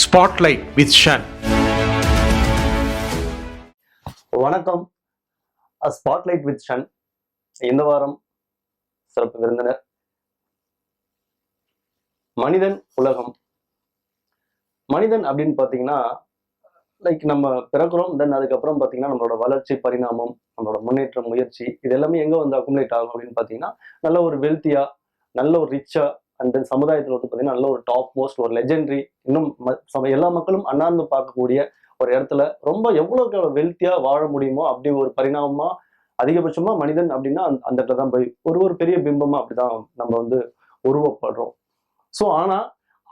Spotlight with Shan. வணக்கம். Spotlight with Shan. இந்த வாரம் சிறப்பு விருந்தினர் மனிதன் உலகம். மனிதன் அப்படின்னு பார்த்தீங்கன்னா நம்ம பிறக்கிறோம். தென் அதுக்கப்புறம் பார்த்தீங்கன்னா நம்மளோட வளர்ச்சி, பரிணாமம், நம்மளோட முன்னேற்றம், முயற்சி இது எல்லாமே எங்கே வந்து அக்குமுலேட் ஆகும் அப்படின்னு பார்த்தீங்கன்னா நல்ல ஒரு வெல்த்தியா, நல்ல ஒரு ரிச்சா, அண்ட் தென் சமுதாயத்தில் வந்து பார்த்தீங்கன்னா நல்ல ஒரு டாப் மோஸ்ட் ஒரு லெஜெண்டரி, இன்னும் எல்லா மக்களும் அண்ணாந்து பார்க்கக்கூடிய ஒரு இடத்துல ரொம்ப எவ்வளோக்கு எவ்வளோ வெல்த்தியா வாழ முடியுமோ அப்படி ஒரு பரிணாமமா அதிகபட்சமா மனிதன் அப்படின்னா அந்த இடத்துல தான் போய் ஒரு பெரிய பிம்பமா அப்படிதான் நம்ம வந்து உருவப்படுறோம். ஸோ ஆனா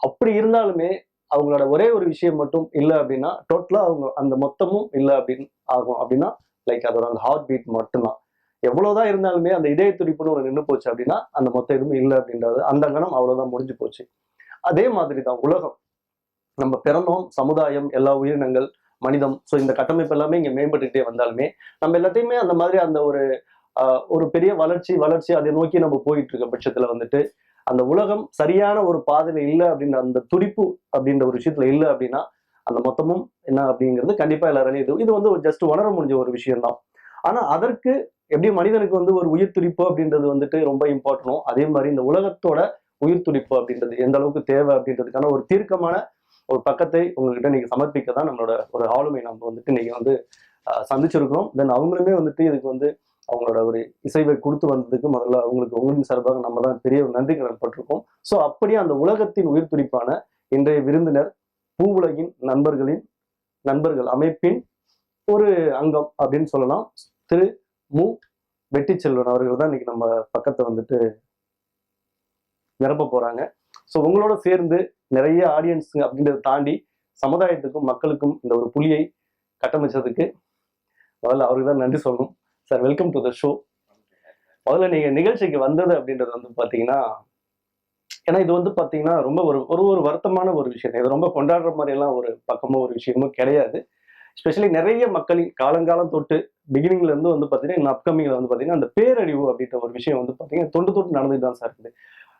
அப்படி இருந்தாலுமே அவங்களோட ஒரே ஒரு விஷயம் மட்டும் இல்லை அப்படின்னா டோட்டலா அவங்க அந்த மொத்தமும் இல்லை அப்படின்னு ஆகும். அப்படின்னா அதோட அந்த ஹார்ட் பீட் மட்டும்தான். எவ்வளவுதான் இருந்தாலுமே அந்த இதய துடிப்புன்னு ஒரு நின்று போச்சு அப்படின்னா அந்த மொத்தம் எதுவும் இல்லை அப்படின்றது அந்த கணம் அவ்வளவுதான் முடிஞ்சு போச்சு. அதே மாதிரி தான் உலகம். நம்ம பிறந்தோம், சமுதாயம், எல்லா உயிரினங்கள், மனிதம், ஸோ இந்த கட்டமைப்பு எல்லாமே இங்க மேம்பட்டுக்கிட்டே வந்தாலுமே நம்ம எல்லாத்தையுமே அந்த மாதிரி அந்த ஒரு பெரிய வளர்ச்சி அதை நோக்கி நம்ம போயிட்டு இருக்க பட்சத்துல வந்துட்டு அந்த உலகம் சரியான ஒரு பாதையில இல்லை அப்படின்ற அந்த துடிப்பு அப்படின்ற ஒரு விஷயத்துல இல்லை அப்படின்னா அந்த மொத்தமும் என்ன அப்படிங்கிறது கண்டிப்பா எல்லாராலையும் இது வந்து ஜஸ்ட் உணர முடிஞ்ச ஒரு விஷயம் தான். ஆனா அதற்கு எப்படி மனிதனுக்கு வந்து ஒரு உயிர் துடிப்பு அப்படின்றது வந்துட்டு ரொம்ப இம்பார்ட்டனும், அதே மாதிரி இந்த உலகத்தோட உயிர் துடிப்பு அப்படின்றது எந்த அளவுக்கு தேவை அப்படின்றதுக்கான ஒரு தீர்க்கமான ஒரு பக்கத்தை உங்ககிட்ட நீங்க சமர்ப்பிக்க தான் நம்மளோட ஒரு ஆளுமை நம்ம வந்துட்டு இன்னைக்கு வந்து சந்திச்சிருக்கிறோம். தென் அவங்களுமே வந்துட்டு இதுக்கு வந்து அவங்களோட ஒரு இசைவை கொடுத்து வந்ததுக்கு முதல்ல அவங்களுக்கு உங்களின் சார்பாக நம்ம தான் பெரிய ஒரு நன்றி கடன்பட்டிருக்கோம். ஸோ அப்படியே அந்த உலகத்தின் உயிர் துடிப்பான இன்றைய விருந்தினர் பூ உலகின் நண்பர்கள் அமைப்பின் ஒரு அங்கம் அப்படின்னு சொல்லலாம். திரு மு வெட்டிச்செல்வன் அவர்கள் தான் இன்னைக்கு நம்ம பக்கத்தை வந்துட்டு நிரப்ப போறாங்க. ஸோ உங்களோட சேர்ந்து நிறைய ஆடியன்ஸ் அப்படின்றத தாண்டி சமுதாயத்துக்கும் மக்களுக்கும் இந்த ஒரு புலியை கட்டமைச்சதுக்கு முதல்ல அவருக்கு தான் நன்றி சொல்லணும். Sir, welcome to the show. முதல்ல நீங்க நிகழ்ச்சிக்கு வந்தது அப்படின்றது வந்து பாத்தீங்கன்னா, ஏன்னா இது வந்து பாத்தீங்கன்னா ரொம்ப ஒரு வருத்தமான ஒரு விஷயம். இது ரொம்ப கொண்டாடுற மாதிரி எல்லாம் ஒரு பக்கமோ ஒரு விஷயமும் கிடையாது. ஸ்பெஷலி நிறைய மக்களின் காலங்காலம் தொட்டு பிகினிங்ல இருந்து வந்து பாத்தீங்கன்னா இந்த அப்கமிங்ல வந்து பாத்தீங்கன்னா அந்த பேரழிவு அப்படின்ற ஒரு விஷயம் வந்து பாத்தீங்கன்னா தொட்டு நடந்துட்டு தான் சார் இருக்குது.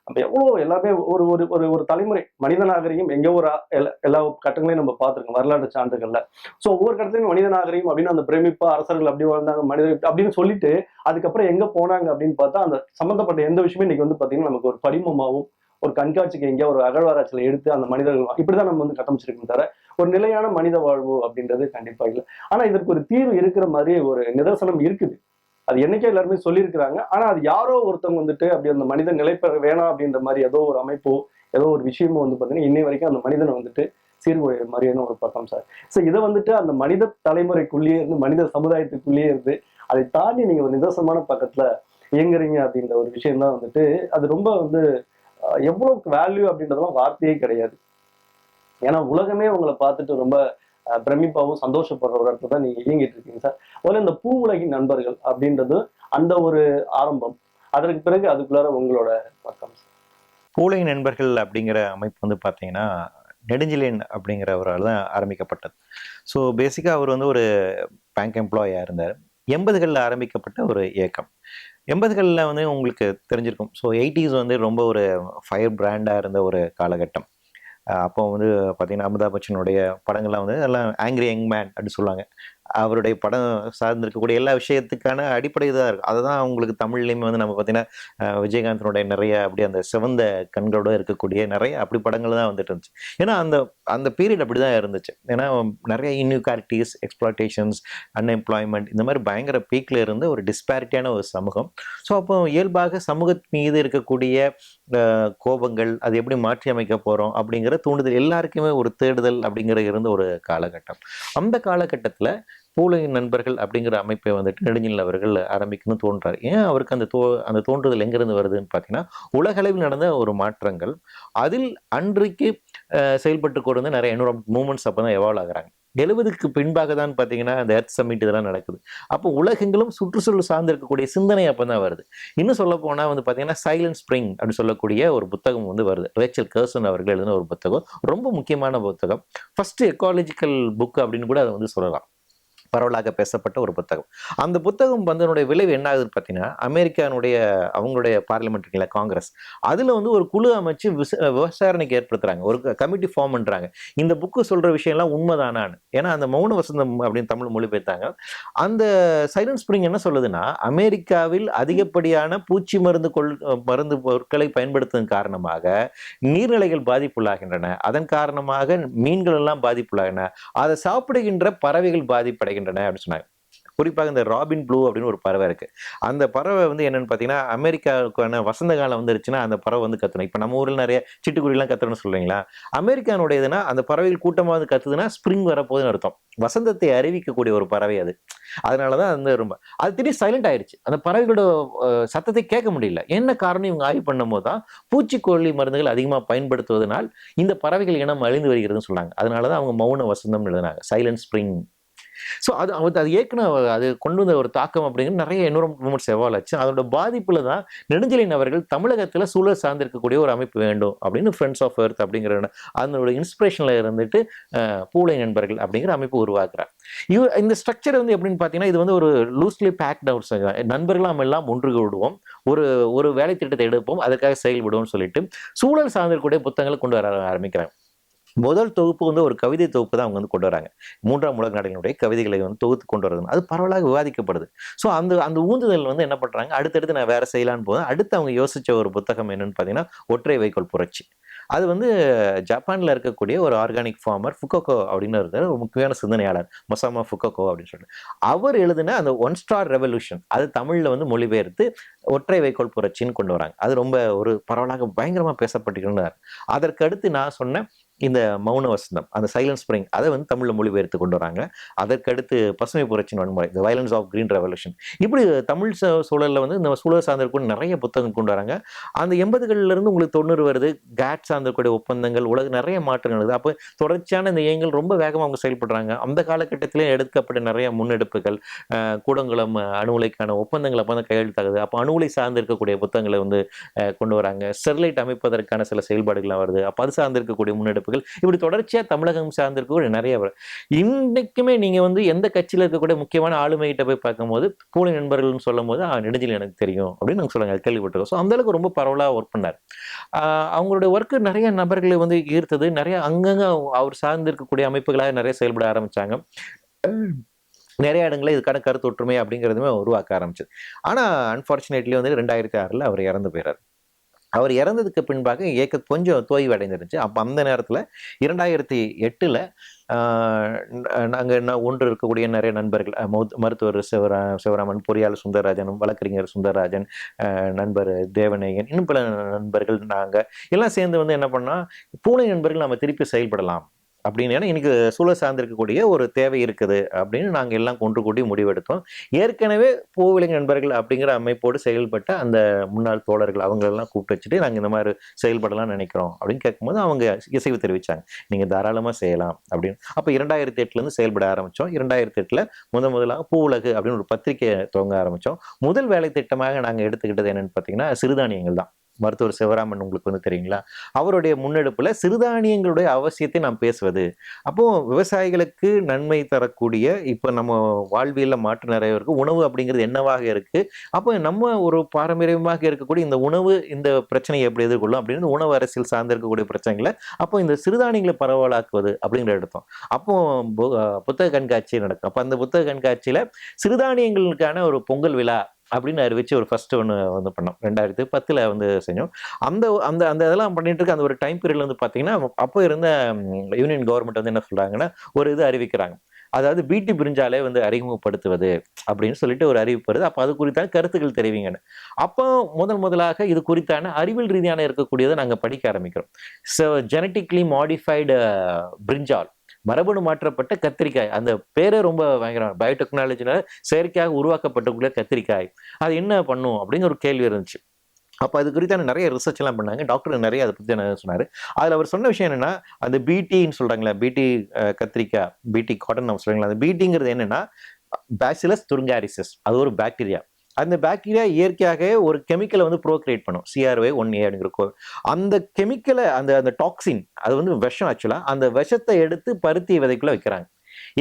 நம்ம எவ்வளவு எல்லாமே ஒரு ஒரு ஒரு ஒரு தலைமுறை மனித நாகரிகம் எங்க ஒரு எல்லா கட்டங்களையும் நம்ம பார்த்துருக்கோம் வரலாற்று சான்றுகள்ல. ஸோ ஒவ்வொரு கட்டத்திலையும் மனித நாகரிகம் அப்படின்னு அந்த பிரமிப்பா அரசர்கள் அப்படி வாழ்ந்தாங்க மனிதர் அப்படின்னு சொல்லிட்டு அதுக்கப்புறம் எங்க போனாங்க அப்படின்னு பார்த்தா அந்த சம்பந்தப்பட்ட எந்த விஷயமே இன்னைக்கு வந்து பாத்தீங்கன்னா நமக்கு ஒரு படிமமாவும் ஒரு கண்காட்சிக்கு எங்கேயா ஒரு அகழ்வாராய்ச்சியில எடுத்து அந்த மனிதர்கள் இப்படிதான் நம்ம வந்து கட்டமைச்சிருக்கோம் தவிர ஒரு நிலையான மனித வாழ்வு அப்படின்றது கண்டிப்பா இல்லை. ஆனா இதற்கு ஒரு தீர்வு இருக்கிற மாதிரி ஒரு நிதர்சனம் இருக்குது. அது என்னைக்கே எல்லாருமே சொல்லியிருக்கிறாங்க. ஆனா அது யாரோ ஒருத்தவங்க வந்துட்டு அப்படி அந்த மனிதன் நிலைப்பெற வேணாம் அப்படின்ற மாதிரி ஏதோ ஒரு அமைப்போ ஏதோ ஒரு விஷயமோ வந்து பாத்தீங்கன்னா இன்னை வரைக்கும் அந்த மனிதனை வந்துட்டு சீர்குலைற மாதிரியான ஒரு பக்கம் சார். ஸோ இதை வந்துட்டு அந்த மனித தலைமுறைக்குள்ளேயே இருந்து மனித சமுதாயத்துக்குள்ளேயே இருந்து அதை தாண்டி நீங்க ஒரு நிதர்சனமான பக்கத்துல இயங்குறீங்க அப்படின்ற ஒரு விஷயம் தான் வந்துட்டு அது ரொம்ப வந்து எவ்வளவு வேல்யூ அப்படின்றதெல்லாம் வார்த்தையே கிடையாது. ஏன்னா உலகமே உங்களை பார்த்துட்டு ரொம்ப பிரமிப்பாவும் சந்தோஷப்படுற ஒரு இடத்துல தான் நீங்க இயங்கிட்டு இருக்கீங்க சார். முதல்ல இந்த பூ உலகின் நண்பர்கள் அப்படின்றது அந்த ஒரு ஆரம்பம், அதற்கு பிறகு அதுக்குள்ளார உங்களோட பக்கம். பூவுலகின் நண்பர்கள் அப்படிங்கிற அமைப்பு வந்து பார்த்தீங்கன்னா நெடுஞ்செழியன் அப்படிங்கிறவரால் தான் ஆரம்பிக்கப்பட்டது. ஸோ பேசிக்காக அவர் வந்து ஒரு பேங்க் எம்ப்ளாயாக இருந்தார். 80களில் ஆரம்பிக்கப்பட்ட ஒரு இயக்கம். 80களில் வந்து உங்களுக்கு தெரிஞ்சிருக்கும். ஸோ 80s வந்து ரொம்ப ஒரு ஃபயர் பிராண்டாக இருந்த ஒரு காலகட்டம். அப்போ வந்து பார்த்தீங்கன்னா அமிதாப் பச்சனுடைய படங்கள்லாம் வந்து எல்லாம் ஆங்கிரி யங் மேன் அப்படின்னு சொல்லுவாங்க. அவருடைய படம் சார்ந்திருக்கக்கூடிய எல்லா விஷயத்துக்கான அடிப்படை இதாக இருக்கும். அதை தான் அவங்களுக்கு தமிழ்லையுமே வந்து நம்ம பார்த்தீங்கன்னா விஜயகாந்தனுடைய நிறைய அப்படி அந்த சிவந்த கண்களோட இருக்கக்கூடிய நிறைய அப்படி படங்கள் தான் வந்துட்டு இருந்துச்சு. ஏன்னா அந்த அந்த பீரியட் அப்படி தான் இருந்துச்சு. ஏன்னா நிறைய இன்இக்வாலிட்டிஸ், எக்ஸ்ப்ளாய்டேஷன்ஸ், அன்எம்ப்ளாய்மெண்ட் இந்த மாதிரி பயங்கர பீக்கில் இருந்து ஒரு டிஸ்பாரிட்டியான ஒரு சமூகம். ஸோ அப்போ இயல்பாக சமூகத்தின் மீது இருக்கக்கூடிய கோபங்கள் அது எப்படி மாற்றி அமைக்க போகிறோம் அப்படிங்கிற தூண்டுதல் எல்லாருக்குமே ஒரு தேடுதல் அப்படிங்கிற இருந்த ஒரு காலகட்டம். அந்த காலகட்டத்தில் பூவுலகின் நண்பர்கள் அப்படிங்கிற அமைப்பை வந்துட்டு நெடுஞ்செழியன் அவர்கள் ஆரம்பிக்கணும்னு தோன்றாரு. ஏன் அவருக்கு அந்த தோன்றுதல் எங்கிருந்து வருதுன்னு பார்த்தீங்கன்னா உலகளவில் நடந்த ஒரு மாற்றங்கள், அதில் அன்றைக்கு செயல்பட்டு கொண்டு நிறைய என்விரான்மெண்ட் மூவ்மெண்ட்ஸ் அப்போ தான் எவால்வ் ஆகுறாங்க. 70க்கு பின்பாக தான் பார்த்தீங்கன்னா அந்த எர்த் சமிட் இதெல்லாம் நடக்குது. அப்போ உலகெங்கிலும் சுற்றுச்சூழல் சார்ந்து இருக்கக்கூடிய சிந்தனை அப்போ தான் வருது. இன்னும் சொல்ல போனால் வந்து பார்த்தீங்கன்னா சைலண்ட் ஸ்ப்ரிங் அப்படின்னு சொல்லக்கூடிய ஒரு புத்தகம் வந்து வருது. ரேச்சல் கர்சன் அவர்கள் எழுதின ஒரு புத்தகம், ரொம்ப முக்கியமான புத்தகம். ஃபர்ஸ்ட் எக்காலஜிக்கல் புக் அப்படின்னு கூட அதை வந்து சொல்லலாம். பரவலாக பேசப்பட்ட ஒரு புத்தகம். அந்த புத்தகம் வந்தனுடைய விளைவு என்ன ஆகுதுன்னு பார்த்தீங்கன்னா, அமெரிக்கானுடைய அவங்களுடைய பார்லிமெண்ட் இருக்குல்ல காங்கிரஸ், அதுல வந்து ஒரு குழு அமைச்சு விசாரணைக்கு ஏற்படுத்துறாங்க. ஒரு கமிட்டி ஃபார்ம் பண்றாங்க. இந்த புக்கு சொல்ற விஷயம்லாம் உண்மைதானான்னு. ஏன்னா அந்த மௌன வசந்தம் அப்படின்னு தமிழ் மொழிபெயர்த்தாங்க. அந்த சைலண்ட் ஸ்ப்ரிங் என்ன சொல்லுதுன்னா, அமெரிக்காவில் அதிகப்படியான பூச்சி மருந்து பொருட்களை பயன்படுத்துவதன் காரணமாக நீர்நிலைகள் பாதிப்புள்ளாகின்றன. அதன் காரணமாக மீன்கள் எல்லாம் பாதிப்புள்ளாகின்றன. அதை சாப்பிடுகின்ற பறவைகள் பாதிப்படைகின்றன அப்படின்னு சொன்னாங்க. குறிப்பாக இந்த ராபின் ப்ளூ அப்படின்னு ஒரு பறவை இருக்கு. அந்த பறவை வந்து என்னன்னு பார்த்தீங்கன்னா, அமெரிக்காவுக்கான வசந்த காலம் வந்துருச்சுன்னா அந்த பறவை வந்து கத்தணும். இப்போ நம்ம ஊரில் நிறைய சிட்டுக்குருவிலாம் கத்தணும்னு சொல்றீங்களா? அமெரிக்கானுடையதுன்னா அந்த பறவைகள் கூட்டமாக வந்து கத்துதுன்னா ஸ்ப்ரிங் வரப்போகுதுன்னு அர்த்தம். வசந்தத்தை அறிவிக்கக்கூடிய ஒரு பறவை அது. அதனால தான் வந்து ரொம்ப அது திடீர்னு சைலண்ட் ஆயிடுச்சு. அந்த பறவைகளோட சத்தத்தை கேட்க முடியல. என்ன காரணம் இவங்க ஆய்வு பண்ணும்போது தான் பூச்சிக்கொல்லி மருந்துகள் அதிகமாக பயன்படுத்துவதனால் இந்த பறவைகள் இனம் அழிந்து வருகிறதுன்னு சொன்னாங்க. அதனால தான் அவங்க மௌன வசந்தம் எழுதினாங்க. Silent spring. ஸோ அது ஏற்கனவே அது கொண்டு வந்த ஒரு தாக்கம் அப்படிங்கிறது நிறைய என்விரான்மென்ட் மூவ்மெண்ட்ஸ் எவால்வ் ஆச்சு. அதோட பாதிப்புல தான் நெடுஞ்செழியன் அவர்கள் தமிழகத்துல சூழல் சார்ந்திருக்கக்கூடிய ஒரு அமைப்பு வேண்டும் அப்படின்னு ஃப்ரெண்ட்ஸ் ஆஃப் எர்த் அப்படிங்கிற அதனோட இன்ஸ்பிரேஷன்ல இருந்துட்டு பூலை நண்பர்கள் அப்படிங்கிற அமைப்பு உருவாக்குறார். இந்த ஸ்ட்ரக்சர் வந்து எப்படின்னு பார்த்தீங்கன்னா, இது வந்து ஒரு லூஸ்லி பேக்ட் அவுட் நண்பர்களாம் எல்லாம் ஒன்று கூடுவோம், ஒரு ஒரு வேலை திட்டத்தை எடுப்போம், அதற்காக செயல்படுவோம் சொல்லிட்டு சூழல் சார்ந்திருக்கக்கூடிய புத்தகங்களை கொண்டு வர ஆரம்பிக்கிறாங்க. முதல் தொகுப்பு வந்து ஒரு கவிதை தொகுப்பு தான் அவங்க வந்து கொண்டு வராங்க. 3ஆம் உலக நாடுகளுடைய கவிதைகளை வந்து தொகுத்து கொண்டு வரது. அது பரவலாக விவாதிக்கப்படுது. ஸோ அந்த அந்த ஊந்துதல் வந்து என்ன பண்றாங்க, அடுத்தடுத்து நான் வேற செய்யலான்னு போது அடுத்து அவங்க யோசிச்ச ஒரு புத்தகம் என்னன்னு பார்த்தீங்கன்னா, ஒற்றை வைக்கோல் புரட்சி. அது வந்து ஜப்பான்ல இருக்கக்கூடிய ஒரு ஆர்கானிக் ஃபார்மர் ஃபுகோகோ அப்படின்னு இருந்தார். ஒரு முக்கியமான சிந்தனையாளர் மொசாமா ஃபுகோகோ அப்படின்னு சொல்லிட்டு. அவர் எழுதின அந்த ஒன் ஸ்டார் ரெவல்யூஷன் அது தமிழ்ல வந்து மொழிபெயர்த்து ஒற்றை வைக்கோல் புரட்சின்னு கொண்டு வராங்க. அது ரொம்ப ஒரு பரவலாக பயங்கரமா பேசப்பட்டிருக்கிறார். அதற்கு அடுத்து நான் சொன்ன இந்த மௌன வசந்தம் அந்த சைலண்ட் ஸ்ப்ரிங் அதை வந்து தமிழ்ல மொழிபெயர்த்து கொண்டு வராங்க. அதற்கடுத்து பசுமை புரட்சியின் வன்முறை the violence of green revolution. இப்படி தமிழ் சூழல்ல வந்து இந்த சூழல் சார்ந்திருக்கும் நிறைய புத்தகம் கொண்டு வராங்க. அந்த 80களிலிருந்து இருந்து உங்களுக்கு 90 வருது. கேட் சார்ந்திருக்கக்கூடிய ஒப்பந்தங்கள் உலக நிறைய மாற்றங்கள் இருக்குது. அப்போ தொடர்ச்சியான இந்த இயங்கள் ரொம்ப வேகமாக அவங்க செயல்படுறாங்க. அந்த காலகட்டத்திலே எடுக்கப்பட்ட நிறைய முன்னெடுப்புகள், கூடங்குளம் அணு உலைக்கான ஒப்பந்தங்கள் அப்போ தான் கையெழுத்தாகுது. அப்போ அணு உலை சார்ந்து இருக்கக்கூடிய புத்தகங்களை வந்து கொண்டு வராங்க. ஸ்டெர்லைட் அமைப்பதற்கான சில செயல்பாடுகள்லாம் வருது. அப்போ அது சார்ந்து இருக்கக்கூடிய முன்னெடுப்புகள் இப்படி தொடர்ச்சியா தமிழகம் சார்ந்திருக்கக்கூடிய நிறைய வரும். இன்னைக்குமே நீங்க வந்து எந்த கட்சியில இருக்கக்கூடிய முக்கியமான ஆளுமைகிட்ட போய் பார்க்கும்போது பூனை நண்பர்கள்னு சொல்லும் போது நெடுஞ்செழியன் எனக்கு தெரியும் அப்படின்னு நாங்கள் சொல்லுங்க கேள்விப்பட்டிருக்கோம். ஸோ அந்த அளவுக்கு ரொம்ப பரவலா ஒர்க் பண்ணார். அவங்களுடைய ஒர்க்கு நிறைய நபர்களை வந்து ஈர்த்தது. நிறைய அங்கங்க அவர் சார்ந்து இருக்கக்கூடிய அமைப்புகளாக நிறைய செயல்பட ஆரம்பிச்சாங்க. நிறைய இடங்களில் இதுக்கான கருத்து ஒற்றுமை அப்படிங்கிறதுமே உருவாக்க ஆரம்பிச்சது. ஆனா அன்பார்ச்சுனேட்லி வந்து 2006 அவர் இறந்து போயிறாரு. அவர் இறந்ததுக்கு பின்பாக இயக்கம் கொஞ்சம் தோய்வு அடைந்துருச்சு. அப்போ அந்த நேரத்தில் 2008 நாங்கள் ஒன்று இருக்கக்கூடிய நிறைய நண்பர்கள் மருத்துவர் சிவராமன், பொறியாளர் சுந்தரராஜன், வழக்கறிஞர் சுந்தரராஜன், நண்பர் தேவநேயன், இன்னும் பல நண்பர்கள் நாங்கள் எல்லாம் சேர்ந்து வந்து என்ன பண்ணால் பூனை நண்பர்கள் நம்ம திருப்பி செயல்படலாம் அப்படின்னு. ஏன்னா இன்னைக்கு சூழல் சார்ந்திருக்கக்கூடிய ஒரு தேவை இருக்குது அப்படின்னு நாங்கள் எல்லாம் கொன்று கூட்டி முடிவெடுத்தோம். ஏற்கனவே பூவிலங்கு நண்பர்கள் அப்படிங்கிற அமைப்போடு செயல்பட்ட அந்த முன்னாள் தோழர்கள் அவங்களெல்லாம் கூப்பிட்டு வச்சுட்டு நாங்கள் இந்த மாதிரி செயல்படலாம்னு நினைக்கிறோம் அப்படின்னு கேட்கும்போது அவங்க இசைவு தெரிவித்தாங்க. நீங்கள் தாராளமாக செய்யலாம் அப்படின்னு. அப்போ 2008 செயல்பட ஆரம்பித்தோம். 2008 முதலாக பூவுலகு அப்படின்னு ஒரு பத்திரிகை துவங்க ஆரம்பித்தோம். முதல் வேலை திட்டமாக நாங்கள் எடுத்துக்கிட்டது என்னன்னு பார்த்தீங்கன்னா சிறுதானியங்கள் தான். மருத்துவர் சிவராமன் உங்களுக்கு வந்து தெரியுங்களா, அவருடைய முன்னெடுப்புல சிறுதானியங்களுடைய அவசியத்தை நாம் பேசுவது. அப்போ விவசாயிகளுக்கு நன்மை தரக்கூடிய இப்ப நம்ம வாழ்வியல்ல மாற்று நிறைய இருக்கு. உணவு அப்படிங்கிறது என்னவாக இருக்கு, அப்போ நம்ம ஒரு பாரம்பரியமாக இருக்கக்கூடிய இந்த உணவு இந்த பிரச்சனையை எப்படி எதிர்கொள்ளும் அப்படின்னு உணவு அரசியல் சார்ந்து இருக்கக்கூடிய பிரச்சனைகளை அப்போ இந்த சிறுதானியங்களை பரவலாக்குவது அப்படிங்கிற எடுத்தோம். அப்போ புத்தக கண்காட்சி நடக்கும். அப்போ அந்த புத்தக கண்காட்சியில சிறுதானியங்களுக்கான ஒரு பொங்கல் விழா அப்படின்னு அறிவிச்சு ஒரு ஃபர்ஸ்ட் ஒன்று வந்து பண்ணோம். 2010 வந்து செஞ்சோம். அந்த அந்த அந்த இதெல்லாம் பண்ணிட்டு இருக்க அந்த ஒரு டைம் பீரியட்ல வந்து பார்த்தீங்கன்னா, அப்போ இருந்த யூனியன் கவர்மெண்ட் வந்து என்ன சொல்றாங்கன்னா, ஒரு இது அறிவிக்கிறாங்க. அதாவது பிடி பிரிஞ்சாலே வந்து அறிமுகப்படுத்துவது அப்படின்னு சொல்லிட்டு ஒரு அறிவிப்பு வருது. அப்போ அது குறித்தான கருத்துக்கள் தெரிவிங்கன்னு. அப்போ முதலாக இது குறித்தான அறிவியல் ரீதியான இருக்கக்கூடியதை நாங்கள் படிக்க ஆரம்பிக்கிறோம். ஸோ ஜெனட்டிக்லி மாடிஃபைடு பிரிஞ்சால், மரபணு மாற்றப்பட்ட கத்திரிக்காய். அந்த பேரே ரொம்ப பயங்கரம். பயோடெக்னாலஜினால செயற்கையாக உருவாக்கப்பட்டக்கூடிய கத்திரிக்காய் அது என்ன பண்ணும் அப்படின்னு ஒரு கேள்வி இருந்துச்சு. அப்போ அது குறித்தான நிறைய ரிசர்ச் எல்லாம் பண்ணாங்க. டாக்டர் நிறைய அதை பற்றி என்ன சொன்னார். அதில் அவர் சொன்ன விஷயம் என்னன்னா, அந்த பிடின்னு சொல்றாங்களே, பிடி கத்திரிக்காய், பிடி காட்டன் நம்ம சொல்றாங்களா, அந்த பிடிங்கிறது என்னன்னா பேசிலஸ் துர்காரிசஸ். அது ஒரு பாக்டீரியா. அந்த பாக்டீரியா இயற்கையாகவே ஒரு கெமிக்கலை வந்து ப்ரோக்ரியேட் பண்ணும். CRY1A அப்படிங்கிற அந்த கெமிக்கலை அந்த டாக்ஸின் அது வந்து விஷம். ஆக்சுவலா அந்த விஷத்தை எடுத்து பருத்தி விதைக்குள்ள வைக்கிறாங்க.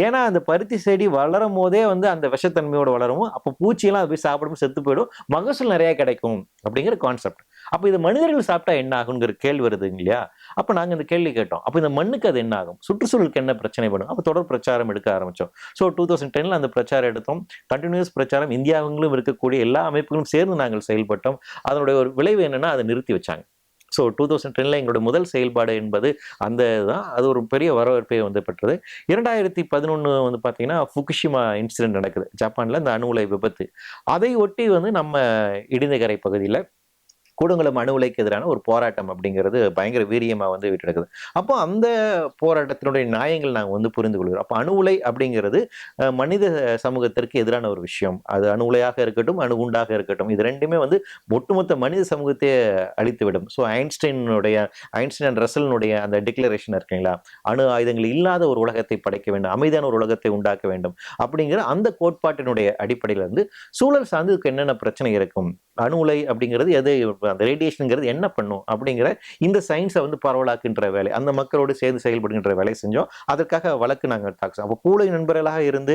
ஏன்னா அந்த பருத்தி செடி வளரும் போதே வந்து அந்த விஷத்தன்மையோட வளரும். அப்போ பூச்சியெல்லாம் அது போய் சாப்பிடும், செத்து போயிடும், மகசூல் நிறைய கிடைக்கும் அப்படிங்கிற கான்செப்ட். அப்போ இது மனிதர்கள் சாப்பிட்டா என்ன ஆகுங்கிற கேள்வி வருது இல்லையா? அப்போ நாங்க இந்த கேள்வி கேட்டோம். அப்போ இந்த மண்ணுக்கு அது என்ன ஆகும், சுற்றுச்சூழலுக்கு என்ன பிரச்சனை பண்ணும்? அப்போ தொடர் பிரச்சாரம் எடுக்க ஆரம்பிச்சோம். ஸோ 2010ல் அந்த பிரச்சாரம் எடுத்தோம். கண்டினியூஸ் பிரச்சாரம், இந்தியாவிலும் இருக்கக்கூடிய எல்லா அமைப்புகளும் சேர்ந்து நாங்கள் செயல்பட்டோம். அதனுடைய ஒரு விளைவு என்னன்னா அதை நிறுத்தி வச்சாங்க. ஸோ 2010ல் எங்களோட முதல் செயல்பாடு என்பது அந்த தான். அது ஒரு பெரிய வரவேற்பை வந்து பெற்றது. 2011 வந்து பார்த்தீங்கன்னா ஃபுகுஷிமா இன்சிடென்ட் நடக்குது ஜப்பான்ல, இந்த அணு உலை விபத்து. அதை ஒட்டி வந்து நம்ம இடிந்தகரை பகுதியில் கூடங்குளம் அணு உலைக்கு எதிரான ஒரு போராட்டம் அப்படிங்கிறது பயங்கர வீரியமா வந்து வீட்டெடுக்குது. அப்போ அந்த போராட்டத்தினுடைய நியாயங்கள் நாங்கள் வந்து புரிந்து கொள்கிறோம். அப்போ அணு உலை அப்படிங்கிறது மனித சமூகத்திற்கு எதிரான ஒரு விஷயம். அது அணு உலையாக இருக்கட்டும், அணு குண்டாக இருக்கட்டும், இது ரெண்டுமே வந்து ஒட்டுமொத்த மனித சமூகத்தையே அழித்துவிடும். ஸோ ஐன்ஸ்டைன் அண்ட் ரசலினுடைய அந்த டிக்ளரேஷன் இருக்குங்களா, அணு ஆயுதங்கள் இல்லாத ஒரு உலகத்தை படைக்க வேண்டும், அமைதியான ஒரு உலகத்தை உண்டாக்க வேண்டும் அப்படிங்கிற அந்த கோட்பாட்டினுடைய அடிப்படையில இருந்து சூழல் சார்ந்ததுக்கு என்னென்ன பிரச்சனை இருக்கும், அணு உலை அப்படிங்கிறது எது, அந்த ரேடியேஷனுங்கிறது என்ன பண்ணும் அப்படிங்கிற இந்த சயின்ஸை வந்து பரவலாக்குன்ற வேலை, அந்த மக்களோடு சேர்ந்து செயல்படுகின்ற வேலை செஞ்சோம். அதற்காக வழக்கு நாங்கள் தாக்கோம். அப்போ பூலை நண்பர்களாக இருந்து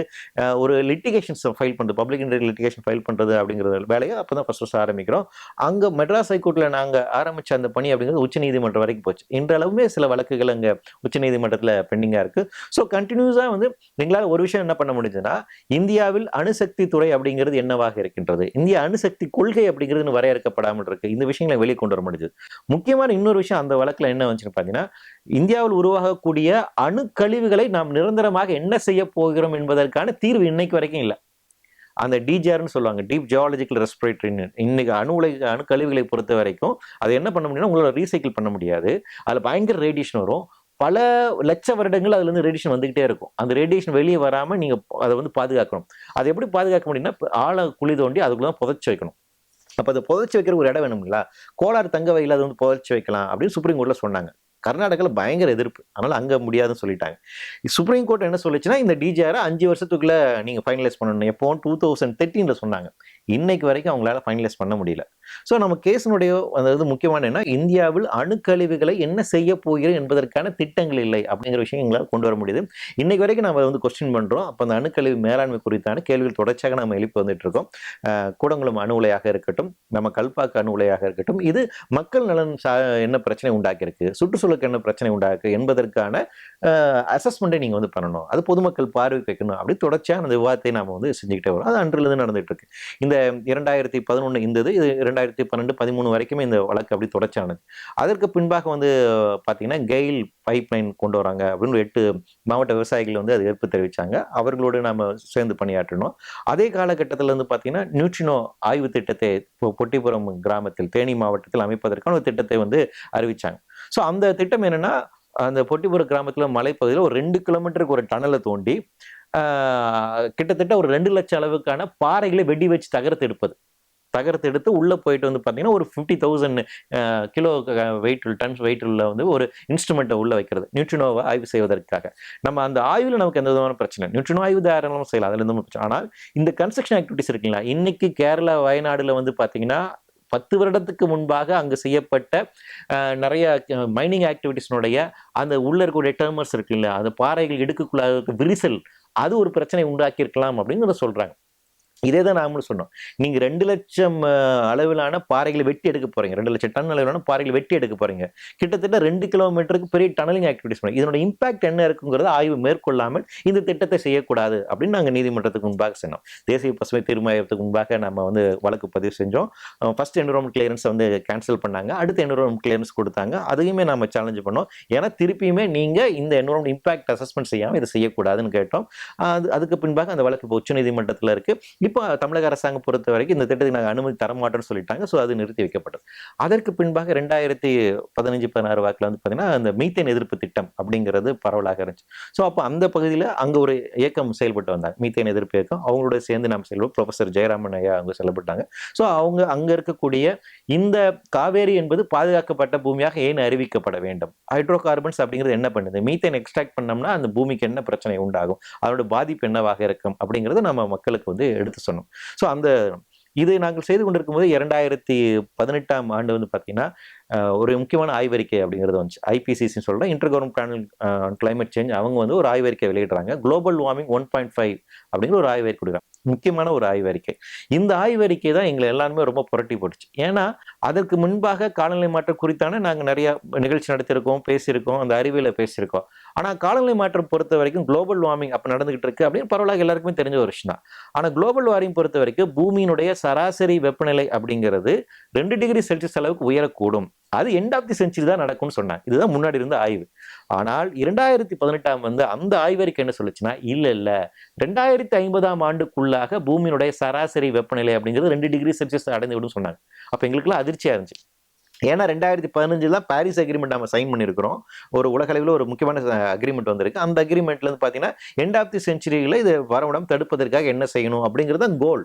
ஒரு லிட்டிகேஷன்ஸ் ஃபைல் பண்ணுறது, பப்ளிக் இன்ட்ரெஸ்ட் லிட்டிகேஷன் ஃபைல் பண்ணுறது அப்படிங்கிற வேலையை அப்போ தான் ஃபர்ஸ்ட் ஆரம்பிக்கிறோம். அங்கே மெட்ராஸ் ஹைகோர்ட்டில் நாங்கள் ஆரம்பித்த அந்த பணி அப்படிங்கிறது உச்சநீதிமன்றம் வரைக்கும் போச்சு. இன்றளவுமே சில வழக்குகள் அங்கே உச்சநீதிமன்றத்தில் பெண்டிங்காக இருக்குது. ஸோ கண்டினியூஸாக வந்து எங்களால் ஒரு விஷயம் என்ன பண்ண முடியுதுன்னா, இந்தியாவில் அணுசக்தி துறை அப்படிங்கிறது என்னவாக இருக்கின்றது, இந்திய அணுசக்தி கொள்கை அப்படிங்கிறது வரையறுக்கப்படாமல் இருக்கு, இந்த விஷயங்களை வெளியே கொண்டு வர முடியுது. முக்கியமான இன்னொரு விஷயம் அந்த வழக்குல என்ன வந்துச்சுன்னு பார்த்தீங்கன்னா, இந்தியாவில் உருவாகக்கூடிய அணு கழிவுகளை நாம் நிரந்தரமாக என்ன செய்ய போகிறோம் என்பதற்கான தீர்வு இன்னைக்கு வரைக்கும் இல்லை. அந்த டிஜிஆர்னு சொல்லுவாங்க, டீப் ஜியாலஜிக்கல் ரெஸ்பிரேட்டரி. இன்னைக்கு அணு கழிவுகளை பொறுத்த வரைக்கும் அதை என்ன பண்ண முடியும்னா, உங்களால ரீசைக்கிள் பண்ண முடியாது. அதில் பயங்கர ரேடியேஷன் வரும். பல லட்ச வருடங்கள் அதுல இருந்து ரேடியேஷன் வந்துகிட்டே இருக்கும். அந்த ரேடியேஷன் வெளியே வராம நீங்க அதை வந்து பாதுகாக்கணும். அதை எப்படி பாதுகாக்க முடியும்னா, ஆழ குழி தோண்டி அதுக்குள்ள புதைச்சு வைக்கணும். அப்ப அதை புதைச்சு வைக்கிற ஒரு இடம் வேணுங்களா, கோளாறு தங்க வகையில் அதை வந்து புதைச்சு வைக்கலாம் அப்படின்னு சுப்ரீம் கோர்ட்ல சொன்னாங்க. கர்நாடகாவில் பயங்கர எதிர்ப்பு, அதனால அங்க முடியாதுன்னு சொல்லிட்டாங்க. சுப்ரீம் கோர்ட் என்ன சொல்லிச்சுன்னா, இந்த டிஜிஆரை 5 வருஷத்துக்குள்ள நீங்க ஃபைனலைஸ் பண்ணணும். எப்போ 2013ல சொன்னாங்க. இன்னைக்கு வரைக்கும் அவங்களால ஃபைனலைஸ் பண்ண முடியல. ஸோ நம்ம கேஸினுடைய அதாவது முக்கியமான என்ன, இந்தியாவில் அணுக்கழிவுகளை என்ன செய்ய போகிறோம் என்பதற்கான திட்டங்கள் இல்லை அப்படிங்கிற விஷயம் எங்களால் கொண்டு வர முடியுது. இன்னைக்கு வரைக்கும் நம்ம வந்து கொஸ்டின் பண்றோம். அப்போ அந்த அணுக்கழிவு மேலாண்மை குறித்தான கேள்விகள் தொடர்ச்சியாக நம்ம எழுப்பி வந்துட்டு இருக்கோம். கூடங்குளம் அணு உலையாக இருக்கட்டும், நம்ம கல்பாக்கு அணு உலையாக இருக்கட்டும், இது மக்கள் நலன் என்ன பிரச்சனை உண்டாக்கியிருக்கு, சுற்றுச்சூழலுக்கு என்ன பிரச்சனை உண்டாக்கு என்பதற்கான அசஸ்மெண்ட்டை நீங்க வந்து பண்ணணும், அது பொதுமக்கள் பார்வைக்கு வைக்கணும் அப்படி தொடர்ச்சியாக அந்த விவாதத்தை நாம வந்து செஞ்சுக்கிட்டே வரோம். அது அன்றிலிருந்து நடந்துட்டு இருக்கு. இந்த 2011 இருந்தது, இது 2012, 13 வரைக்குமே இந்த வழக்கு அப்படி தொடர்ச்சியானது. அதற்கு பின்பாக வந்து பார்த்தீங்கன்னா, கெயில் பைப் லைன் கொண்டு வராங்க அப்படின்னு 8 மாவட்ட விவசாயிகள் வந்து அது எதிர்ப்பு தெரிவிச்சாங்க. அவர்களோடு நாம சேர்ந்து பணியாற்றினோம். அதே காலகட்டத்தில் வந்து பார்த்தீங்கன்னா, நியூட்ரினோ ஆய்வு திட்டத்தை பொட்டிப்புறம் கிராமத்தில், தேனி மாவட்டத்தில் அமைப்பதற்கான ஒரு திட்டத்தை வந்து அறிவிச்சாங்க. ஸோ அந்த திட்டம் என்னன்னா, அந்த பொட்டிப்புறம் கிராமத்தில் மலைப்பகுதியில் ஒரு 2 கிலோமீட்டருக்கு ஒரு டனலை தோண்டி கிட்டத்தட்ட ஒரு 2 லட்சம் அளவுக்கான பாறைகளை வெடி வச்சு தகரத்தை எடுத்து உள்ள போயிட்டு வந்து பார்த்தீங்கன்னா, ஒரு 50,000 கிலோ டன்ஸ் வெயிட் உள்ள வந்து ஒரு இன்ஸ்ட்ருமெண்ட்டை உள்ள வைக்கிறது, நியூட்ரினோவை ஆய்வு செய்வதற்காக. நம்ம அந்த ஆய்வில் நமக்கு எந்த விதமான பிரச்சனை, நியூட்ரினோ ஆய்வு தாராளமாக செய்யலாம், அதுல எந்த பிரச்சனை. ஆனால் இந்த கன்ஸ்ட்ரக்ஷன் ஆக்டிவிட்டிஸ் இருக்குங்களா, இன்னைக்கு கேரளா வயநாடுல வந்து பார்த்தீங்கன்னா 10 வருடத்துக்கு முன்பாக அங்கு செய்யப்பட்ட நிறைய மைனிங் ஆக்டிவிட்டிஸ்னுடைய அந்த உள்ள இருக்கக்கூடிய டெர்மர்ஸ் இருக்கு இல்லையா, அந்த பாறைகள் இடுக்குள்ளாக விரிசல், அது ஒரு பிரச்சனை உண்டாக்கி இருக்கலாம் அப்படிங்கிறத சொல்றாங்க. இதே தான் நாமளும் சொன்னோம். நீங்க 2 லட்சம் அளவிலான பாறைகளை வெட்டி எடுக்க போறீங்க, 2 லட்சம் டன் அளவிலான பாறைகளை வெட்டி எடுக்க போறீங்க, கிட்டத்தட்ட 2 கிலோமீட்டருக்கு பெரிய டனலிங் ஆக்டிவிட்டிஸ் பண்ணி இதனோட இம்பாக்ட் என்ன இருக்குங்கிறத ஆய்வு மேற்கொள்ளாமல் இந்த திட்டத்தை செய்யக்கூடாது அப்படின்னு நாங்கள் நீதிமன்றத்துக்கு முன்பாக சொன்னோம். தேசிய பசுமை தீர்மானத்துக்கு முன்பாக நம்ம வந்து வழக்கு பதிவு செஞ்சோம். ஃபர்ஸ்ட் என்விரான்மெண்ட் கிளியரன்ஸ் வந்து கேன்சல் பண்ணாங்க, அடுத்த என்விரான்மெண்ட் கிளியரன்ஸ் கொடுத்தாங்க. அதையுமே நம்ம சேலஞ்ச் பண்ணோம். ஏன்னா திருப்பியுமே நீங்க இந்த என்விரான்மெண்ட் இம்பாக்ட் அசஸ்மெண்ட் செய்யாமல் இதை செய்யக்கூடாதுன்னு கேட்டோம். அதுக்கு பின்பாக அந்த வழக்கு இப்போ உச்ச நீதிமன்றத்தில் இருக்கு. இப்போ தமிழக அரசாங்கம் பொறுத்த வரைக்கும் இந்த திட்டத்தை நாங்கள் அனுமதி தரமாட்டோம்னு சொல்லிட்டாங்க. ஸோ அது நிறுத்தி வைக்கப்பட்டது. அதற்கு பின்பாக 2015-16 வாக்கில் வந்து பார்த்தீங்கன்னா, அந்த மீத்தேன் எதிர்ப்பு திட்டம் அப்படிங்கிறது பரவலாக இருந்துச்சு. ஸோ அப்போ அந்த பகுதியில் அங்கே ஒரு இயக்கம் செயல்பட்டு வந்தாங்க, மீத்தேன் எதிர்ப்பு இயக்கம். அவங்களோட சேர்ந்து நம்ம செல்வோம், ப்ரொஃபசர் ஜெயராமன் ஐயா அவங்க செயல்பட்டாங்க. ஸோ அவங்க அங்கே இருக்கக்கூடிய இந்த காவேரி என்பது பாதுகாக்கப்பட்ட பூமியாக ஏன் அறிவிக்கப்பட வேண்டும், ஹைட்ரோ கார்பன்ஸ் அப்படிங்கிறது என்ன பண்ணுது, மீத்தேன் எக்ஸ்ட்ராக்ட் பண்ணோம்னா அந்த பூமிக்கு என்ன பிரச்சனை உண்டாகும், அதோட பாதிப்பு என்னவாக இருக்கும் அப்படிங்கிறது நம்ம மக்களுக்கு வந்து எடுத்து சொன்னோம். ஸோ அந்த இது நாங்கள் செய்து கொண்டிருக்கும் போது 2018ஆம் ஆண்டு வந்து பார்த்தீங்கன்னா ஒரு முக்கியமான ஆய்வறிக்கை அப்படிங்கிறது வந்துச்சு. ஐபிசிசின்னு சொல்ற inter government panel climate change அவங்க வந்து ஒரு ஆய்வறிக்கை வெளியிடுறாங்க. குளோபல் வார்மிங் 1.5 அப்படிங்கிற ஒரு ஆய்வறிக்கை கொடுக்குறாங்க. முக்கியமான ஒரு ஆய்வறிக்கை. இந்த ஆய்வறிக்கை தான் எங்களை எல்லாருமே ரொம்ப புரட்டி போட்டுச்சு. ஏன்னா அதற்கு முன்பாக காலநிலை மாற்றம் குறித்தான நாங்கள் நிறைய நிகழ்ச்சி நடத்தியிருக்கோம், பேசியிருக்கோம், அந்த அறிவியலை பேசியிருக்கோம். ஆனால் காலநிலை மாற்றம் பொறுத்த வரைக்கும் குளோபல் வார்மிங் அப்போ நடந்துகிட்டு இருக்கு அப்படின்னு பரவலாக எல்லாருக்குமே தெரிஞ்ச ஒரு விஷயம் தான். ஆனால் குளோபல் வார்மிங் பொறுத்த வரைக்கும் பூமியினுடைய சராசரி வெப்பநிலை அப்படிங்கிறது 2°C அளவுக்கு உயரக்கூடும். அது எண்ட் ஆஃப் தி செஞ்சுரி தான் நடக்கும்னு சொன்னாங்க. இதுதான் முன்னாடி இருந்த ஆய்வு. ஆனால் 2018 வந்து அந்த ஆய்வறிக்கை என்ன சொல்லுச்சுன்னா, இல்ல 2050ஆம் ஆண்டுக்குள்ளாக பூமியினுடைய சராசரி வெப்பநிலை அப்படிங்கிறது 2°C அடைந்து விடும் சொன்னாங்க. அப்ப எங்களுக்குலாம் அதிர்ச்சியா இருந்துச்சு. ஏன்னா 2015 தான் பாரிஸ் அக்ரிமெண்ட் நம்ம சைன் பண்ணியிருக்கிறோம். ஒரு உலக அளவில் ஒரு முக்கியமான அக்ரிமெண்ட் வந்திருக்கு. அந்த அக்ரிமெண்ட்ல இருந்து பாத்தீங்கன்னா எண்ட் ஆஃப் தி செஞ்சுரியில இது வரவிடாம தடுப்பதற்காக என்ன செய்யணும் அப்படிங்கிறது கோல்.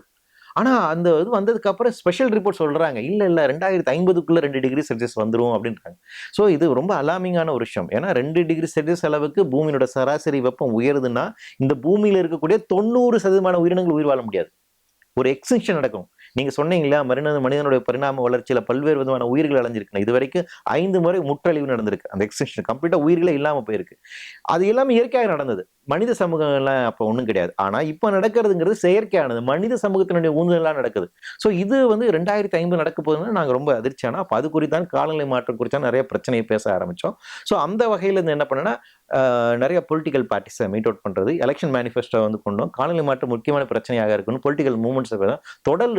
ஆனா அந்த இது வந்ததுக்கு அப்புறம் ஸ்பெஷல் ரிப்போர்ட் சொல்றாங்க, இல்ல 2050க்குள்ள 2°C வந்துரும் அப்படின்றாங்க. ஸோ இது ரொம்ப அலார்மிங்கான ஒரு விஷயம். ஏன்னா 2°C அளவுக்கு பூமியோட சராசரி வெப்பம் உயருதுன்னா இந்த பூமியில இருக்கக்கூடிய 90% உயிரினங்கள் உயிர் வாழ முடியாது. ஒரு எக்ஸ்டிங்ஷன் நடக்கும். நீங்க சொன்னீங்க இல்லையா, மனிதனுடைய பரிணாம வளர்ச்சியில பல்வேறு விதமான உயிர்கள் அழிஞ்சிருக்கு. இது வரைக்கும் 5 முறை முற்றழிவு நடந்திருக்கு. அந்த எக்ஸ்டிங்ஷன் கம்ப்ளீட்டா உயிர்களே இல்லாம போயிருக்கு. அது எல்லாமே இயற்கையாக நடந்தது. மனித சமூகம் எல்லாம் அப்ப ஒண்ணும் கிடையாது. ஆனா இப்ப நடக்கிறதுங்கிறது செயற்கையானது. மனித சமூகத்தினுடைய ஊந்துதலாம் நடக்குது. சோ இது வந்து 2050 நடக்க போகுதுன்னா நாங்க ரொம்ப அதிர்ச்சியானோம். அப்ப அது குறித்தான் காலநிலை மாற்றம் குறித்தான் நிறைய பிரச்சனையை பேச ஆரம்பிச்சோம். சோ அந்த வகையில இருந்து என்ன பண்ணேன்னா நிறைய பொலிட்டிக்கல் பார்ட்டிஸை மீட் அவுட் பண்றது, எலெக்ஷன் மேனிஃபெஸ்டோ வந்து கொண்டோம். காலநிலை மாற்றம் முக்கியமான பிரச்சனையாக இருக்கணும், பொலிட்டிக்கல் மூவ்மெண்ட்ஸ் தொடர்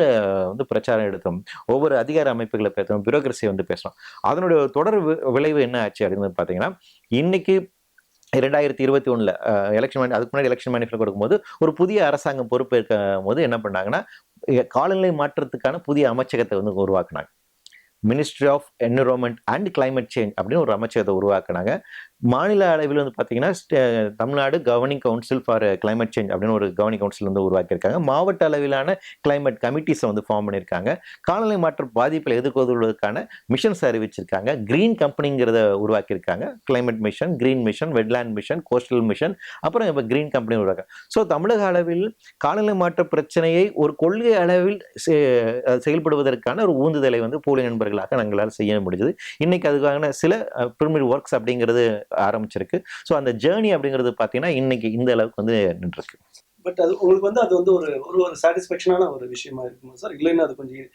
வந்து பிரச்சாரம் எடுத்தோம். ஒவ்வொரு அதிகார அமைப்புகளை பேசணும், பியூரோக்ரஸியை வந்து பேசணும். அதனுடைய தொடர் விளைவு என்ன ஆச்சு அப்படின்னு பாத்தீங்கன்னா, இன்னைக்கு 2021 எலெக்ஷன், அதுக்கு முன்னாடி எலெக்ஷன் மேனிஃபெஸ்டோ கொடுக்கும்போது ஒரு புதிய அரசாங்கம் பொறுப்பேற்கும் போது என்ன பண்ணாங்கன்னா, காலநிலை மாற்றத்துக்கான புதிய அமைச்சகத்தை வந்து உருவாக்குனாங்க. Ministry of environment and climate change அப்படின்னு ஒரு அமைச்சகத்தை உருவாக்குனாங்க. மாநில அளவில் வந்து பார்த்தீங்கன்னா Tamil Nadu governing council for climate change அப்படின்னு ஒரு கவர்னிங் கவுன்சில் வந்து உருவாக்கியிருக்காங்க. மாவட்ட அளவிலான கிளைமேட் கமிட்டிஸை வந்து ஃபார்ம் பண்ணியிருக்காங்க. காலநிலை மாற்ற பாதிப்பில் எதிர்கொள்வதற்கான மிஷன்ஸ் அறிவிச்சிருக்காங்க. கிரீன் கம்பெனிங்கிறத உருவாக்கியிருக்காங்க. Climate mission, green mission, wetland mission, coastal mission, அப்புறம் இப்போ கிரீன் கம்பெனி உருவாக்க. ஸோ தமிழக அளவில் காலநிலை மாற்ற பிரச்சனையை ஒரு கொள்கை அளவில் செயல்படுவதற்கான ஒரு ஊந்துதலை வந்து போலி நண்பர்களாக நாங்களால் செய்ய முடிஞ்சது. இன்னைக்கு அதுக்கான சில ப்ரிலிமினரி ஒர்க்ஸ் அப்படிங்கிறது ஆரம்பிச்சிருக்கு. ஸோ அந்த ஜேர்னி அப்படிங்கிறது பார்த்தீங்கன்னா இன்னைக்கு இந்த அளவுக்கு வந்து நின்றுருக்கு. பட் அது உங்களுக்கு வந்து அது வந்து ஒரு சாட்டிஸ்ஃபேக்ஷனான ஒரு விஷயமா இருக்குமா சார்? இல்லைன்னா அது கொஞ்சம்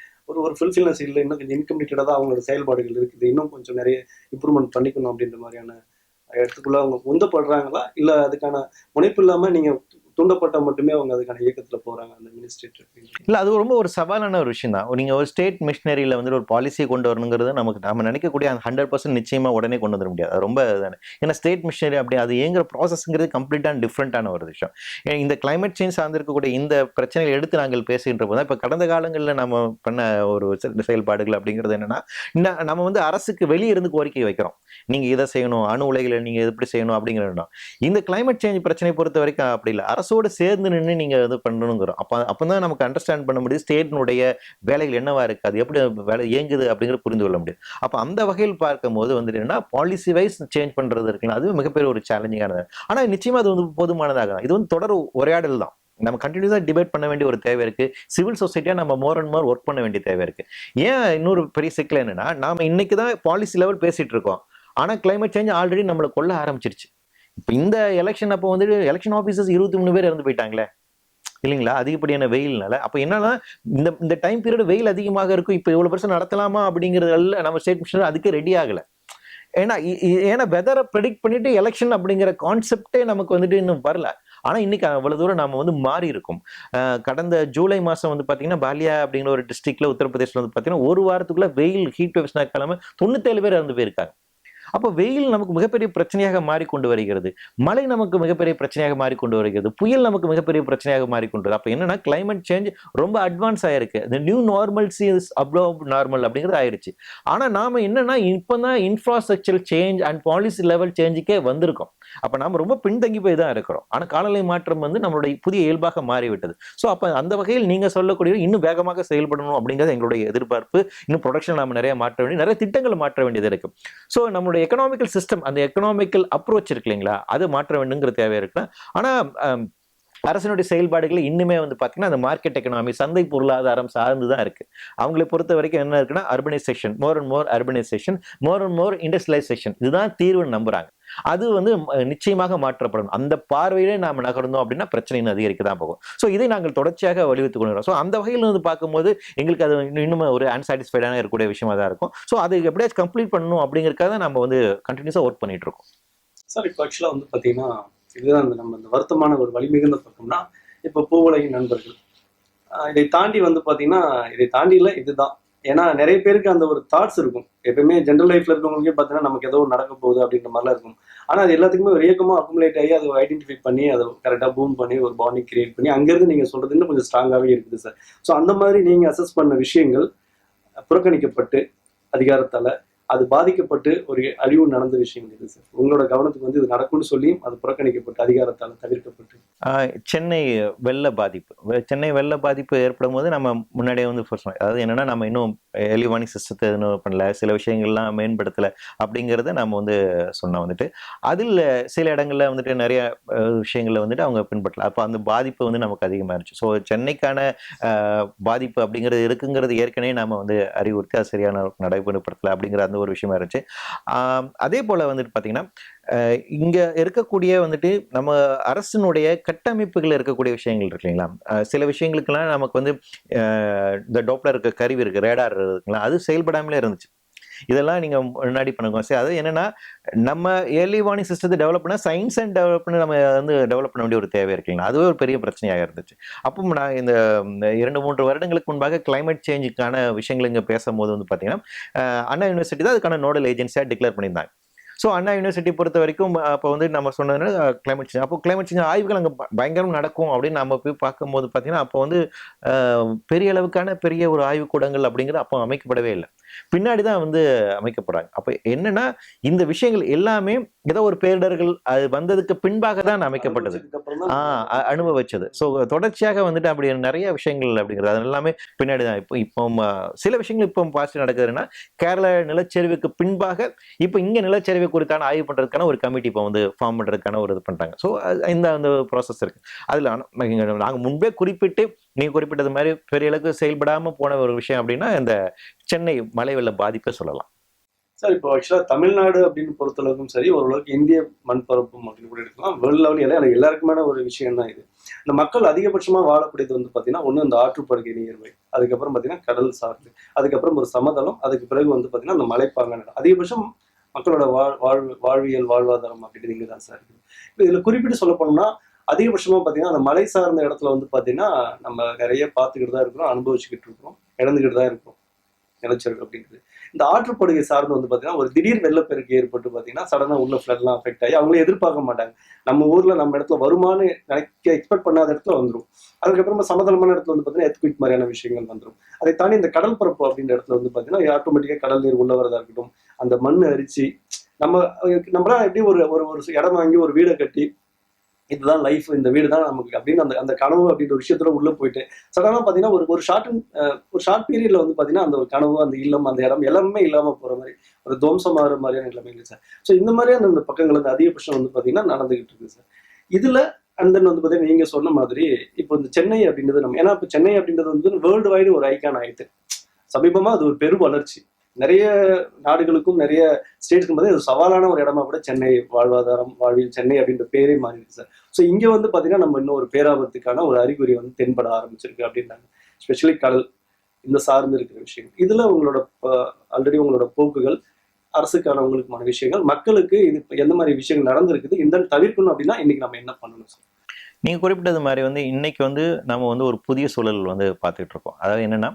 ஒரு ஃபுல்ஃபில்னஸ் இல்லை, இன்னும் கொஞ்சம் இன்கம்ப்ளீட்டடாக தான் அவங்களோட செயல்பாடுகள் இருக்குது, இன்னும் கொஞ்சம் நிறைய இம்ப்ரூவ்மெண்ட் பண்ணிக்கணும் அப்படின்ற மாதிரியான இடத்துக்குள்ள அவங்க உந்தப்படுறாங்களா? இல்லை அதுக்கான முனைப்பு இல்லாமல் நீங்கள் தூண்டப்பட்ட மட்டுமே அவங்க அதுக்கான இயக்கத்துல போறாங்க அந்த மினிஸ்ட்ரேட்? இல்ல அது ரொம்ப ஒரு சவாலான ஒரு விஷயம் தான். நீங்க ஒரு ஸ்டேட் மிஷனரியில வந்து ஒரு பாலிசியை கொண்டு வரணுங்கிறது நமக்கு நம்ம நினைக்கக்கூடிய அந்த 100% நிச்சயமா உடனே கொண்டு வந்துட முடியாது. அது ரொம்ப ஏன்னா ஸ்டேட் மிஷனரி அப்படி அது ஏங்குற ப்ராசஸ்ங்கிறது கம்ப்ளீட்டா டிஃப்ரெண்டான ஒரு விஷயம். இந்த கிளைமேட் சேஞ்ச் சார்ந்திருக்கக்கூடிய இந்த பிரச்சனைகளை எடுத்து நாங்கள் பேசுகின்ற போது இப்போ கடந்த காலங்களில் நம்ம பண்ண ஒரு செயல்பாடுகள் அப்படிங்கிறது என்னன்னா, நம்ம வந்து அரசுக்கு வெளியே இருந்து கோரிக்கை வைக்கிறோம். நீங்க இதை செய்யணும், அணு உலைகளை நீங்க எப்படி செய்யணும் அப்படிங்கிறோம். இந்த கிளைமேட் சேஞ்ச் பிரச்சனை பொறுத்த வரைக்கும் அப்படி இல்லை, அரசோடு சேர்ந்து நின்று நீங்க இது பண்ணணுங்கிறோம். அப்பதான் நமக்கு அண்டர்ஸ்டாண்ட் பண்ண முடியுது ஸ்டேட்னுடைய வேலைகள் என்னவா இருக்கு, அது எப்படி வேலை இயங்குது அப்படிங்கிறது புரிந்து கொள்ள முடியும். அப்ப அந்த வகையில் பார்க்கும் போது வந்து என்னன்னா பாலிசி வைஸ் சேஞ்ச் பண்றது இருக்குல்ல, அது மிகப்பெரிய ஒரு சேலஞ்சிங்கானது. ஆனா நிச்சயமா அது வந்து போதுமானதாக இது வந்து தொடர் உரையாடல் தான். நம்ம கண்டினியூஸா டிபேட் பண்ண வேண்டிய ஒரு தேவை இருக்கு. சிவில் சொசைட்டியா நம்ம மோர் அண்ட் மோர் ஒர்க் பண்ண வேண்டிய தேவை இருக்கு. ஏன் இன்னொரு பெரிய சிக்கல் என்னன்னா, நாம இன்னைக்கு தான் பாலிசி லெவல் பேசிட்டு இருக்கோம். ஆனா கிளைமேட் சேஞ்ச் ஆல்ரெடி நம்மளை கொல்ல ஆரம்பிச்சிருச்சு. இப்ப இந்த எலெக்ஷன் அப்போ வந்து எலெக்ஷன் ஆபீசர்ஸ் 23 பேர் இறந்து போயிட்டாங்களே இல்லைங்களா, அதிகப்படியான வெயில்னால. அப்ப என்னன்னா இந்த டைம் பீரியட் வெயில் அதிகமாக இருக்கும், இப்ப இவ்வளவு பெருசா நடத்தலாமா அப்படிங்கறதுல நம்ம ஸ்டேட் மிஷனர் அதுக்கு ரெடி ஆகல. ஏன்னா வெதரை ப்ரெடிக்ட் பண்ணிட்டு எலெக்ஷன் அப்படிங்கிற கான்செப்டே நமக்கு வந்துட்டு இன்னும் வரல. ஆனா இன்னைக்கு அவ்வளவு தூரம் நாம வந்து மாறி இருக்கும். கடந்த ஜூலை மாசம் வந்து பாத்தீங்கன்னா பாலியா அப்படிங்கிற ஒரு டிஸ்ட்ரிக்ட்ல உத்தரப்பிரதேசல வந்து பாத்தீங்கன்னா ஒரு வாரத்துக்குள்ள வெயில் ஹீட் வேவ்ஸ் கிளம்ப 97 பேர் இறந்து போயிருக்காங்க. அப்போ வெயில் நமக்கு மிகப்பெரிய பிரச்சனையாக மாறிக்கொண்டு வருகிறது, மழை நமக்கு மிகப்பெரிய பிரச்சனையாக மாறிக்கொண்டு வருகிறது, புயல் நமக்கு மிகப்பெரிய பிரச்சனையாக மாறிக்கொண்டு. அப்ப என்னன்னா கிளைமேட் சேஞ்ச் ரொம்ப அட்வான்ஸ் ஆயிருக்கு. இந்த new normalcy is above normal அப்படிங்கிறது ஆயிடுச்சு. ஆனா நாம என்னன்னா இப்பதான் infrastructure change and policy level சேஞ்சுக்கே வந்திருக்கோம். அப்ப நாம ரொம்ப பின்தங்கி போய் தான் இருக்கிறோம். ஆனா காலநிலை மாற்றம் வந்து நம்மளுடைய புதிய இயல்பாக மாறிவிட்டது. ஸோ அப்ப அந்த வகையில் நீங்க சொல்லக்கூடிய இன்னும் வேகமாக செயல்படணும் அப்படிங்கிறது எங்களுடைய எதிர்பார்ப்பு. இன்னும் ப்ரொடக்ஷன் நாம நிறைய மாற்ற வேண்டிய, நிறைய திட்டங்களை மாற்ற வேண்டியது இருக்கு. ஸோ நம்மளுடைய எக்கனாமிக்கல் சிஸ்டம், அந்த எக்கனாமிக்கல் அப்ரோச் இருக்கு இல்லைங்களா, அது மாற்ற வேண்டுங்கிற தேவை இருக்கு. ஆனா அரசினுடைய செயல்பாடுகள் இன்னுமே வந்து பார்த்தீங்கன்னா அந்த மார்க்கெட் எக்கனாமி, சந்தை பொருளாதாரம் சார்ந்து தான் இருக்கு. அவங்களை பொறுத்த வரைக்கும் என்ன இருக்குன்னா urbanisation, more and more urbanisation, more and more industrialisation, இதுதான் தீர்வுன்னு நம்புறாங்க. அது வந்து நிச்சயமாக மாற்றப்படணும். அந்த பார்வையிலே நாம நகர்ந்தோம் அப்படின்னா பிரச்சனை இன்னும் அதிகரிக்க தான் போகும். ஸோ இதை நாங்கள் தொடர்ச்சியாக வலியுறுத்திக் கொள்கிறோம். ஸோ அந்த வகையில் வந்து பார்க்கும்போது எங்களுக்கு அது இன்னும் ஒரு அன்சாட்டிஸ்ஃபைடான இருக்கக்கூடிய விஷயமா தான் இருக்கும். ஸோ அது எப்படியாச்சும் கம்ப்ளீட் பண்ணணும் அப்படிங்கிறதுக்காக தான் நம்ம வந்து கண்டினியூஸாக ஒர்க் பண்ணிட்டு இருக்கோம். சார் இப்போ ஆக்சுவலாக வந்து பார்த்தீங்கன்னா இதுதான் நம்ம இந்த வருத்தமான ஒரு வலிமிகுந்த பக்கம்னா இப்போ பூவுலகின் நண்பர்கள் இதை தாண்டி வந்து பார்த்தீங்கன்னா இதை தாண்டி இல்லை இதுதான். ஏன்னா நிறைய பேருக்கு அந்த ஒரு தாட்ஸ் இருக்கும். எப்பயுமே ஜென்ரல் லைஃப்ல இருக்கவங்களுக்கே பார்த்தீங்கன்னா நமக்கு ஏதோ நடக்க போகுது அப்படின்ற மாதிரிலாம் இருக்கும். ஆனால் அது எல்லாத்துக்குமே ஒரு இயக்கமாக அக்குமுலேட் ஆகி அதை ஐடென்டிஃபை பண்ணி அதை கரெக்டாக பூம் பண்ணி ஒரு பாண்டிங் கிரியேட் பண்ணி அங்கேருந்து நீங்கள் சொல்றது இன்னும் கொஞ்சம் ஸ்ட்ராங்காகவே இருக்குது சார். ஸோ அந்த மாதிரி நீங்கள் அசஸ் பண்ண விஷயங்கள் புறக்கணிக்கப்பட்டு அதிகாரத்தால் அது பாதிக்கப்பட்டு ஒரு அழிவு நடந்த விஷயங்கள் இது சார். உங்களோட கவனத்துக்கு வந்து இது நடக்கும்னு சொல்லியும் அது புறக்கணிக்கப்பட்டு அதிகாரத்தால் தவிர்க்கப்பட்டு சென்னை வெள்ள பாதிப்பு, சென்னை வெள்ள பாதிப்பு ஏற்படும் போது நம்ம முன்னாடியே வந்து அதாவது என்னன்னா நம்ம இன்னும் ஏர்லி வார்னிங் சிஸ்டத்தை இன்னும் பண்ணல, சில விஷயங்கள்லாம் மேம்படுத்தல அப்படிங்கிறத நம்ம வந்து சொன்னோம் வந்துட்டு. அதில் சில இடங்கள்ல வந்துட்டு நிறைய விஷயங்கள்ல வந்துட்டு அவங்க பின்பற்றல. அப்போ அந்த பாதிப்பு வந்து நமக்கு அதிகமாயிருச்சு. ஸோ சென்னைக்கான பாதிப்பு அப்படிங்கிறது இருக்குங்கிறது ஏற்கனவே நம்ம வந்து அறிவுறுத்தி அது சரியான நடைமுறைப்படுத்தல அப்படிங்கிற அந்த ஒரு விஷயமா இருந்துச்சு. அதே போல வந்துட்டு பார்த்தீங்கன்னா இங்க இருக்கக்கூடிய வந்துட்டு நம்ம அரசினுடைய கட்டமைப்புகள் இருக்கக்கூடிய விஷயங்கள் இருக்கு இல்லைங்களா, சில விஷயங்களுக்கெல்லாம் நமக்கு வந்து இந்த டோப்ளர் இருக்க கருவி இருக்கு, ரேடார் இருக்குங்களா, அது செயல்படாமலே இருந்துச்சு. இதெல்லாம் நீங்க முன்னாடி பண்ணுங்க. சரி, அது என்னன்னா நம்ம ஏர்லி வார்னிங் சிஸ்டத்தை டெவலப் பண்ண சயின்ஸ் அண்ட் டெவலப் பண்ணி நம்ம வந்து டெவலப் பண்ண வேண்டிய ஒரு தேவை இருக்குங்களா, அதுவே ஒரு பெரிய பிரச்சனையாக இருந்துச்சு. அப்போ நான் இந்த 2-3 வருடங்களுக்கு முன்பாக கிளைமேட் சேஞ்சுக்கான விஷயங்கள் இங்கே பேசும்போது வந்து பார்த்தீங்கன்னா அண்ணா யூனிவர்சிட்டி தான் அதுக்கான நோடல் ஏஜென்சியாக டிக்ளேர் பண்ணியிருந்தாங்க. ஸோ அண்ணா யூனிவர்சிட்டி பொறுத்த வரைக்கும் அப்போ வந்து நம்ம சொன்னதுன்னா கிளைமேட் சேஞ்ச், அப்போ கிளைமேட் சேஞ்ச் ஆய்வுகள் அங்கே பயங்கரம் நடக்கும் அப்படின்னு நம்ம போய் பார்க்கும்போது பார்த்தீங்கன்னா அப்போ வந்து பெரிய அளவுக்கான பெரிய ஒரு ஆய்வுக்கூடங்கள் அப்படிங்கிறது அப்போ அமைக்கப்படவே இல்லை. பின்னாடி தான் வந்து அமைக்கப்படுறாங்க. அப்போ என்னன்னா இந்த விஷயங்கள் எல்லாமே ஏதோ ஒரு பேரிடர்கள் அது வந்ததுக்கு பின்பாக தான் அமைக்கப்பட்டது, அனுபவிச்சது. ஸோ தொடர்ச்சியாக வந்துட்டு அப்படி நிறைய விஷயங்கள் அப்படிங்கிறது அது எல்லாமே பின்னாடி தான். இப்போ சில விஷயங்கள் இப்போ பாசிட்டிவ் நடக்குதுன்னா கேரள நிலச்சரிவுக்கு பின்பாக இப்போ இங்க நிலச்சரிவு குறித்தான ஆய்வு பண்றதுக்கான ஒரு கமிட்டி இப்போ வந்து ஃபார்ம் பண்றதுக்கான ஒரு இது பண்றாங்க. ஸோ அந்த ப்ராசஸ் இருக்கு. அதுல நாங்கள் முன்பே குறிப்பிட்டு நீங்க குறிப்பிட்டது மாதிரி பெரிய அளவுக்கு செயல்படாம போன ஒரு விஷயம் அப்படின்னா இந்த சென்னை மழை வெள்ள பாதிப்பை சொல்லலாம். சார் இப்போ ஆக்சுவலாக தமிழ்நாடு அப்படின்னு பொறுத்தளவுக்கும் சரி, ஓரளவுக்கு இந்திய மண் பரப்பும் அப்படின்னு கூட எடுக்கலாம். வேர்ல்டு லெவலில் எனக்கு எல்லாருக்குமான ஒரு விஷயம் தான் இது. இந்த மக்கள் அதிகபட்சமாக வாழக்கூடியது வந்து பார்த்தீங்கன்னா ஒன்று இந்த ஆற்றுப்படுகை நீர்வை, அதுக்கப்புறம் பார்த்தீங்கன்னா கடல் சார்ந்து, அதுக்கப்புறம் ஒரு சமதளம், அதுக்கு பிறகு வந்து பார்த்தீங்கன்னா அந்த மலைப்பாங்கான அதிகபட்சம் மக்களோட வாழ்வியல் வாழ்வாதாரம் அப்படின்னு இங்கே தான் சார் இருக்குது. இப்போ இதில் குறிப்பிட்டு சொல்ல போனோம்னா அதிகபட்சமாக பார்த்தீங்கன்னா அந்த மலை சார்ந்த இடத்துல வந்து பார்த்தீங்கன்னா நம்ம நிறைய பார்த்துக்கிட்டு தான் இருக்கிறோம், அனுபவிச்சுக்கிட்டு இருக்கிறோம், இழந்துக்கிட்டு தான் இருக்கிறோம் நிலச்சரிவு அப்படிங்கிறது. இந்த ஆற்றுப்படுகை சார்ந்து வந்து பார்த்தீங்கன்னா ஒரு திடீர் வெள்ளப்பெருக்கு ஏற்பட்டு பார்த்தீங்கன்னா சடனாக உள்ள ஃப்ளட்லாம் அஃபெக்ட் ஆகி அவங்களே எதிர்பார்க்க மாட்டாங்க. நம்ம ஊர்ல நம்ம இடத்துல வருமானு எக்ஸ்பெக்ட் பண்ணாத இடத்துல வந்துடும். அதுக்கப்புறமா சமதளமான இடத்துல வந்து பார்த்தீங்கன்னா எர்த்குயிக் மாதிரியான விஷயங்கள் வந்துடும். அதை தாண்டி இந்த கடல் பரப்பு அப்படின்ற இடத்துல வந்து பார்த்தீங்கன்னா ஆட்டோமேட்டிக்காக கடல் நீர் உள்ள வரதா இருக்கட்டும், அந்த மண் அரிச்சு நம்மளாம் எப்படி ஒரு ஒரு இடம் வாங்கி ஒரு வீடை கட்டி இதுதான் லைஃப், இந்த வீடு தான் நமக்கு அப்படின்னு அந்த கனவு அப்படின்ற ஒரு விஷயத்துல உள்ள போயிட்டு சடனாக பார்த்தீங்கன்னா ஒரு ஷார்ட் பீரியட்ல வந்து பார்த்தீங்கன்னா அந்த ஒரு கனவு, அந்த இல்லம், அந்த இடம் எல்லாமே இல்லாம போற மாதிரி ஒரு துவம்சமாகிற மாதிரியான நிலைமை இல்லை சார். ஸோ இந்த மாதிரியான அந்த பக்கங்கள் வந்து அதிகபட்சம் வந்து பார்த்தீங்கன்னா நடந்துகிட்டு இருக்கு சார். இதுல அண்ட் தென் வந்து பார்த்தீங்கன்னா நீங்க சொன்ன மாதிரி இப்போ இந்த சென்னை அப்படின்றது நம்ம ஏன்னா இப்போ சென்னை அப்படின்றது வந்து வேர்ல்டு வைடு ஒரு ஐக்கான் ஆயிடுது. சமீபமா அது ஒரு பெரும் வளர்ச்சி, நிறைய நாடுகளுக்கும் நிறைய ஸ்டேட்ஸ்க்கும் போது ஒரு சவாலான ஒரு இடமா கூட சென்னை வாழ்வாதாரம் வாழ்வியல் சென்னை அப்படின்ற பேரே மாறிடுச்சு சார். ஸோ இங்க வந்து பாத்தீங்கன்னா நம்ம இன்னும் ஒரு பேராபத்துக்கான ஒரு அறிகுறி வந்து தென்பட ஆரம்பிச்சிருக்கு அப்படின்றாங்க. ஸ்பெஷலி கடல் இந்த சார்ந்து இருக்கிற விஷயம் இதுல உங்களோட ஆல்ரெடி உங்களோட போக்குகள் அரசுக்கான உங்களுக்குமான விஷயங்கள் மக்களுக்கு இது எந்த மாதிரி விஷயங்கள் நடந்திருக்குது இந்த தவிர்க்கணும் அப்படின்னா இன்னைக்கு நம்ம என்ன பண்ணணும் சார்? நீங்க குறிப்பிட்டது மாதிரி வந்து இன்னைக்கு வந்து நம்ம வந்து ஒரு புதிய சூழல் வந்து பார்த்துட்டு இருக்கோம். அதாவது என்னன்னா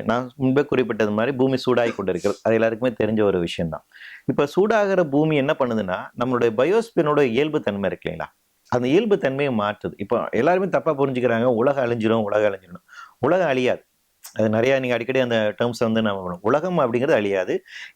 நான் முன்பே குறிப்பிட்டது மாதிரி பூமி சூடாகி கொண்டு இருக்கிறது, அது எல்லாருக்குமே தெரிஞ்ச ஒரு விஷயம்தான். இப்போ சூடாகிற பூமி என்ன பண்ணுதுன்னா நம்மளுடைய பயோஸ்பியனோட இயல்பு தன்மை இருக்கு இல்லைங்களா, அந்த இயல்பு தன்மையை மாற்றுது. இப்போ எல்லாருமே தப்பா புரிஞ்சுக்கிறாங்க, உலகம் அழிஞ்சிடும். உலகம் அழியாது. அது நிறைய நீங்க அடிக்கடி அந்த டேர்ம்ஸ் வந்து நம்ம உலகம் அப்படிங்கிறது அழியாது.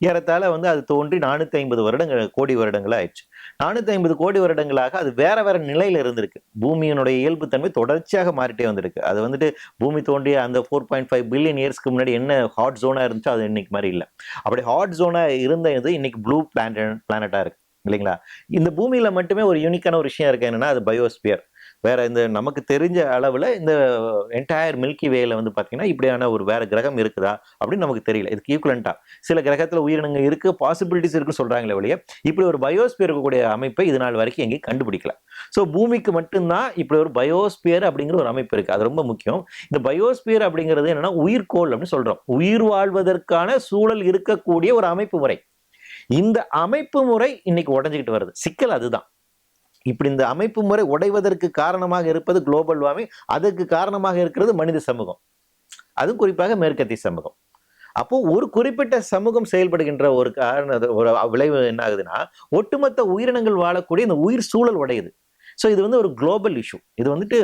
ஏறத்தாழ வந்து அது தோன்றி 450 கோடி வருடங்கள் ஆயிடுச்சு. 450 கோடி வருடங்களாக அது வேற வேற நிலையில இருந்திருக்கு. பூமியினுடைய இயல்பு தன்மை தொடர்ச்சியாக மாறிட்டே வந்திருக்கு. அது வந்துட்டு பூமி தோன்றிய அந்த 4.5 பில்லியன் இயர்ஸ்க்கு முன்னாடி என்ன ஹாட் ஜோனா இருந்துச்சோ அது இன்னைக்கு மாதிரி இல்லை. அப்படி ஹாட் ஜோனா இருந்தது இன்னைக்கு ப்ளூ பிளானட்டா இருக்கு இல்லைங்களா. இந்த பூமியில மட்டுமே ஒரு யூனிக்கான ஒரு விஷயம் இருக்கு, என்னன்னா அது பயோஸ்பியர். வேற இந்த நமக்கு தெரிஞ்ச அளவுல இந்த என்டையர் மில்கி வேல வந்து பாத்தீங்கன்னா இப்படியான ஒரு வேற கிரகம் இருக்குதா அப்படின்னு நமக்கு தெரியல. இதுக்கு ஈக்குவலண்டா சில கிரகத்துல உயிரினங்கள் இருக்கு, பாசிபிலிட்டிஸ் இருக்குன்னு சொல்றாங்களே ஒழிய இப்படி ஒரு பயோஸ்பியர் இருக்கக்கூடிய அமைப்பை இது நாள் வரைக்கும் எங்கேயும் கண்டுபிடிக்கல. ஸோ பூமிக்கு மட்டும்தான் இப்படி ஒரு பயோஸ்பியர் அப்படிங்கிற ஒரு அமைப்பு இருக்கு. அது ரொம்ப முக்கியம். இந்த பயோஸ்பியர் அப்படிங்கிறது என்னன்னா உயிர்கோள் அப்படின்னு சொல்றோம். உயிர் வாழ்வதற்கான சூழல் இருக்கக்கூடிய ஒரு அமைப்பு முறை. இந்த அமைப்பு முறை இன்னைக்கு உடைஞ்சுக்கிட்டு வருது. சிக்கல் அதுதான். இப்படி இந்த அமைப்பு முறை உடைவதற்கு காரணமாக இருப்பது குளோபல் வார்மிங், அதுக்கு காரணமாக இருக்கிறது மனித சமூகம், அதுவும் குறிப்பாக மேற்கத்திய சமூகம். அப்போ ஒரு குறிப்பிட்ட சமூகம் செயல்படுகின்ற ஒரு ஒரு விளைவு என்ன ஆகுதுன்னா, ஒட்டுமொத்த உயிரினங்கள் வாழக்கூடிய இந்த உயிர் சூழல் உடையுது. ஸோ இது வந்து ஒரு குளோபல் இஷ்யூ. இது வந்துட்டு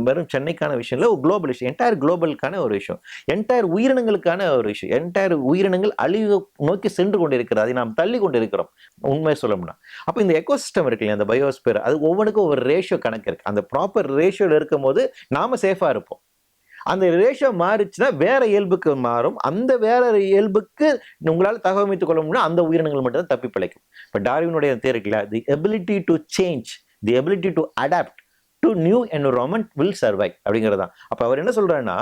வெறும் சென்னைக்கான விஷயம் இல்லை, ஒரு குளோபல் இஷ்யூ, என்டையர் குளோபலுக்கான ஒரு விஷயம், என்டையர் உயிரினங்களுக்கான ஒரு இஷ்யூ. என்டையர் உயிரினங்கள் அழிவு நோக்கி சென்று கொண்டிருக்கிறது, அதை நாம் தள்ளி கொண்டு இருக்கிறோம் உண்மையை சொல்லணும்னா. அப்போ இந்த எக்கோசிஸ்டம் இருக்கு இல்லையா, அந்த பயோஸ்பியர், அது ஒவ்வொன்றுக்கும் ஒரு ரேஷியோ கணக்கு இருக்கு. அந்த ப்ராப்பர் ரேஷியோல இருக்கும் போது நாம சேஃபா இருப்போம். அந்த ரேஷியோ மாறிச்சுன்னா வேற இயல்புக்கு மாறும். அந்த வேற இயல்புக்கு உங்களால் தகவமைத்துக் கொள்ள முடியும், அந்த உயிரினங்கள் மட்டும் தான் தப்பி பிழைக்கும். இப்போ டார்வினுடைய தேர்வு இருக்குல்ல, the ability to change, the ability to adapt to new environment will survive அப்படிங்கிறதான். அப்ப அவர் என்ன சொல்றாருன்னா,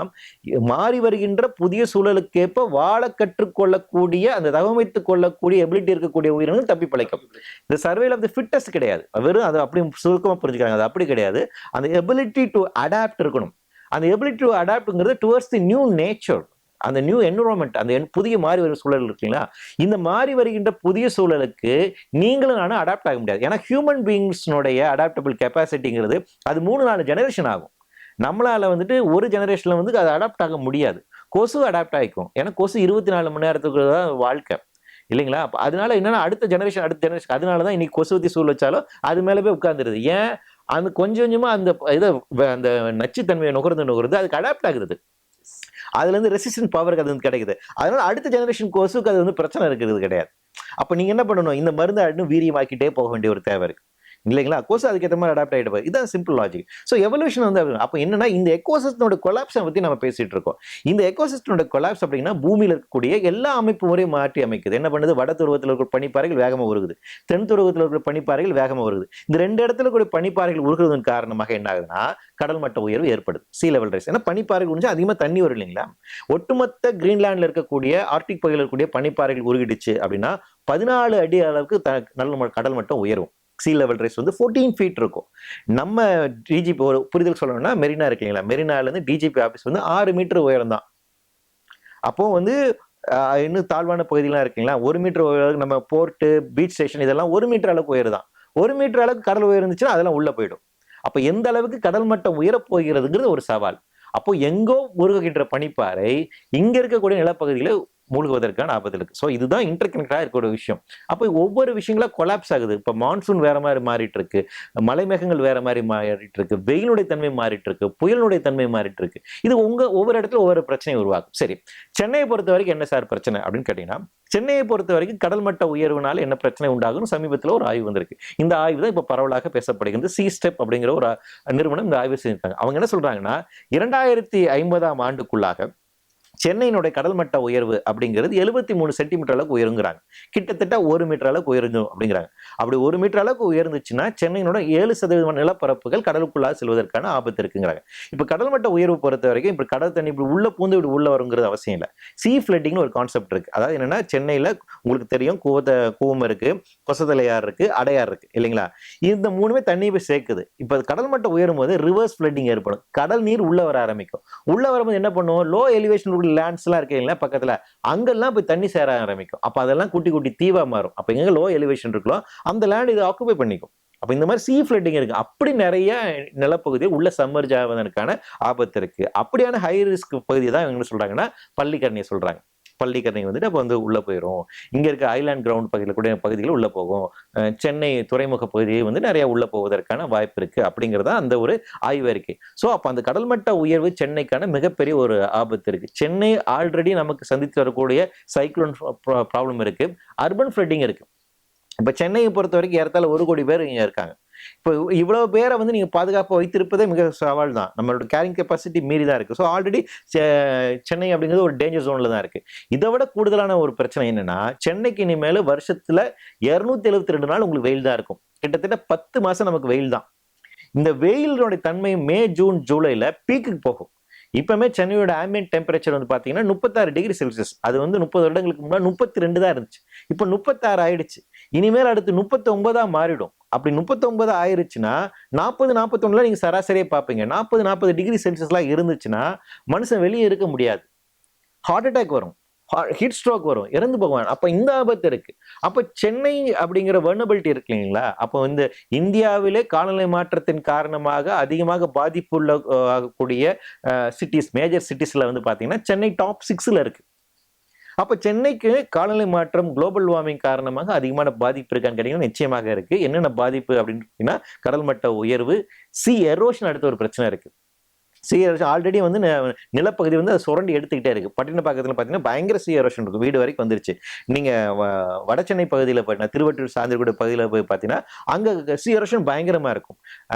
மாறி வருகின்ற புதிய சூழலுக்கேற்ப வாழ கற்றுக்கொள்ளக்கூடிய, அந்த தகவமைத்துக் கொள்ளக்கூடிய எபிலிட்டி இருக்கக்கூடிய உயிரினங்கள் தப்பி பிழைக்கும். இந்த சர்வைவல் ஆஃப் தி ஃபிட்டஸ்ட் கிடையாது, வெறும் அது அப்படி சுருக்கமா புரிஞ்சுக்கிறாங்க, அது அப்படி கிடையாது. அந்த எபிலிட்டி டு அடாப்ட் இருக்கணும். அந்த எபிலிட்டி டு அடாப்ட்ங்கிறது டுவர்ட்ஸ் தி நியூ நேச்சர், அந்த நியூ என்விரான்மெண்ட், அந்த புதிய மாறி வரும் சூழல் இருக்குங்களா, இந்த மாறி வருகின்ற புதிய சூழலுக்கு நீங்களும் நானும் அடாப்ட் ஆக முடியாது. ஏன்னா ஹியூமன் பீயிங்ஸ்னுடைய அடாப்டபிள் கெப்பாசிட்டிங்கிறது அது 3-4 ஜெனரேஷன் ஆகும். நம்மளால வந்துட்டு ஒரு ஜெனரேஷன்ல வந்து அது அடாப்ட் ஆக முடியாது. கொசு அடாப்ட் ஆகிக்கும், ஏன்னா கொசு 24 மணி நேரத்துக்கு தான் வாழ்க்கை இல்லைங்களா. அதனால என்னன்னா அடுத்த ஜெனரேஷன் அதனால தான் இன்னைக்கு கொசுவத்தி சூழல் வச்சாலும் அது மேலே போய் உட்கார்ந்துருது. ஏன், அந்த கொஞ்சம் கொஞ்சமா அந்த இதை அந்த நச்சுத்தன்மையை நுகர்ந்து அதுக்கு அடாப்ட் ஆகுது. அதுல இருந்து ரெசிஸ்டன்ட் பவருக்கு அது வந்து கிடைக்குது. அதனால அடுத்த ஜெனரேஷன் கொசுக்கு அது வந்து பிரச்சனை இருக்கிறது கிடையாது. அப்ப நீங்க என்ன பண்ணணும், இந்த மருந்து இன்னும் வீரியமாக்கிட்டே போக வேண்டிய ஒரு தேவை இருக்கு இல்லைங்களா. கொசு அதுக்கேற்ற மாதிரி அடாப்ட் ஆகிட்டு போகுது. இதான் சிம்பிள் லாஜிக். ஸோ எவல்யூஷன் வந்து அப்போ என்னன்னா, இந்த எக்கோசிஸ்டமோட கொலாப்ஸை பற்றி நம்ம பேசிட்டு இருக்கோம். இந்த எக்கோசிஸ்டமோட கொலாப்ஸ் அப்படின்னா பூமியில் இருக்கக்கூடிய எல்லா அமைப்பு முறையும் மாற்றி அமைக்குது. என்ன பண்ணுது, வட துருவத்தில் இருக்கிற பனிப்பாறைகள் வேகமாக உருகுது, தென் துருவத்தில் இருக்கிற பனிப்பாறைகள் வேகமாக உருகுது. இந்த 2 இடத்துல கூட பனிப்பாறைகள் உருகுறதன் காரணமாக என்ன ஆகுதுன்னா, கடல் மட்ட உயர்வு ஏற்படுது, சீ லெவல் ரைஸ். ஏன்னா பனிப்பாறைகள் உறிஞ்சா அதிகமாக தண்ணி வரும் இல்லைங்களா. ஒட்டுமொத்த கிரீன்லாண்டில் இருக்கக்கூடிய ஆர்டிக் பகுதியில் இருக்கக்கூடிய பனிப்பாறைகள் உருகிடுச்சு அப்படின்னா 14 அடி அளவுக்கு நல்ல கடல் மட்டம் உயரும். சி லெவல் ரைஸ் வந்து 14 ஃபீட் இருக்கும். நம்ம டிஜிபி ஒரு புரிதல் சொல்லணும்னா, மெரினா இருக்கு இல்லைங்களா, மெரினாலேருந்து டிஜிபி ஆஃபீஸ் வந்து 6 மீட்டர் உயரம் தான். அப்போ வந்து இன்னும் தாழ்வான பகுதியெல்லாம் இருக்குங்களா, 1 மீட்டர் உயரம், நம்ம போர்ட்டு, பீச் ஸ்டேஷன் இதெல்லாம் 1 மீட்டர் அளவுக்கு உயருதான். 1 மீட்டர் அளவுக்கு கடல் உயர்ந்துச்சுன்னா அதெல்லாம் உள்ள போயிடும். அப்போ எந்த அளவுக்கு கடல் மட்டம் உயரப் போகிறதுங்கிறது ஒரு சவால். அப்போ எங்கோ உருகுகின்ற பனிப்பாறை இங்க இருக்கக்கூடிய நிலப்பகுதியில மூழ்குவதற்கான ஆபத்து இருக்கு. ஸோ இதுதான் இன்டர்கனெக்டா இருக்கக்கூடிய விஷயம். அப்போ ஒவ்வொரு விஷயங்களா கொலாப்ஸ் ஆகுது. இப்போ மான்சூன் வேற மாதிரி மாறிட்டு இருக்கு, மலை மேகங்கள் வேற மாதிரி மாறிட்டு இருக்கு, வெயிலுடைய தன்மை மாறிட்டு இருக்கு, புயலுடைய தன்மை மாறிட்டு இருக்கு. இது ஒவ்வொரு இடத்துல ஒவ்வொரு பிரச்சனையை உருவாக்கும். சரி, சென்னையை பொறுத்த வரைக்கும் என்ன சார் பிரச்சனை அப்படின்னு கேட்டீங்கன்னா, சென்னையை பொறுத்த வரைக்கும் கடல் மட்ட உயர்வுனால என்ன பிரச்சனை உண்டாகும் சமீபத்தில் ஒரு ஆய்வு வந்திருக்கு. இந்த ஆய்வு தான் இப்போ பரவலாக பேசப்படுகிறது. சி ஸ்டெப் அப்படிங்கிற ஒரு நிறுவனம் இந்த ஆய்வு செஞ்சிருக்காங்க. அவங்க என்ன சொல்றாங்கன்னா, 2050ஆம் ஆண்டுக்குள்ளாக சென்னையினுடைய கடல் மட்ட உயர்வு அப்படிங்கிறது 73 சென்டிமீட்டர் அளவுக்கு உயருங்கிறாங்க. கிட்டத்தட்ட 1 மீட்டர் அளவுக்கு உயர்ந்தும் அப்படிங்கிறாங்க. அப்படி 1 மீட்டர் அளவுக்கு உயர்ந்துச்சுன்னா சென்னையினோட 7% நிலப்பரப்புகள் கடலுக்குள்ளாக செல்வதற்கான ஆபத்து இருக்குங்கிறாங்க. இப்ப கடல் மட்ட உயர்வு பொறுத்த வரைக்கும் இப்ப கடல் தண்ணி இப்படி உள்ள பூந்து இப்படி உள்ள வருங்கிறது அவசியம் இல்லை. சீ ஃபிளட்டிங்னு ஒரு கான்செப்ட் இருக்கு. அதாவது என்னன்னா, சென்னையில உங்களுக்கு தெரியும், கூவம் இருக்கு, கொசத்தலையார் இருக்கு, அடையார் இருக்கு இல்லைங்களா. இந்த 3மே தண்ணி போய் சேர்க்குது. இப்ப கடல் மட்டம் உயரும் போது ரிவர்ஸ் ஃபிளட்டிங் ஏற்படும். கடல் நீர் உள்ள வர ஆரம்பிக்கும். உள்ள வரும்போது என்ன பண்ணுவோம், லோ எலிவேஷன் லேண்ட்ஸ் எல்லாம் இருக்கீங்களா பக்கத்துல, அங்கெல்லாம் போய் தண்ணி சேர ஆரம்பிக்கும். அப்ப அதெல்லாம் குட்டி குட்டி தீவா மாறும். அப்ப எங்க லோ எலிவேஷன் இருக்கோ அந்த லேண்ட் இதை ஆக்குபை பண்ணிக்கும். அப்ப இந்த மாதிரி சீ ஃபிளட்டிங் இருக்கு. அப்படி நிறைய நிலப்பகுதியை உள்ள சம்மர்ஜ் ஆவதற்கான ஆபத்து இருக்கு. அப்படியான ஹை ரிஸ்க் பகுதியை தான் என்ன சொல்றாங்கன்னா பள்ளிக்கரணையை சொல்றாங்க. பள்ளிக்கரணை வந்துட்டு அப்போ வந்து உள்ள போயிடும். இங்க இருக்க ஐலாண்ட் கிரவுண்ட் பகுதியில் கூட பகுதிகள் உள்ள போகும். சென்னை துறைமுக பகுதியை வந்து நிறைய உள்ள போவதற்கான வாய்ப்பு இருக்கு அப்படிங்கிறதா அந்த ஒரு ஆய்வறிக்கை. ஸோ அப்போ அந்த கடல் மட்ட உயர்வு சென்னைக்கான மிகப்பெரிய ஒரு ஆபத்து இருக்கு. சென்னை ஆல்ரெடி நமக்கு சந்தித்து வரக்கூடிய சைக்ளோன் ப்ராப்ளம் இருக்கு, அர்பன் ஃப்ளட்டிங் இருக்கு. இப்ப சென்னையை பொறுத்த வரைக்கும் ஏறத்தாழ 1 கோடி பேர் இங்க இருக்காங்க. இப்போ இவ்வளவு பேரை வந்து நீங்க பாதுகாப்பாக வைத்திருப்பதே மிக சவால் தான். நம்மளோட கேரிங் கெப்பாசிட்டி மீறி தான் இருக்கு. ஸோ ஆல்ரெடி சென்னை அப்படிங்கிறது ஒரு டேஞ்சர் ஜோன்ல தான் இருக்கு. இதை விட கூடுதலான ஒரு பிரச்சனை என்னன்னா, சென்னைக்கு இனிமேல் வருஷத்துல 272 நாள் உங்களுக்கு வெயில் தான் இருக்கும். கிட்டத்தட்ட 10 மாசம் நமக்கு வெயில் தான். இந்த வெயிலுடைய தன்மை மே ஜூன் ஜூலைல பீக்குக்கு போகும். இப்பவுமே சென்னையோட ஆம்பியன்ட் டெம்பரேச்சர் வந்து பாத்தீங்கன்னா 36°C. அது வந்து 30 வருடங்களுக்கு முன்னாடி 32 தான் இருந்துச்சு. இப்போ 36 ஆயிடுச்சு. இனிமேல் அடுத்து 39 மாறிடும். அப்படி 39 ஆயிருச்சுன்னா 40-41 நீங்க சராசரியா பார்ப்பீங்க. 40-40°C இருந்துச்சுன்னா மனுஷன் வெளியே இருக்க முடியாது. ஹார்ட் அட்டாக் வரும், ஹீட் ஸ்ட்ரோக் வரும், இறந்து போவான். அப்ப இந்த ஆபத்து இருக்கு. அப்ப சென்னை அப்படிங்கிற வர்னபிலிட்டி இருக்கு இல்லைங்களா? அப்போ இந்த இந்தியாவிலே காலநிலை மாற்றத்தின் காரணமாக அதிகமாக பாதிப்புள்ள ஆகக்கூடிய சிட்டிஸ், மேஜர் சிட்டிஸ்ல வந்து பாத்தீங்கன்னா சென்னை டாப் 6ல இருக்கு. அப்ப சென்னைக்கு காலநிலை மாற்றம், குளோபல் வார்மிங் காரணமாக அதிகமான பாதிப்பு இருக்கான்னு கேட்டீங்கன்னா நிச்சயமாக இருக்கு. என்னென்ன பாதிப்பு அப்படின்னு பார்த்தீங்கன்னா கடல் மட்ட உயர்வு, சி எரோஷன் அடுத்த ஒரு பிரச்சனை இருக்கு. சி எரோஷன் ஆல்ரெடி வந்து நிலப்பகுதி வந்து அதை சுரண்டி எடுத்துக்கிட்டே இருக்கு. பட்டினப்பாக்கத்தில் பார்த்தீங்கன்னா பயங்கர சி எரோஷன் இருக்கும், வீடு வரைக்கும் வந்துருச்சு. நீங்க வட சென்னை பகுதியில் போயிட்டா, திருவள்ளூர் சாந்திரகுடி பகுதியில் போய் பார்த்தீங்கன்னா அங்க சி எரோஷன் பயங்கரமா இருக்கும்.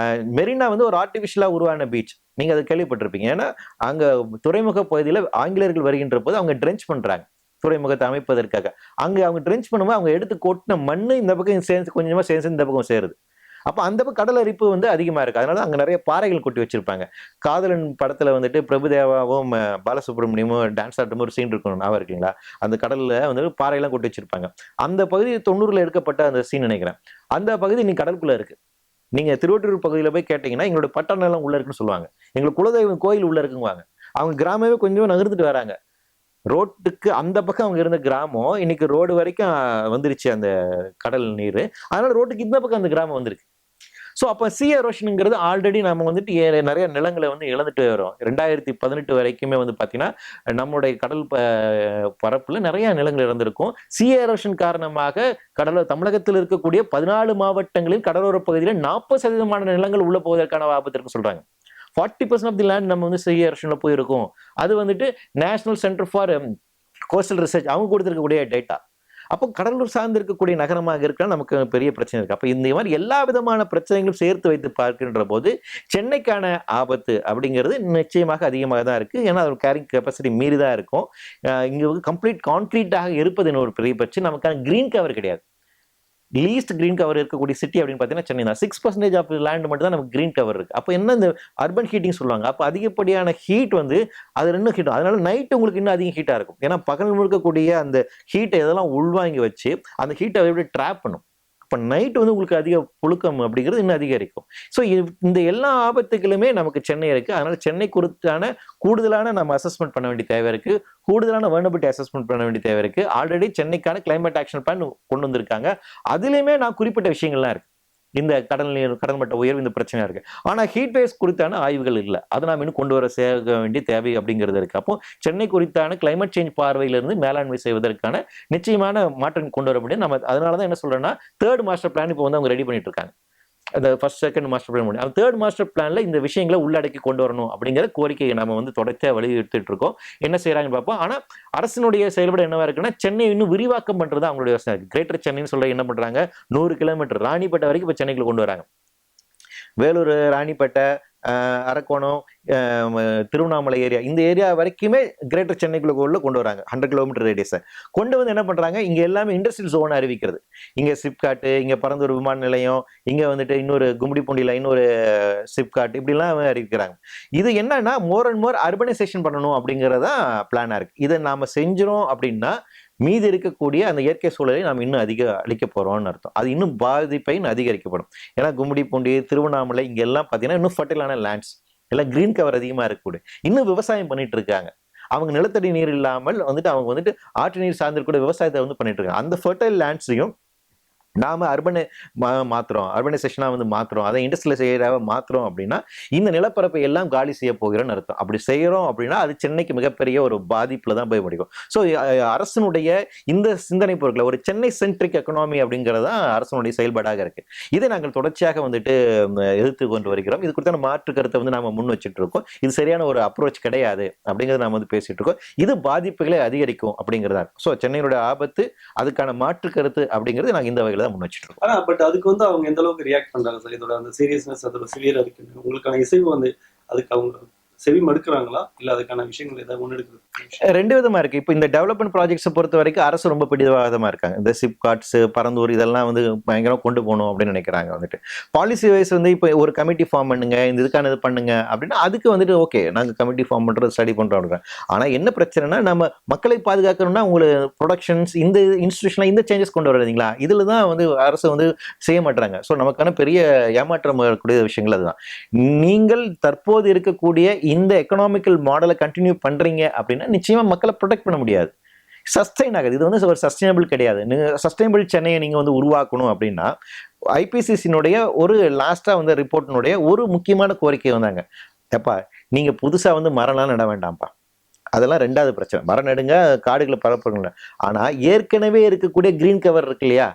மெரினா வந்து ஒரு ஆர்டிபிஷியலா உருவான பீச், நீங்க அதை கேள்விப்பட்டிருப்பீங்க. ஏன்னா அங்க துறைமுக பகுதியில் ஆங்கிலேயர்கள் வருகின்ற போது அவங்க ட்ரென்ச் பண்றாங்க துறைமுகத்தை அமைப்பதற்காக. அங்க அவங்க ட்ரென்ச் பண்ணும்போது அவங்க எடுத்து கொட்டின மண்ணு இந்த பக்கம் சேர்ந்து கொஞ்சமா சேர்ந்து இந்த பக்கம் சேருது. அப்ப அந்த பக்கம் கடல் அரிப்பு வந்து அதிகமா இருக்கு. அதனால அங்க நிறைய பாறைகள் கொட்டி வச்சிருப்பாங்க. காதலன் படத்துல வந்துட்டு பிரபுதேவாவும் பாலசுப்ரமணியமும் டான்ஸ் ஆட்டும் ஒரு சீன் இருக்கணும், ஞாபகம் இருக்குங்களா? அந்த கடல்ல வந்து பாறையெல்லாம் கொட்டி வச்சிருப்பாங்க. அந்த பகுதி 90ல எடுக்கப்பட்ட அந்த சீன் நினைக்கிறேன். அந்த பகுதி இன்னைக்கு கடலுக்குள்ள இருக்கு. நீங்க திருவொற்றியூர் பகுதியில போய் கேட்டீங்கன்னா எங்களோட பட்டணம் எல்லாம் உள்ள இருக்குன்னு சொல்லுவாங்க. எங்களுக்கு குலதெய்வம் கோயில் உள்ள இருக்குங்குவாங்க. அவங்க கிராமமே கொஞ்சம் நகர்ந்துட்டு வராங்க. ரோட்டுக்கு அந்த பக்கம் அவங்க இருந்த கிராமம் இன்னைக்கு ரோடு வரைக்கும் வந்துருச்சு அந்த கடல் நீர். அதனால ரோட்டுக்கு இந்த பக்கம் அந்த கிராமம் வந்திருக்கு. ஸோ அப்போ சி எரோஷனுங்கிறது ஆல்ரெடி நம்ம வந்துட்டு நிறைய நிலங்களை வந்து இழந்துட்டு வரோம். 2018 வரைக்குமே வந்து பார்த்தீங்கன்னா நம்மளுடைய கடல் பரப்புல நிறைய நிலங்கள் இழந்திருக்கும். சி எரோஷன் காரணமாக தமிழகத்தில் இருக்கக்கூடிய 14 மாவட்டங்களில் கடலோர பகுதியில் 40% நிலங்கள் உள்ள போவதற்கான ஆபத்து இருக்குன்னு சொல்றாங்க. 40% ஆஃப் தி லேண்ட் நம்ம வந்து சி எரோஷன்ல போயிருக்கோம். அது வந்துட்டு national centre for coastal research அவங்க கொடுத்திருக்கக்கூடிய டேட்டா. அப்போ கடலூர் சார்ந்து இருக்கக்கூடிய நகரமாக இருக்கலாம் நமக்கு பெரிய பிரச்சனை இருக்கு. அப்போ இந்த மாதிரி எல்லா விதமான பிரச்சனைகளும் சேர்த்து வைத்து பார்க்கின்ற போது சென்னைக்கான ஆபத்து அப்படிங்கிறது நிச்சயமாக அதிகமாக தான் இருக்கு. ஏன்னா அதோட கேரிங் கெப்பாசிட்டி மீறி தான் இருக்கும். இங்க கம்ப்ளீட் கான்கிரீட்டாக இருப்பது ஒரு பெரிய பிரச்சனை. நமக்கான கிரீன் கவர் கிடையாது. லீஸ்ட் கிரீன் கவர் இருக்கக்கூடிய சிட்டி அப்படின்னு பார்த்தீங்கன்னா சென்னை தான். 6% ஆஃப் லேண்ட் மட்டும் தான் நமக்கு கிரீன் கவர் இருக்கு. அப்போ என்ன இந்த அர்பன் ஹீட்டிங் சொல்லுவாங்க. அப்போ அதிகப்படியான ஹீட் வந்து அது இன்னும் ஹீட், அதனால நைட்டு உங்களுக்கு இன்னும் அதிகம் ஹீட்டாக இருக்கும். ஏன்னா பகல் முழுக்கக்கூடிய அந்த ஹீட்டை இதெல்லாம் உள்வாங்கி வச்சு அந்த ஹீட்டை எப்படி ட்ராப் பண்ணும். அப்போ நைட்டு வந்து உங்களுக்கு அதிக புழுக்கம் அப்படிங்கிறது இன்னும் அதிகரிக்கும். ஸோ இந்த எல்லா ஆபத்துகளுமே நமக்கு சென்னை இருக்கு. அதனால சென்னை குறித்தான கூடுதலான நம்ம அசஸ்மெண்ட் பண்ண வேண்டிய தேவை இருக்கு. கூடுதலான வர்னபிலிட்டி அசஸ்மெண்ட் பண்ண வேண்டிய தேவை இருக்கு. ஆல்ரெடி சென்னைக்கான கிளைமேட் ஆக்ஷன் பிளான் கொண்டு வந்திருக்காங்க. அதுலயுமே நான் குறிப்பிட்ட விஷயங்கள்லாம் இருக்கு. இந்த கடல் மட்ட உயர்வு இந்த பிரச்சனையா இருக்கு. ஆனா ஹீட் வேவ்ஸ் குறித்தான ஆய்வுகள் இல்லை. அதை நாம் இன்னும் கொண்டு வர சேர்க்க வேண்டிய தேவை அப்படிங்கிறது இருக்கு. அப்போ சென்னை குறித்தான கிளைமேட் சேஞ்ச் பார்வையிலிருந்து மேலாண்மை செய்வதற்கான நிச்சயமான மாற்றம் கொண்டு வர முடியும். நம்ம அதனாலதான் என்ன சொல்றேன்னா 3rd மாஸ்டர் பிளான் இப்போ வந்து அவங்க ரெடி பண்ணிட்டு இருக்காங்க. அந்த ஃபர்ஸ்ட் செகண்ட் மாஸ்டர் பிளான் பண்ணி அந்த 3rd மாஸ்டர் பிளான்ல இந்த விஷயங்களை உள்ளடக்கி கொண்டு வரணும் அப்படிங்கிற கோரிக்கையை நம்ம வந்து தொடர்ச்சியாக வலியுறுத்திட்டு இருக்கோம். என்ன செய்யறாங்கன்னு பார்ப்போம். ஆனா அரசினுடைய செயல்பாடு என்னவா இருக்குன்னா சென்னை இன்னும் விரிவாக்கம் பண்றது அவங்களுடைய யோசனை இருக்கு. கிரேட்டர் சென்னைன்னு சொல்ற என்ன பண்றாங்க, 100 கிலோமீட்டர் ராணிப்பேட்டை வரைக்கும் இப்போ சென்னைக்குள்ள கொண்டு வராங்க. வேலூர், ராணிப்பேட்டை, அரக்கோணம், திருவண்ணாமலை ஏரியா, இந்த ஏரியா வரைக்குமே கிரேட்டர் சென்னைக்குள்ள கொண்டு வராங்க. 100 கிலோமீட்டர் ரேடியஸை கொண்டு வந்து என்ன பண்றாங்க, இங்க எல்லாமே இண்டஸ்ட்ரியல் ஜோன் அறிவிக்கிறது. இங்க சிப்காட், இங்க பரந்தூர் விமான நிலையம், இங்க வந்துட்டு இன்னொரு கும்மிடிப்பூண்டியில இன்னொரு சிப்காட், இப்படிலாம் அறிவிக்கிறாங்க. இது என்னன்னா மோர் அண்ட் மோர் அர்பனைசேஷன் பண்ணணும் அப்படிங்கறதா பிளானா இருக்கு. இதை நாம செஞ்சிரும் அப்படின்னா மீதி இருக்கக்கூடிய அந்த இயற்கை சூழலை நாம் இன்னும் அழிக்க போறோம்னு அர்த்தம். அது இன்னும் பாதிப்பை அதிகரிக்கப்படும். ஏன்னா கும்மிடிப்பூண்டி, திருவண்ணாமலை இங்க எல்லாம் பாத்தீங்கன்னா இன்னும் ஃபர்டைலான லேண்ட்ஸ், எல்லாம் கிரீன் கவர் அதிகமா இருக்கக்கூடிய, இன்னும் விவசாயம் பண்ணிட்டு இருக்காங்க. அவங்க நிலத்தடி நீர் இல்லாமல் வந்துட்டு அவங்க வந்துட்டு ஆற்று நீர் சார்ந்திருக்கூடிய விவசாயத்தை வந்து பண்ணிட்டு இருக்காங்க. அந்த ஃபர்டைல் லேண்ட்ஸையும் நாம அர்பனைசேஷனா வந்து மாத்துறோம், அதை இண்டஸ்ட்ரியல் ஏரியாவை மாத்துறோம் அப்படின்னா இந்த நிலப்பரப்பை எல்லாம் காலி செய்ய போகிறோம்னு அர்த்தம். அப்படி செய்யறோம் அப்படின்னா அது சென்னைக்கு மிகப்பெரிய ஒரு பாதிப்புல தான் போய் முடியும். ஸோ அரசனுடைய இந்த சிந்தனை பொருட்களை ஒரு சென்னை சென்ட்ரிக் எக்கனாமி அப்படிங்கிறதா அரசனுடைய செயல்பாடாக இருக்கு. இதை நாங்கள் தொடர்ச்சியாக வந்துட்டு எதிர்த்து கொண்டு வருகிறோம். இது குறித்தான மாற்று கருத்தை வந்து நாம முன் வச்சுட்டு இருக்கோம். இது சரியான ஒரு அப்ரோச் கிடையாது அப்படிங்கிறத நாம வந்து பேசிட்டு இருக்கோம். இது பாதிப்புகளை அதிகரிக்கும் அப்படிங்கிறதா இருக்கும். ஸோ சென்னையினுடைய ஆபத்து, அதுக்கான மாற்று கருத்து அப்படிங்கிறது நாங்கள் இந்த வகையில் முன் வச்சிட்டு இருக்கோம். பட் அதுக்கு வந்து அவங்க எந்த அளவுக்கு ரியாக்ட் பண்றாங்க சார்? இதோட அந்த சீரியஸ்னஸ், அதோட சிவியர் இருக்கு, உங்களுக்கான இசைவு வந்து அதுக்கு அவங்க செவி மடுக்கிறாங்களா இல்ல அதுக்கான விஷயங்கள் ஏதாவது முன்னெடுக்கிறது? ரெண்டு விதமா இருக்கு. இப்போ இந்த டெவலப்மெண்ட் ப்ராஜெக்ட்ஸை பொறுத்த வரைக்கும் அரசு ரொம்ப பிடிவாதமா இருக்காங்க. இந்த சிப்காட்ஸ், பரந்தூர் இதெல்லாம் வந்து பயங்கரம் கொண்டு போகணும் அப்படின்னு நினைக்கிறாங்க வந்துட்டு. பாலிசி வைஸ் வந்து இப்போ ஒரு கமிட்டி ஃபார்ம் பண்ணுங்க, இந்த இதுக்கான இது பண்ணுங்க அப்படின்னா அதுக்கு வந்துட்டு ஓகே நாங்கள் கமிட்டி ஃபார்ம் பண்றோம், ஸ்டடி பண்றோம் அப்படின்னு. ஆனா என்ன பிரச்சனைனா நம்ம மக்களை பாதுகாக்கணும்னா உங்களுக்கு ப்ரொடக்ஷன்ஸ் இந்த இன்ஸ்டியூஷன்ல இந்த சேஞ்சஸ் கொண்டு வரீங்களா, இதுல தான் வந்து அரசு வந்து செய்ய மாட்டாங்க. ஸோ நமக்கான பெரிய ஏமாற்றம் கூடிய விஷயங்கள் அதுதான். நீங்கள் தற்போது இருக்கக்கூடிய இந்த எக்கனாமிக்கல் மாடலை கண்டினியூ பண்றீங்க அப்படின்னா நிச்சயமா மக்களை ப்ரொடெக்ட் பண்ண முடியாது, சஸ்டைன் ஆகுது. இது வந்து ஒரு சஸ்டைனபிள் கிடையாது. சஸ்டைனபிள் சென்னையை நீங்க வந்து உருவாக்கணும் அப்படின்னா ஐபிசிசினுடைய ஒரு லாஸ்டா வந்து ரிப்போர்ட்டினுடைய ஒரு முக்கியமான கோரிக்கை வந்தாங்க. எப்பா நீங்க புதுசா வந்து மரம்லாம் நட வேண்டாம்ப்பா, அதெல்லாம் ரெண்டாவது பிரச்சனை. மரம் நடுங்க, காடுகளை பரப்புங்க. ஆனா ஏற்கனவே இருக்கக்கூடிய கிரீன் கவர் இருக்கு இல்லையா,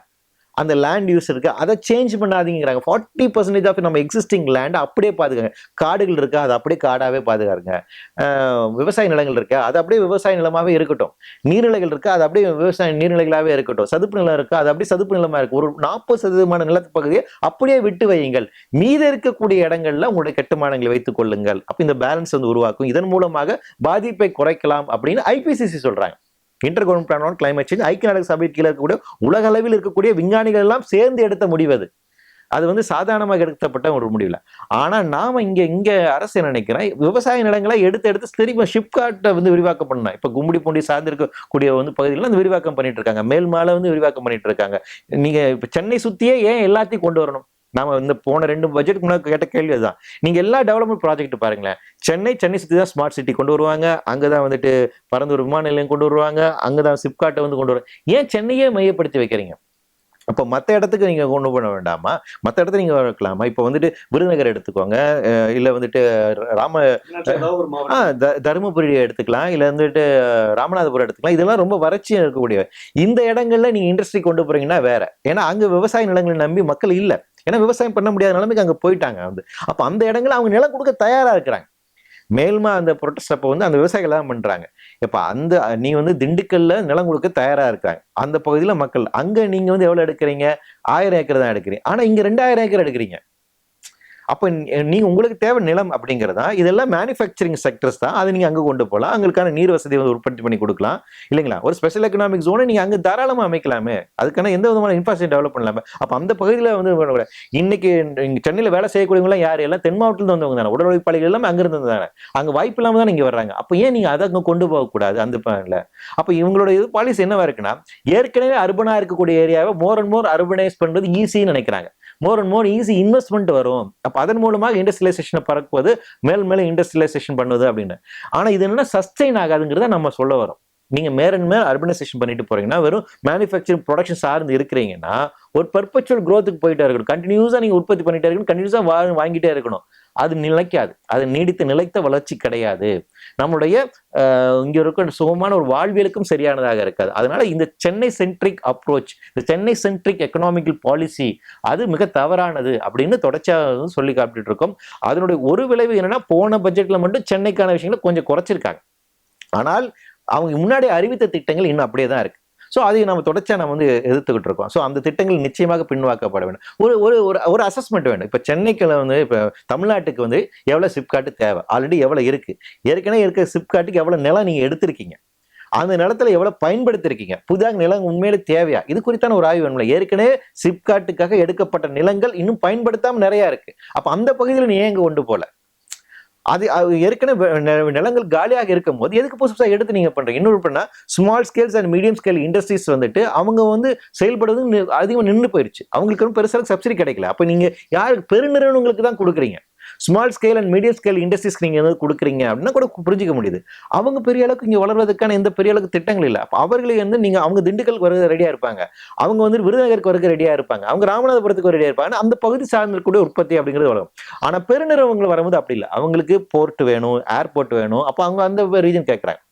அந்த லேண்ட் யூஸ் இருக்கு, அதை சேஞ்ச் பண்ணாதீங்கிறாங்க. 40% ஆஃப் நம்ம எக்ஸிஸ்டிங் லேண்ட் அப்படியே பாதுகாங்க. காடுகள் இருக்கா, அதை அப்படியே காடாவே பாதுகாருங்க. விவசாய நிலங்கள் இருக்கு, அது அப்படியே விவசாய நிலமாவே இருக்கட்டும். நீர்நிலைகள் இருக்கு, அது அப்படியே விவசாய நீர்நிலைகளாவே இருக்கட்டும். சதுப்பு நிலம் இருக்கு, அது அப்படியே சதுப்பு நிலமா இருக்கு. ஒரு 40% நிலத்து பகுதியை அப்படியே விட்டு வையுங்கள். மீத இருக்கக்கூடிய இடங்கள்ல உங்களுடைய கட்டுமானங்களை வைத்துக் கொள்ளுங்கள். அப்ப இந்த பேலன்ஸ் வந்து உருவாக்கும். இதன் மூலமாக பாதிப்பை குறைக்கலாம் அப்படின்னு ஐபிசிசி சொல்றாங்க. Inter government plan on climate change ஐக்கிய நாடுகள் சபை கீழே இருக்கக்கூடிய உலக அளவில் இருக்கக்கூடிய விஞ்ஞானிகள் எல்லாம் சேர்ந்து எடுத்த முடிவு அது. அது வந்து சாதாரணமாக எடுக்கப்பட்ட ஒரு முடிவுல. ஆனா நாம இங்க அரசு என்ன நினைக்கிறேன், விவசாய நிலங்களை எடுத்து திரும்ப ஷிப்காட்டை வந்து விரிவாக்கம் பண்ணணும். இப்ப கும்மிடி பூண்டி சார்ந்து இருக்கக்கூடிய வந்து பகுதிகளில் வந்து விரிவாக்கம் பண்ணிட்டு இருக்காங்க, மேல்மாலை வந்து விரிவாக்கம் பண்ணிட்டு இருக்காங்க. நீங்க இப்ப சென்னை சுத்தியே ஏன் எல்லாத்தையும் கொண்டு வரணும்? நாம இந்த போன 2 பட்ஜெட் முன்னாடி கேட்ட கேள்வி அதுதான். நீங்க எல்லா டெவலப்மெண்ட் ப்ராஜெக்ட் பாருங்களேன், சென்னை சுத்தி தான் ஸ்மார்ட் சிட்டி கொண்டு வருவாங்க, அங்கதான் வந்துட்டு பரந்தூர் விமான நிலையம் கொண்டு வருவாங்க, அங்கதான் சிப்காட்டை வந்து கொண்டு வருவாங்க. ஏன் சென்னையே மையப்படுத்தி வைக்கிறீங்க? அப்ப மற்ற இடத்துக்கு நீங்க கொண்டு பண்ண வேண்டாமா? மற்ற இடத்துல நீங்க வைக்கலாமா? இப்ப வந்துட்டு விருதுநகர் எடுத்துக்கோங்க, இல்ல வந்துட்டு தருமபுரி எடுத்துக்கலாம், இல்ல வந்துட்டு ராமநாதபுரம் எடுத்துக்கலாம். இதெல்லாம் ரொம்ப வறட்சியா இருக்கக்கூடிய இந்த இடங்கள்ல நீங்க இண்டஸ்ட்ரி கொண்டு போறீங்கன்னா வேற. ஏன்னா அங்க விவசாய நிலங்களை நம்பி மக்கள் இல்ல, ஏன்னா விவசாயம் பண்ண முடியாத நிலைமைக்கு அங்க போயிட்டாங்க வந்து. அப்ப அந்த இடங்களை அவங்க நிலம் கொடுக்க தயாரா இருக்கிறாங்க. மேல்மா அந்த ப்ரொட்டஸ்ட் அப்போ வந்து அந்த விவசாயிகள் தான் பண்றாங்க. இப்ப அந்த நீ வந்து திண்டுக்கல்ல நிலம் கொடுக்க தயாரா இருக்காங்க அந்த பகுதியில மக்கள். அங்க நீங்க வந்து எவ்வளவு எடுக்கிறீங்க? 1000 ஏக்கர் தான் எடுக்கிறீங்க. ஆனா இங்க 2000 ஏக்கர் எடுக்கிறீங்க. அப்ப நீங்க உங்களுக்கு தேவை நிலம் அப்படிங்கிறதா, இதெல்லாம் மேனுஃபேக்சரிங் செக்டர்ஸ் தான். அதை நீங்க அங்க கொண்டு போகலாம், அங்களுக்கான நீர் வசதி வந்து உற்பத்தி பண்ணி கொடுக்கலாம் இல்லைங்களா? ஒரு ஸ்பெஷல் எக்கனாமிக் ஜோனை நீங்க அங்க தாராளமா அமைக்கலாமே, அதுக்கான எந்த விதமான இன்ஃப்ராஸ்ட்ரக்சர் டெவலப் பண்ணலாமே. அப்ப அந்த பகுதியில வந்து இன்னைக்கு சென்னையில வேலை செய்யக்கூடியவங்க யாரு? எல்லாம் தென் மாவட்டத்துல வந்தவங்க தானே, உடல் உழைப்பாளிகள் எல்லாமே அங்க இருந்து தானே, அங்க வாய்ப்பு இல்லாம தான் இங்க வர்றாங்க. அப்ப ஏன் நீங்க அதை அங்க கொண்டு போக கூடாது அந்த பிளான்ல? அப்ப இவங்களோட இது பாலிசி என்னவா இருக்குன்னா, ஏற்கனவே அர்பனா இருக்கக்கூடிய ஏரியாவை மோர் அண்ட் மோர் அர்பனைஸ் பண்றது ஈஸின்னு நினைக்கிறாங்க. More and more easy investment வரும், அப்ப அதன் மூலமாக இண்டஸ்ட்ரியலைசேஷனை பறக்குவது, மேல் இண்டஸ்ட்ரியலைசேஷன் பண்ணுவது அப்படின்னு. ஆனா இது என்ன சஸ்டெயின் ஆகாதுங்கிறத நம்ம சொல்ல வரோம். நீங்க மேல் அர்பனைசேஷன் பண்ணிட்டு போறீங்கன்னா, வெறும் மேனுஃபேக்சரிங் ப்ரொடக்ஷன் சார்ந்து இருக்கிறீங்கன்னா ஒரு பர்பச்சுவல் க்ரோத்துக்கு போயிட்டே இருக்கணும். கண்டினியூஸா நீங்க உற்பத்தி பண்ணிட்டே இருக்கணும், கண்டினியூஸா வாங்கிட்டே இருக்கணும். அது நிலைக்காது, அது நீடித்து நிலைத்த வளர்ச்சி கிடையாது. நம்முடைய இங்க இருக்க சுகமான ஒரு வாழ்வியலுக்கும் சரியானதாக இருக்காது. அதனால இந்த சென்னை சென்ட்ரிக் அப்ரோச், இந்த சென்னை சென்ட்ரிக் எக்கனாமிக்கல் பாலிசி அது மிக தவறானது அப்படின்னு தொடர்ச்சியாக சொல்லி காப்பிட்டு இருக்கோம். அதனுடைய ஒரு விளைவு என்னன்னா, போன பட்ஜெட்ல மட்டும் சென்னைக்கான விஷயங்களை கொஞ்சம் குறைச்சிருக்காங்க. ஆனால் அவங்க முன்னாடி அறிவித்த திட்டங்கள் இன்னும் அப்படியே தான் இருக்கு. ஸோ அதை நம்ம தொடர்ச்சியா நம்ம வந்து எதிர்த்துக்கிட்டு இருக்கோம். ஸோ அந்த திட்டங்கள் நிச்சயமாக பின்வாக்கப்பட வேண்டும். ஒரு ஒரு ஒரு அசஸ்மெண்ட் வேணும். இப்போ சென்னைக்கு வந்து இப்போ தமிழ்நாட்டுக்கு வந்து எவ்வளவு சிப்காட்டு தேவை, ஆல்ரெடி எவ்வளவு இருக்கு, ஏற்கனவே இருக்க சிப்காட்டுக்கு எவ்வளவு நிலம் நீங்க எடுத்திருக்கீங்க, அந்த நிலத்துல எவ்வளவு பயன்படுத்திருக்கீங்க, புதிதாக நிலம் உண்மையிலே தேவையா, இது குறித்தான ஒரு ஆய்வு வேணும்ல. ஏற்கனவே சிப்காட்டுக்காக எடுக்கப்பட்ட நிலங்கள் இன்னும் பயன்படுத்தாம நிறைய இருக்கு. அப்ப அந்த பகுதியில் நீ ஏங்க கொண்டு போல? அது ஏற்கனவே நிலங்கள் காலியாக இருக்கும் போது எதுக்கு புதுசாக எடுத்து நீங்க பண்றீங்க? இன்னொரு பண்ணா small scales and medium scale industries வந்துட்டு அவங்க வந்து செயல்படுறது அதிகமாக நின்று போயிடுச்சு. அவங்களுக்கு பெருசாக சப்சிடி கிடைக்கல. அப்ப நீங்க யாருக்கு? பெருநிறுவனங்களுக்கு தான் கொடுக்குறீங்க. Small scale and medium scale industries நீங்க எதாவது கொடுக்குறீங்க அப்படின்னா கூட புரிஞ்சிக்க முடியுது. அவங்க பெரிய அளவுக்கு இங்க வளர்வதற்கான எந்த பெரிய அளவுக்கு திட்டங்கள் இல்லை. அப்ப அவர்களை வந்து நீங்க அவங்க திண்டுக்கலுக்கு வர ரெடியா இருப்பாங்க, அவங்க வந்து விருதுநகருக்கு வர ரெடியா இருப்பாங்க, அவங்க ராமநாதபுரத்துக்கு ரெடியா இருப்பாங்க. அந்த பகுதி சார்ந்திருக்கக்கூடிய உற்பத்தி அப்படிங்கிறது வரும். ஆனா பெருநிறுவனங்கள் வரும்போது அப்படி இல்லை. அவங்களுக்கு போர்ட் வேணும், ஏர்போர்ட் வேணும், அப்ப அவங்க அந்த ரீஜன் கேட்கறாங்க.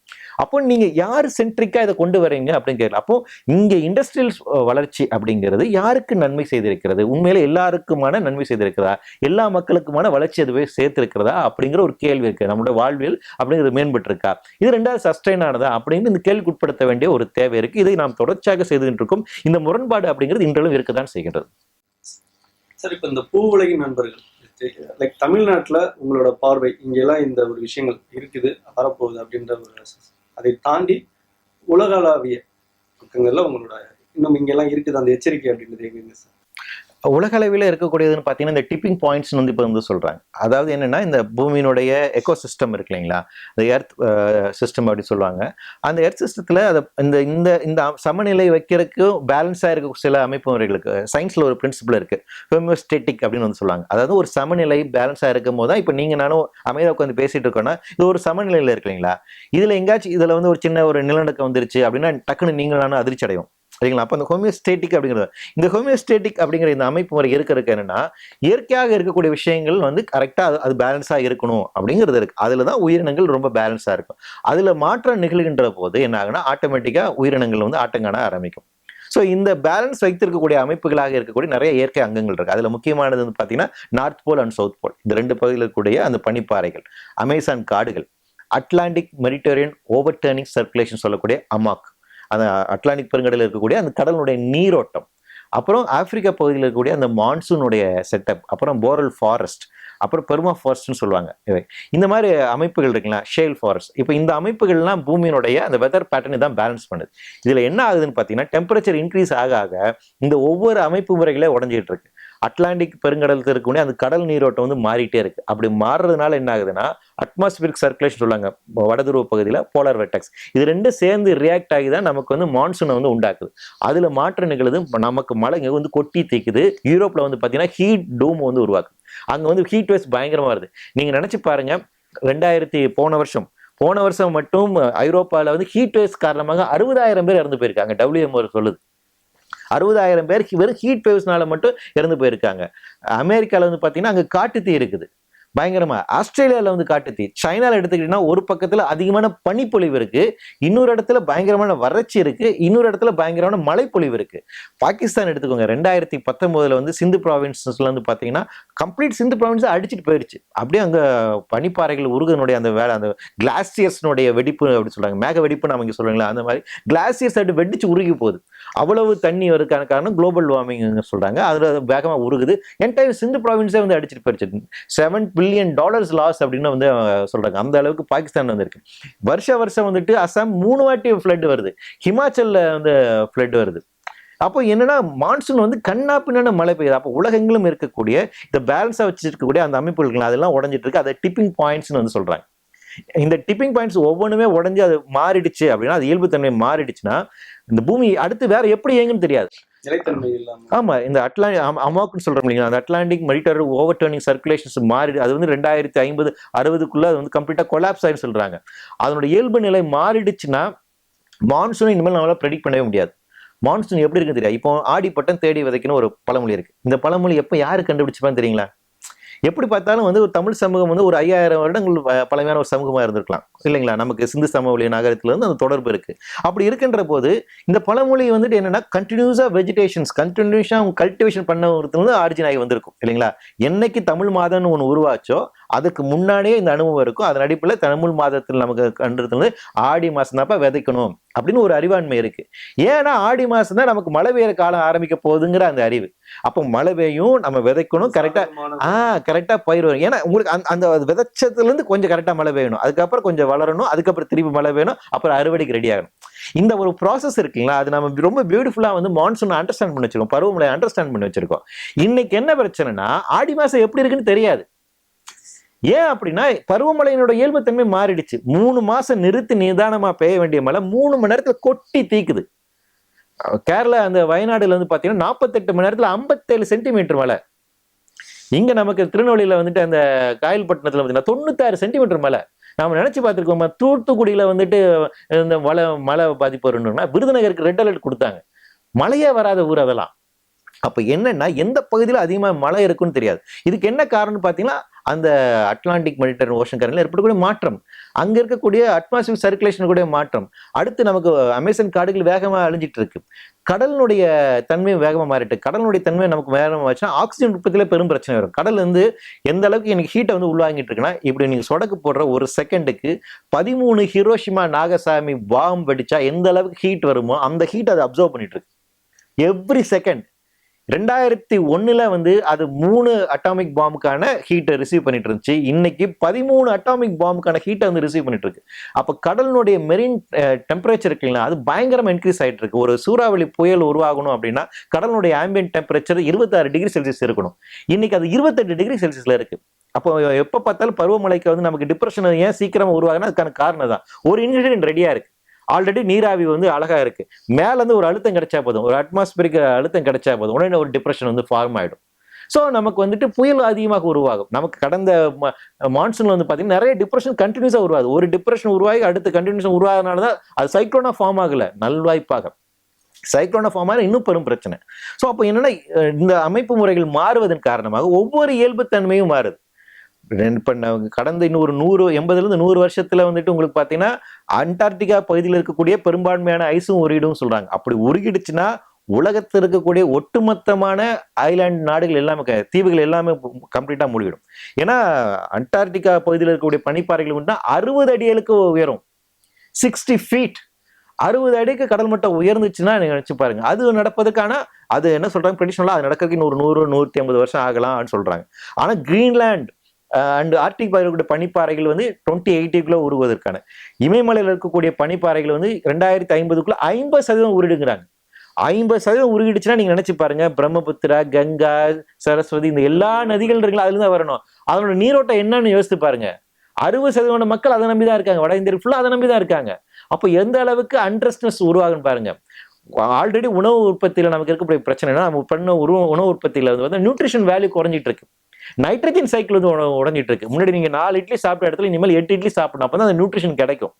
அப்போ நீங்க யார் சென்ட்ரிக்கா இதை கொண்டு வரீங்க அப்படின்னு கேட்கலாம். அப்போ இங்க இண்டஸ்ட்ரியல் வளர்ச்சி அப்படிங்கிறது யாருக்கு நன்மை செய்திருக்கிறது? உண்மையில எல்லாருக்குமான நன்மை செய்திருக்கிறதா? எல்லா மக்களுக்குமான வளர்ச்சி அதுவே சேர்த்திருக்கிறதா அப்படிங்கிற ஒரு கேள்வி இருக்கு. நம்மளுடைய வாழ்வியல் அப்படிங்கிறது மேம்பட்டு இருக்கா? இது ரெண்டாவது சஸ்டைன் ஆனதா அப்படின்னு இந்த கேள்விக்கு உட்படுத்த வேண்டிய ஒரு தேவை இருக்கு. இதை நாம் தொடர்ச்சியாக செய்துகிட்டு இருக்கோம். இந்த முரண்பாடு அப்படிங்கிறது இன்றையும் இருக்கதான் செய்கின்றது. சார், இப்ப இந்த பூ உலகின் நண்பர்கள் லைக் தமிழ்நாட்டுல உங்களோட பார்வை இங்கெல்லாம் இந்த ஒரு விஷயங்கள் இருக்குது வரப்போகுது அப்படின்ற ஒரு அதை தாண்டி உலகளாவிய பக்கங்கள்ல உங்களோட இன்னும் இங்கெல்லாம் இருக்குது அந்த எச்சரிக்கை அப்படின்றது எங்க சார்? உலக அளவில் இருக்கக்கூடியதுன்னு பார்த்தீங்கன்னா இந்த டிப்பிங் பாயிண்ட்ஸ் வந்து இப்போ வந்து சொல்றாங்க. அதாவது என்னன்னா இந்த பூமியினுடைய எக்கோ சிஸ்டம் இருக்கு இல்லைங்களா, இந்த எர்த் சிஸ்டம் அப்படி சொல்லுவாங்க. அந்த எர்த் சிஸ்டத்துல அதை இந்த இந்த இந்த சமநிலை வைக்கிறதுக்கு பேலன்ஸாக இருக்க சில அமைப்பு முறைகளுக்கு சயின்ஸ்ல ஒரு பிரின்சிபல் இருக்கு, ஹோமியோஸ்டேட்டிக் அப்படின்னு வந்து சொல்லுவாங்க. அதாவது ஒரு சமநிலை பேலன்ஸாக இருக்கும் போது தான் இப்போ நீங்க நானும் அமைதியாக உட்காந்து பேசிட்டு இருக்கோம்னா இது ஒரு சமநிலையில் இருக்கு இல்லைங்களா. இதுல எங்காச்சும் இதுல வந்து ஒரு சின்ன ஒரு நிலநடுக்கம் வந்துருச்சு அப்படின்னா டக்குன்னு நீங்க நானும் அதிர்ச்சி அடையும் சரிங்களா. அப்போ அந்த ஹோமியோஸ்டேட்டிக் அப்படிங்கிறது இந்த ஹோமியோஸ்டேட்டிக் அப்படிங்கிற இந்த அமைப்பு முறை இருக்கிறதுக்கு என்னன்னா இயற்கையாக இருக்கக்கூடிய விஷயங்கள் வந்து கரெக்டாக அது பேலன்ஸாக இருக்கணும் அப்படிங்கிறது இருக்கு. அதில் தான் உயிரினங்கள் ரொம்ப பேலன்ஸாக இருக்கும். அதில் மாற்றம் நிகழ்கின்ற போது என்ன ஆகுனா ஆட்டோமேட்டிக்காக உயிரினங்கள் வந்து ஆட்டம் காண ஆரம்பிக்கும். ஸோ இந்த பேலன்ஸ் வைத்திருக்கக்கூடிய அமைப்புகளாக இருக்கக்கூடிய நிறைய இயற்கை அங்கங்கள் இருக்கு. அதில் முக்கியமானது வந்து பார்த்தீங்கன்னா north pole and south pole இந்த ரெண்டு பகுதியில் இருக்கக்கூடிய அந்த பனிப்பாறைகள், அமேசான் காடுகள், Atlantic Mediterranean over turning circulation சொல்லக்கூடிய அமாக், அந்த அட்லாண்டிக் பெருங்கடலில் இருக்கக்கூடிய அந்த கடலுடைய நீரோட்டம், அப்புறம் ஆப்பிரிக்கா பகுதியில் இருக்கக்கூடிய அந்த மான்சூனுடைய செட்டப், அப்புறம் போரல் ஃபாரஸ்ட், அப்புறம் பெர்மா ஃபாரஸ்ட்னு சொல்லுவாங்க. இவை இந்த மாதிரி அமைப்புகள் இருக்குங்களா, ஷேல் ஃபாரஸ்ட். இப்போ இந்த அமைப்புகள்லாம் பூமியினுடைய அந்த வெதர் பேட்டர்னை தான் பேலன்ஸ் பண்ணுது. இதில் என்ன ஆகுதுன்னு பார்த்தீங்கன்னா டெம்பரேச்சர் இன்க்ரீஸ் ஆக ஆக இந்த ஒவ்வொரு அமைப்பு முறைகளே உடஞ்சிட்டு இருக்கு. அட்லாண்டிக் பெருங்கடலுக்கு இருக்கக்கூடிய அந்த கடல் நீரோட்டம் வந்து மாறிட்டே இருக்கு. அப்படி மாறுறதுனால என்ன ஆகுதுன்னா அட்மாஸ்பியரிக் சர்க்குலேஷன் சொல்லுவாங்க வடதுருவ பகுதியில், போலார் வெர்டெக்ஸ், இது ரெண்டும் சேர்ந்து ரியாக்ட் ஆகி தான் நமக்கு வந்து மான்சூனை வந்து உண்டாக்குது. அதுல மாற்றம் நிகழுது, நமக்கு மழை இங்கே வந்து கொட்டி தீக்குது. யூரோப்ல வந்து பார்த்தீங்கன்னா ஹீட் டூம் வந்து உருவாக்குது. அங்க வந்து ஹீட் வேவ்ஸ் பயங்கரமா வருது. நீங்க நினைச்சு பாருங்க, போன வருஷம் மட்டும் ஐரோப்பாவில் வந்து ஹீட் வேவ்ஸ் காரணமாக 60,000 பேர் இறந்து போயிருக்காங்க. WMO சொல்லுது 60,000 பேர் வெறும் ஹீட் வேவ்ஸ்னால மட்டும் இறந்து போயிருக்காங்க. அமெரிக்காவில் வந்து பார்த்தீங்கன்னா அங்கே காட்டுத்தீ இருக்குது பயங்கரமா. ஆஸ்திரேலியாவில் வந்து காட்டுத்தீ. சைனால எடுத்துக்கிட்டீங்கன்னா ஒரு பக்கத்துல அதிகமான பனிப்பொழிவு இருக்கு, இன்னொரு இடத்துல பயங்கரமான வறட்சி இருக்கு, இன்னொரு இடத்துல பயங்கரமான மழைப்பொழிவு இருக்கு. பாகிஸ்தான் எடுத்துக்கோங்க, 2019 வந்து சிந்து ப்ராவின்ஸ்ல வந்து பாத்தீங்கன்னா கம்ப்ளீட் சிந்து ப்ராவின்ஸ் அடிச்சுட்டு போயிருச்சு. அப்படியே அங்க பனிப்பாறைகள் உருகனுடைய அந்த வேலை, அந்த கிளாசியர்ஸ்னுடைய வெடிப்பு அப்படி சொல்றாங்க, மேக வெடிப்பு நம்ம இங்க சொல்றாங்களா, அந்த மாதிரி கிளாசியர்ஸ் அப்படி வெடிச்சு உருகி போகுது. அவ்வளவு தண்ணி வருக்கான காரணம் குளோபல் வார்மிங் சொல்றாங்க. அதுல வேகமா உருகுது. என்டையர் சிந்து ப்ராவின்ஸே வந்து அடிச்சுட்டு போயிருச்சு. $7 பில்லியன் லாஸ் அப்படின்னு வந்து சொல்றாங்க. அந்த அளவுக்கு பாகிஸ்தான் வந்து இருக்கு. வருஷம் வந்துட்டு அசாம் 3 வாட்டி ஃப்ளட் வருது, ஹிமாச்சல்ல வந்து ஃப்ளட் வருது. அப்போ என்னன்னா மான்சூன் வந்து கண்ணா பின்னான மழை பெய்யுது. அப்போ உலகெங்கிலும் இருக்கக்கூடிய இந்த பேலன்ஸா வச்சிருக்கக்கூடிய அந்த அமைப்புகள் அதெல்லாம் உடஞ்சிட்டு இருக்கு. அதை டிப்பிங் பாயிண்ட்ஸ்னு வந்து சொல்றாங்க. இந்த டிப்பிங் பாயிண்ட்ஸ் ஒவ்வொன்றுமே உடஞ்சி அது மாறிடுச்சு அப்படின்னா, அது இயல்புத்தன்மை மாறிடுச்சுன்னா இந்த பூமி அடுத்து வேற எப்படி இயங்குன்னு தெரியாது. ஆமா, இந்த அமாக்குன்னு சொல்றோம் இல்லைங்களா, அந்த Atlantic Mediterranean over turning circulations மாறி அது வந்து 2050 60க்குள்ள அது வந்து கம்ப்ளீட்டா கொலாப்ஸ் ஆயின்னு சொல்றாங்க. அதனோட இயல்பு நிலை மாறிடுச்சுன்னா மான்சூனை இனிமேல் நம்மளால ப்ரெடிக்ட் பண்ணவே முடியாது. மான்சூன் எப்படி இருக்குன்னு தெரியாது. இப்போ ஆடி பட்டம் தேடி விதைக்கணும் ஒரு பழமொழி இருக்கு. இந்த பழமொழி எப்போ யாரு கண்டுபிடிச்சுப்பான்னு தெரியுங்களா? எப்படி பார்த்தாலும் வந்து ஒரு தமிழ் சமூகம் வந்து ஒரு 5000 வருடங்கள் பழமையான ஒரு சமூகமா இருந்திருக்கலாம் இல்லைங்களா. நமக்கு சிந்து சமவெளி நகரத்துல இருந்து அந்த தொடர்பு இருக்கு. அப்படி இருக்கின்ற போது இந்த பழமொழி வந்துட்டு என்னன்னா கண்டினியூஸா வெஜிடேஷன்ஸ் கண்டினியூஸா கல்டிவேஷன் பண்ண ஒருத்தர் ஆரிஜின் ஆகி வந்திருக்கும் இல்லைங்களா. என்னைக்கு தமிழ் மாதம்னு ஒன்று உருவாச்சோ அதுக்கு முன்னாடியே இந்த அனுபவம் இருக்கும். அதன் அடிப்படையில் தமிழ் மாதத்தில் நமக்கு கண்டிருந்தது ஆடி மாசம் தான்ப்பா விதைக்கணும் அப்படின்னு ஒரு அறிவாண்மை இருக்கு. ஏன்னா ஆடி மாசம் தான் நமக்கு மழை பெய்யற காலம் ஆரம்பிக்க போகுதுங்கிற அந்த அறிவு. அப்போ மழை பெய்யும், நம்ம விதைக்கணும், கரெக்டா பயிர் வரும். ஏன்னா உங்களுக்கு அந்த விதைச்சதுல இருந்து கொஞ்சம் கரெக்டா மழை பெய்யணும், அதுக்கப்புறம் கொஞ்சம் வளரணும், அதுக்கப்புறம் திருப்பி மழை பெய்யணும், அப்புறம் அறுவடைக்கு ரெடி ஆகணும். இந்த ஒரு ப்ராசஸ் இருக்குங்களா, அது நம்ம ரொம்ப பியூட்டிஃபுல்லா வந்து மான்சூன் அண்டர்ஸ்டாண்ட் பண்ணி வச்சிருக்கோம், பருவமழை அண்டர்ஸ்டாண்ட் பண்ணி வச்சிருக்கோம். இன்னைக்கு என்ன பிரச்சனைனா ஆடி மாசம் எப்படி இருக்குன்னு தெரியாது. ஏன் அப்படின்னா பருவமழையினோட இயல்புத்தன்மை மாறிடுச்சு. 3 மாசம் நிறுத்தி நிதானமா பெய்ய வேண்டிய மழை 3 மணி நேரத்துல கொட்டி தீக்குது. கேரளா அந்த வயநாடுல வந்து பாத்தீங்கன்னா 48 மணி நேரத்துல 57 சென்டிமீட்டர் மழை. இங்க நமக்கு திருநெல்வேலியில வந்துட்டு அந்த காயல்பட்டினத்துல பாத்தீங்கன்னா 96 சென்டிமீட்டர் மழை. நாம நினைச்சு பார்த்திருக்கோம். தூத்துக்குடியில வந்துட்டு இந்த மழை பாதிப்பு வரணும்னா விருதுநகருக்கு ரெட் அலர்ட் கொடுத்தாங்க. மழையே வராத ஊர் அதெல்லாம். அப்ப என்னன்னா எந்த பகுதியில அதிகமா மழை இருக்குன்னு தெரியாது. இதுக்கு என்ன காரணம்னு பாத்தீங்கன்னா அந்த அட்லாண்டிக் மெடிட்டரேனியன் ஓஷன் கரையில ஏற்படக்கூடிய மாற்றம், அங்க இருக்கக்கூடிய அட்மாஸ்பியர் சர்க்குலேஷன் கூட மாற்றம். அடுத்து நமக்கு அமேசான் காடுகள் வேகமா அழிஞ்சிட்டு இருக்கு. கடலினுடைய தன்மை வேகமா மாறிட்டு, கடலினுடைய தன்மை நமக்கு வேகமா வச்சுன்னா ஆக்சிஜன் உற்பத்தியில பெரும் பிரச்சனை வரும். கடல் வந்து எந்த அளவுக்கு எனக்கு ஹீட்டை வந்து உள்வாங்கிட்டு இருக்குன்னா, இப்படி நீங்க சொடக்கு போடுற ஒரு செகண்டுக்கு 13 ஹிரோஷிமா நாகசாமி பாம் வெடிச்சா எந்த அளவுக்கு ஹீட் வருமோ அந்த ஹீட் அதை அப்சர்வ் பண்ணிட்டு இருக்கு எவ்ரி செகண்ட். 2001 வந்து அது 3 அட்டாமிக் பாம்புக்கான ஹீட்டை ரிசீவ் பண்ணிட்டு இருந்துச்சு. இன்னைக்கு 13 அட்டாமிக் பாம்புக்கான ஹீட்டை வந்து ரிசீவ் பண்ணிட்டு இருக்கு. அப்ப கடலினுடைய மெரின் டெம்பரேச்சர் இருக்குங்களா, அது பயங்கரமா இன்க்ரீஸ் ஆயிட்டு இருக்கு. ஒரு சூறாவளி புயல் உருவாகணும் அப்படின்னா கடலினுடைய ஆம்பியன்ட் டெம்பரேச்சர் 26 டிகிரி செல்சியஸ் இருக்கணும். இன்னைக்கு அது 28 டிகிரி செல்சியஸ்ல இருக்கு. அப்போ எப்ப பார்த்தாலும் பருவமழைக்கு வந்து நமக்கு டிப்ரெஷன் ஏன் சீக்கிரமா உருவாகுனா அதுக்கான காரணம் தான். ஒரு இன்கிரிடியன்ட் ரெடியா இருக்கு. ஆல்ரெடி நீராவி வந்து அழகா இருக்கு. மேல இருந்து ஒரு அழுத்தம் கிடைச்சா போதும், ஒரு அட்மாஸ்பியரிக் அழுத்தம் கிடைச்சா போதும், உடனே ஒரு டிப்ரெஷன் வந்து ஃபார்ம் ஆயிடும். ஸோ நமக்கு வந்துட்டு புயல் அதிகமாக உருவாகும். நமக்கு கடந்த மான்சூன்ல வந்து பார்த்தீங்கன்னா நிறைய டிப்ரெஷன் கண்டினியூஸா உருவாகுது. ஒரு டிப்ரெஷன் உருவாகி அடுத்து கண்டினியூஸா உருவாகிறதுனால தான் அது சைக்ளோனா ஃபார்ம் ஆகல, நல்வாய்ப்பாக சைக்ளோனா ஃபார்ம் ஆக இன்னும் பெரும் பிரச்சனை. ஸோ அப்போ என்னன்னா இந்த அமைப்பு முறைகள் மாறுவதன் காரணமாக ஒவ்வொரு இயல்புத்தன்மையும் மாறுது. இப்ப கடந்த இன்னொரு 80 வருஷத்துல வந்துட்டு உங்களுக்கு பாத்தீங்கன்னா அண்டார்டிகா பகுதியில் இருக்கக்கூடிய பெரும்பான்மையான ஐஸும் உருகிடும் சொல்றாங்க. அப்படி உருகிடுச்சுன்னா உலகத்தில் இருக்கக்கூடிய ஒட்டுமொத்தமான ஐலாண்ட் நாடுகள் எல்லாமே, தீவுகள் எல்லாமே கம்ப்ளீட்டா மூழ்கிடும். ஏன்னா அண்டார்டிகா பகுதியில் இருக்கக்கூடிய பனிப்பாறைகள் வந்து 60 அடிகளுக்கு உயரும். 60 ஃபீட், 60 அடிக்கு கடல் மட்டம் உயர்ந்துச்சுன்னா நீங்க நினைச்சு பாருங்க. அது நடப்பதற்கான அது என்ன சொல்றாங்க ட்ரெடிஷனலா அது நடக்கிறதுக்கு இன்னொரு 100-150 வருஷம் ஆகலாம்னு சொல்றாங்க. ஆனா கிரீன்லாந்து அண்ட் ஆர்டிக் பகுதியில் பனிப்பாறைகள் வந்து 2080 உருவதற்கான, இமயமலையில் இருக்கக்கூடிய பனிப்பாறைகள் வந்து 2050 50% உருடுங்கிறாங்க. 50% உருகிடுச்சுன்னா நீங்க நினைச்சு பாருங்க, பிரம்மபுத்திரா, கங்கா, சரஸ்வதி இந்த எல்லா நதிகள் இருக்குல்ல அதுல இருந்து வரணும். அதனோட நீரோட்டம் என்னன்னு யோசித்து பாருங்க. 60% மக்கள் அதை நம்பிதான் இருக்காங்க. வட இந்தியா ஃபுல்லா அதை நம்பிதான் இருக்காங்க. அப்போ எந்த அளவுக்கு அன்ரெஸ்ட்னஸ் உருவாகுன்னு பாருங்க. ஆல்ரெடி உணவு உற்பத்தியில நமக்கு இருக்கக்கூடிய பிரச்சனைனா, நம்ம பண்ண உணவு உற்பத்தியில வந்து நியூட்ரிஷன் வேல்யூ குறைஞ்சிட்டு இருக்கு. நைட்ரஜன் சைக்கிள் வந்து உடஞ்சிட்டு இருக்கு. முன்னாடி நீங்க 4 இட்லி சாப்பிட்ட இடத்துல இனிமேல் 8 இட்லி சாப்பிடணும், அப்பதான் அந்த நியூட்ரிஷன் கிடைக்கும்.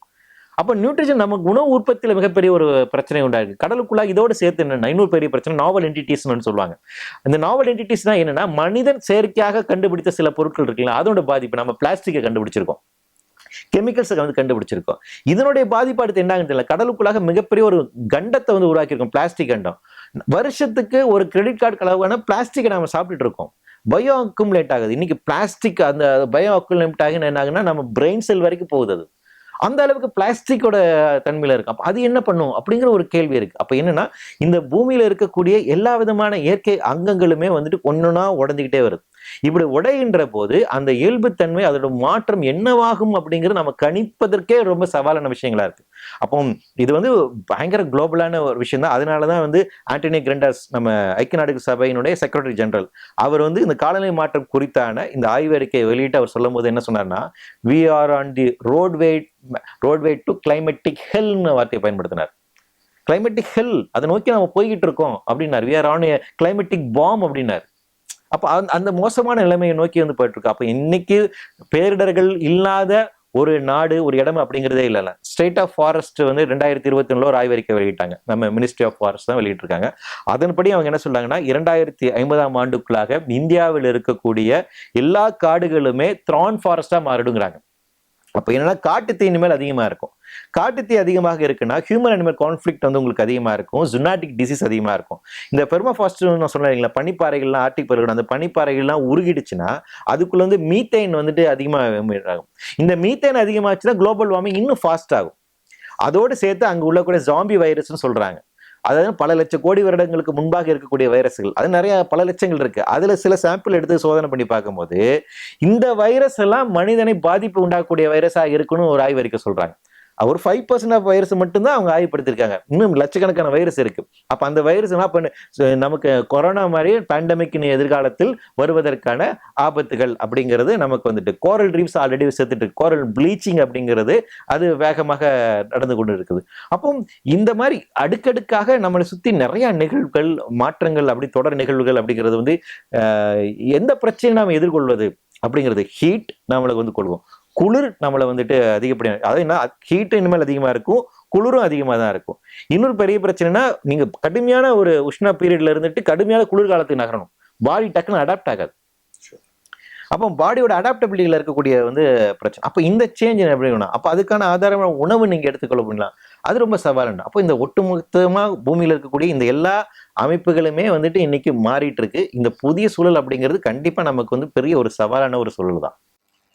அப்ப நியூட்ரிஷன் நமக்கு உணவு உற்பத்தியில மிகப்பெரிய ஒரு பிரச்சனை உண்டாயிருக்கு. கடலுக்குள்ள இதோட சேர்த்து என்னன்னா இன்னொரு பெரிய பிரச்சனை நாவல் என்டிட்டிஸ்னு சொல்லுவாங்க. இந்த நாவல் என்டிட்டிஸ்னா என்னன்னா மனிதன் செயற்கையாக கண்டுபிடித்த சில பொருட்கள் இருக்குல்ல, அதோட பாதிப்பு. நம்ம பிளாஸ்டிக்கை கண்டுபிடிச்சிருக்கோம், கெமிக்கல்ஸை வந்து கண்டுபிடிச்சிருக்கோம். இதனுடைய பாதிப்பு அடுத்து என்னன்னு தெரியல. கடலுக்குள்ளாக மிகப்பெரிய ஒரு கண்டத்தை வந்து உருவாக்கியிருக்கோம், பிளாஸ்டிக் கண்டம். வருஷத்துக்கு ஒரு கிரெடிட் கார்டு கலவான பிளாஸ்டிக்கை நம்ம சாப்பிட்டுட்டு இருக்கோம். பயோ அக்குமுலேட் ஆகுது. இன்னைக்கு பிளாஸ்டிக் அந்த பயோ அக்குமுலேட் ஆகி என்ன ஆகுன்னா நம்ம பிரெயின் செல் வரைக்கும் போகுது. அது அந்த அளவுக்கு பிளாஸ்டிக்கோட தன்மையில இருக்கு. அப்ப அது என்ன பண்ணும் அப்படிங்கிற ஒரு கேள்வி இருக்கு. அப்ப என்னன்னா இந்த பூமியில இருக்கக்கூடிய எல்லா விதமான இயற்கை அங்கங்களுமே வந்துட்டு ஒன்னொன்னா உடஞ்சுக்கிட்டே வருது. இப்படி உடைகின்ற போது அந்த இயல்புத்தன்மை அதோட மாற்றம் என்னவாகும் அப்படிங்கிறது நம்ம கணிப்பதற்கே ரொம்ப சவாலான விஷயங்களா இருக்கு. அப்போ இது வந்து பயங்கர குளோபலான ஒரு விஷயம் தான். அதனாலதான் வந்து ஆண்டனியோ கிரெண்டாஸ், நம்ம ஐக்கிய நாடுகள் சபையினுடைய செக்ரட்டரி ஜெனரல், அவர் வந்து இந்த காலநிலை மாற்றம் குறித்தான இந்த ஆய்வறிக்கையை வெளியிட்டு அவர் சொல்லும் போது என்ன சொன்னார்னா, we are on the roadway to climatic hellன்னு வார்த்தையை பயன்படுத்தினார். கிளைமேட்டிக் ஹெல், அதை நோக்கி நம்ம போய்கிட்டு இருக்கோம் அப்படின்னாரு. we are on a climatic bomb அப்படின்னாரு. அப்ப அந்த மோசமான நிலைமையை நோக்கி வந்து போயிட்டு இருக்கு. அப்ப இன்னைக்கு பேரிடர்கள் இல்லாத ஒரு நாடு, ஒரு இடம் அப்படிங்கிறதே இல்லைல்ல. ஸ்டேட் ஆஃப் ஃபாரஸ்ட் வந்து 2021 ஒரு ஆய்வறிக்கை வெளியிட்டாங்க. நம்ம மினிஸ்ட்ரி ஆஃப் ஃபாரஸ்ட் தான் வெளியிட்டிருக்காங்க. அதன்படி அவங்க என்ன சொல்றாங்கன்னா 2050 ஆண்டுக்குள்ளாக இந்தியாவில் இருக்கக்கூடிய எல்லா காடுகளுமே த்ரான் ஃபாரஸ்டா மாறிடுங்கிறாங்க. அப்ப என்னன்னா காட்டு தீ இனிமேல் அதிகமா இருக்கும். காட்டு தீ அதிகமாக இருக்குன்னா ஹியூமன் அனிமல் கான்ஃபிளிக்ட் வந்து உங்களுக்கு அதிகமா இருக்கும், ஜூனாட்டிக் டிசீஸ் அதிகமா இருக்கும். இந்த பெர்மாஃபாஸ்ட் நான் சொன்னீங்களா, பனிப்பாறைகள்லாம் ஆர்டிக் பகுதியில் அந்த பனிப்பாறைகள்லாம் உருகிடுச்சுன்னா அதுக்குள்ள வந்து மீத்தேன் வந்துட்டு அதிகமாக ஆகும். இந்த மீத்தேன் அதிகமாச்சுன்னா குளோபல் வார்மிங் இன்னும் ஃபாஸ்ட் ஆகும். அதோடு சேர்த்து அங்க உள்ள கூட ஜாம்பி வைரஸ்னு சொல்றாங்க. அதாவது பல லட்சம் கோடி வருடங்களுக்கு முன்பாக இருக்கக்கூடிய வைரஸ்கள், அது நிறைய பல லட்சங்கள் இருக்கு. அதுல சில சாம்பிள் எடுத்து சோதனை பண்ணி பார்க்கும்போது இந்த வைரஸ் எல்லாம் மனிதனை பாதிப்பு உண்டாக்கக்கூடிய வைரஸா இருக்குன்னு ஒரு ஆய்வறிக்கை சொல்றாங்க. ஒரு 5% ஆஃப் வைரஸ் மட்டும்தான் அவங்க ஆய்வுபடுத்திருக்காங்க. இன்னும் லட்சக்கணக்கான வைரஸ் இருக்கு. அப்ப அந்த வைரஸ் நமக்கு கொரோனா மாதிரி பேண்டமிக் எதிர்காலத்தில் வருவதற்கான ஆபத்துகள் அப்படிங்கிறது நமக்கு வந்துட்டு கோரல் ரீஃப்ஸ் ஆல்ரெடி செத்துட்டு இருக்கு. கோரல் ப்ளீச்சிங் அப்படிங்கிறது அது வேகமாக நடந்து கொண்டு இருக்குது. அப்போ இந்த மாதிரி அடுக்கடுக்காக நம்மளை சுத்தி நிறைய நிகழ்வுகள், மாற்றங்கள், அப்படி தொடர் நிகழ்வுகள் அப்படிங்கிறது வந்து எந்த பிரச்சனையை நாம் எதிர்கொள்வது அப்படிங்கிறது, ஹீட் நம்மளுக்கு வந்து கொள்வோம், குளிர் நம்மளை வந்துட்டு அதிகப்படியாக, அதாவது என்ன ஹீட் இனிமேல் அதிகமா இருக்கும், குளிரும் அதிகமாக தான் இருக்கும். இன்னொரு பெரிய பிரச்சனைனா நீங்க கடுமையான ஒரு உஷ்ண பீரியட்ல இருந்துட்டு கடுமையான குளிர்காலத்துக்கு நகரணும், பாடி டக்குன்னு அடாப்ட் ஆகாது. அப்போ பாடியோட அடாப்டபிலிட்டியில இருக்கக்கூடிய வந்து பிரச்சனை. அப்போ இந்த சேஞ்ச் எப்படி வேணும், அப்போ அதுக்கான ஆதாரமான உணவு நீங்க எடுத்துக்கொள்ள முடியலாம், அது ரொம்ப சவாலான. அப்போ இந்த ஒட்டுமொத்தமா பூமியில இருக்கக்கூடிய இந்த எல்லா அமைப்புகளுமே வந்துட்டு இன்னைக்கு மாறிட்டு இருக்கு. இந்த புதிய சூழல் அப்படிங்கிறது கண்டிப்பா நமக்கு வந்து பெரிய ஒரு சவாலான ஒரு சூழல் தான்.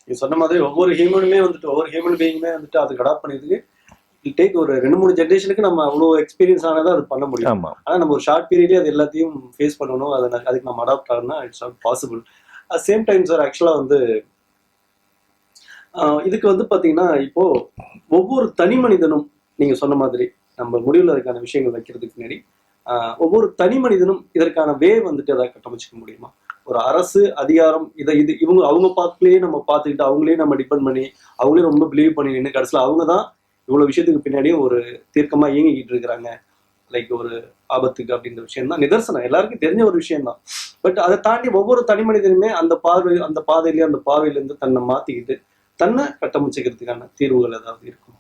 நீ சொன்ன மாதிரி ஒவ்வொரு ஹியூமன் பீயிங்குமே வந்துட்டு அதுக்கு அடாப்ட் பண்ணியதுக்கு டேக் ஒரு 2-3 ஜென்ரேஷனுக்கு நம்ம அவ்வளோ எக்ஸ்பீரியன்ஸ் ஆனதான் அது பண்ண முடியும். ஆமா. ஆனா நம்ம ஒரு ஷார்ட் பீரியட்லயே அது எல்லாத்தையும் ஃபேஸ் பண்ணணும். அதுக்கு நம்ம அடாப்ட் ஆகணும்னா it's not possible. At same time sir ஆக்சுவலா வந்து இதுக்கு வந்து பாத்தீங்கன்னா இப்போ ஒவ்வொரு தனி மனிதனும் நீங்க சொன்ன மாதிரி நம்ம முடிவில் அதுக்கான விஷயங்கள் வைக்கிறதுக்கு முன்னாடி ஒவ்வொரு தனி மனிதனும் இதற்கான வந்துட்டு அதை கட்டமைச்சிக்க முடியுமா? ஒரு அரசு அதிகாரம் இது அவங்க பார்த்துலயே நம்ம பார்த்துக்கிட்டு அவங்களே நம்ம டிபெண்ட் பண்ணி அவங்களே ரொம்ப பிலீவ் பண்ணி நின்று கடைசியில் அவங்க தான் இவ்வளவு விஷயத்துக்கு பின்னாடியும் ஒரு தீர்க்கமா இயங்கிக்கிட்டு இருக்கிறாங்க. லைக் ஒரு ஆபத்துக்கு அப்படின்ற விஷயம் தான் நிதர்சனம், எல்லாருக்கும் தெரிஞ்ச ஒரு விஷயம் தான். பட் அதை தாண்டி ஒவ்வொரு தனி மனிதனுமே அந்த பார்வையிலேருந்து தன்னை மாத்திக்கிட்டு தன்னை கட்டமைச்சுக்கிறதுக்கான தீர்வுகள் ஏதாவது இருக்கும்?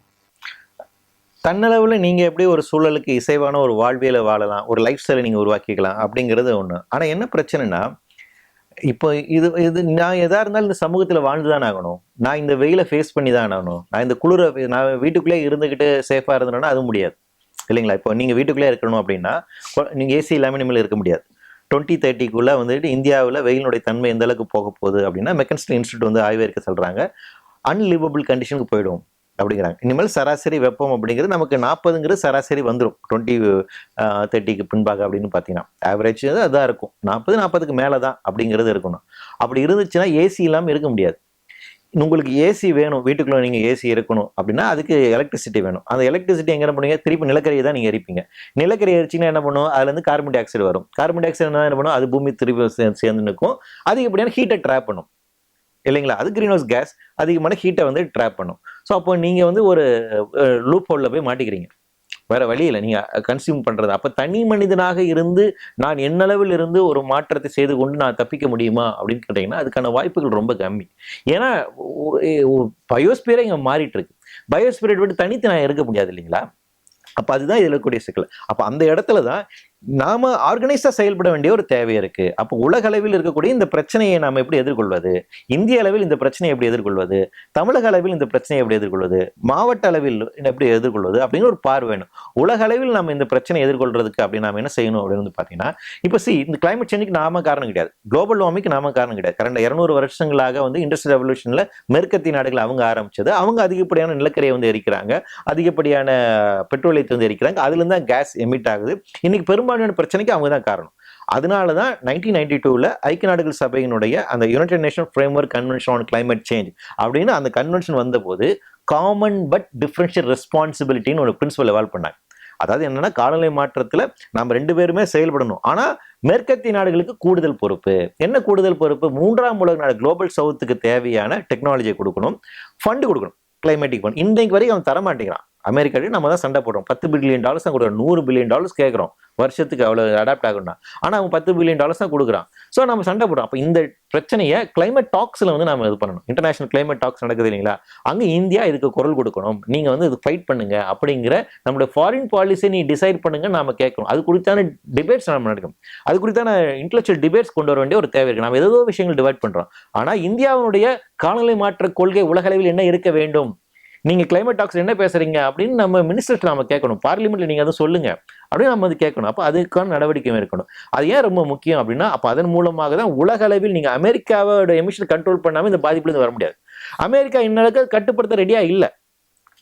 தன்னளவுல நீங்க எப்படி ஒரு சூழலுக்கு இசைவான ஒரு வாழ்வியலை வாழலாம், ஒரு லைஃப் ஸ்டைலை நீங்க உருவாக்கிக்கலாம் அப்படிங்கிறது ஒண்ணு. ஆனா என்ன பிரச்சனைனா, இப்போ இது நான் எதா இருந்தாலும் இந்த சமூகத்துல வாழ்ந்துதான் ஆகணும். நான் இந்த வெயில ஃபேஸ் பண்ணி தான் ஆகணும். நான் இந்த குளிர நான் வீட்டுக்குள்ளே இருந்துகிட்டு சேஃபா இருந்தேன்னா அது முடியாது இல்லைங்களா? இப்போ நீங்க வீட்டுக்குள்ளே இருக்கணும் அப்படின்னா நீங்க ஏசி இல்லாமல் இனிமேல் இருக்க முடியாது. 2030க்குள்ள வந்துட்டு இந்தியாவில் வெயிலுடைய தன்மை எந்த அளவுக்கு போக போகுது அப்படின்னா மெக்கன்ஸ்டல் இன்ஸ்டியூட் வந்து ஆய்வறிக்கை சொல்றாங்க, அன்லிவபிள் கண்டிஷனுக்கு போயிடும் அப்படிங்கிறாங்க. இனிமேல் சராசரி வெப்பம் அப்படிங்கிறது நமக்கு 40ங்கிறது சராசரி வந்துடும் 2030க்கு பின்பாக அப்படின்னு பார்த்தீங்கன்னா ஆவரேஜ் அதான் இருக்கும். 40-40க்கு மேலே தான் அப்படிங்கிறது இருக்கணும். அப்படி இருந்துச்சுன்னா ஏசி இல்லாமல் இருக்க முடியாது. உங்களுக்கு ஏசி வேணும், வீட்டுக்குள்ள நீங்க ஏசி இருக்கணும் அப்படின்னா அதுக்கு எலக்ட்ரிசிட்டி வேணும். அந்த எலக்ட்ரிசிட்டி எங்க என்ன பண்ணுவீங்க? திருப்பி நிலக்கரியை தான் நீங்க எரிப்பீங்க. நிலக்கரி எரிச்சிங்கன்னா என்ன பண்ணும்? அதுல இருந்து கார்பன் டை ஆக்சைடு வரும். கார்பன் டை ஆக்சைடு என்ன பண்ணும்? அது பூமி திருப்பி சேர்ந்து நிற்கும். அதிகப்படியான ஹீட்டை ட்ராப் பண்ணும் இல்லைங்களா? அது கிரீன் ஹவுஸ் கேஸ் அதிகமான ஹீட்டை வந்து ட்ராப் பண்ணும். ஸோ அப்போ நீங்க வந்து ஒரு லூப் ஹோல்ல போய் மாட்டிக்கிறீங்க. வேற வழி இல்லை நீங்க கன்சியூம் பண்றது. அப்ப தனி மனிதனாக இருந்து நான் என்னளவில் இருந்து ஒரு மாற்றத்தை செய்து கொண்டு நான் தப்பிக்க முடியுமா அப்படின்னு கேட்டீங்கன்னா அதுக்கான வாய்ப்புகள் ரொம்ப கம்மி. ஏன்னா பயோஸ்பியரே இங்க மாறிட்டு இருக்கு. பயோஸ்பியரை விட்டு தனித்து நான் இருக்க முடியாது இல்லைங்களா? அப்ப அதுதான் இதுல கூடிய சிக்கல். அப்ப அந்த இடத்துலதான் நாம ஆர்கனைஸா செயல்பட வேண்டிய ஒரு தேவை இருக்கு. அப்போ உலக அளவில் இருக்கக்கூடிய இந்த பிரச்சனையை நாம எப்படி எதிர்கொள்வது, இந்திய அளவில் இந்த பிரச்சனையை எப்படி எதிர்கொள்வது, தமிழக அளவில் இந்த பிரச்சனையை எப்படி எதிர்கொள்வது, மாவட்ட அளவில் எப்படி எதிர்கொள்வது அப்படிங்கிற ஒரு பார்வை வேணும். உலக அளவில் நம்ம இந்த பிரச்சனையை எதிர்கொள்றதுக்கு அப்படி நாம என்ன செய்யணும் அப்படின்னு வந்து பாத்தீங்கன்னா, இப்ப இந்த கிளைமேட் சேஞ்சுக்கு நாம காரணம் கிடையாது, குளோபல் வார்மிங்க்கு நாம காரணம் கிடையாது. கடந்த 200 வருஷங்களாக வந்து இண்டஸ்ட்ரியல் ரெவல்யூஷன்ல மேற்கத்திய நாடுகள் அவங்க ஆரம்பிச்சது. அவங்க அதிகப்படியான நிலக்கரியை வந்து எரிக்கிறாங்க, அதிகப்படியான பெட்ரோலியத்தை வந்து எரிக்கிறாங்க, அதுல இருந்து தான் கேஸ் எமிட் ஆகுது. இன்னைக்கு பெரும்பாலான பிரச்சனைக்கு அவங்க தான் காரணம். அதனாலதான் 1992ல ஐக்கிய நாடுகள் சபையினுடைய அந்த United nation framework convention on climate change அப்படின்னு அந்த கன்வென்ஷன் வந்த போது காமன் பட் டிஃபரன்ஷியல் ரெஸ்பான்சிபிலிட்டின்னு ஒரு பிரின்சிபல் எவால்வ் பண்ணாங்க. அதாவது என்னன்னா, காலநிலை மாற்றத்துல நம்ம 2 பேருமே செயல்படணும். ஆனா மேற்கத்திய நாடுகளுக்கு கூடுதல் பொறுப்பு. என்ன கூடுதல் பொறுப்பு? 3ஆம் உலக நாடு குளோபல் சவுத்துக்கு தேவையான டெக்னாலஜியை கொடுக்கணும், ஃபண்ட் கொடுக்கணும், கிளைமேட்டிக் ஃபண்ட். இன்றைக்கு வரைக்கும் அவன் தரமாட்டேங்கிறான். அமெரிக்காவே நம்ம தான் சண்டை போடுறோம். $10 பில்லியன் தான் கொடுக்குறோம், $100 பில்லியன் கேட்குறோம் வருஷத்துக்கு அவ்வளவு அடாப்ட் ஆகணும்னா. ஆனா அவன் $10 பில்லியன் தான் கொடுக்குறான். ஸோ நம்ம சண்டை போடுறோம். அப்போ இந்த பிரச்சனையை கிளைமேட் டாக்ஸ்ல வந்து நம்ம இது பண்ணணும். இன்டர்நேஷனல் கிளைமேட் டாக்ஸ் நடக்குது இல்லைங்களா? அங்க இந்தியா இதுக்கு குரல் கொடுக்கணும். நீங்க வந்து இது ஃபைட் பண்ணுங்க அப்படிங்கிற நம்மளுடைய ஃபாரின் பாலிசியை நீ டிசைட் பண்ணுங்க நாம கேட்கணும். அது குறித்தான டிபேட்ஸ் நம்ம நடக்கும். அது குறித்தான இன்டெலெக்சுவல் டிபேட்ஸ் கொண்டு வர வேண்டிய ஒரு தேவை இருக்கு. நம்ம ஏதோ விஷயங்கள் டிவைட் பண்றோம். ஆனா இந்தியாவுடைய காலநிலை மாற்ற கொள்கை உலக அளவில் என்ன இருக்க வேண்டும், நீங்க கிளைமேட் டாக்ஸ் என்ன பேசுறீங்க அப்படின்னு நம்ம மினிஸ்டர்ஸ் நாம கேட்கணும். பார்லிமெண்ட்ல நீங்க அதை சொல்லுங்க அப்படின்னு நம்ம அது கேட்கணும். அப்ப அதுக்கான நடவடிக்கை இருக்கணும். அது ஏன் ரொம்ப முக்கியம் அப்படின்னா, அப்ப அதன் மூலமாக தான் உலக அளவில் நீங்க அமெரிக்காவோட எமிஷன் கண்ட்ரோல் பண்ணாம இந்த பாதிப்புல இருந்து வர முடியாது. அமெரிக்கா இன்னும் கட்டுப்படுத்த ரெடியா இல்லை.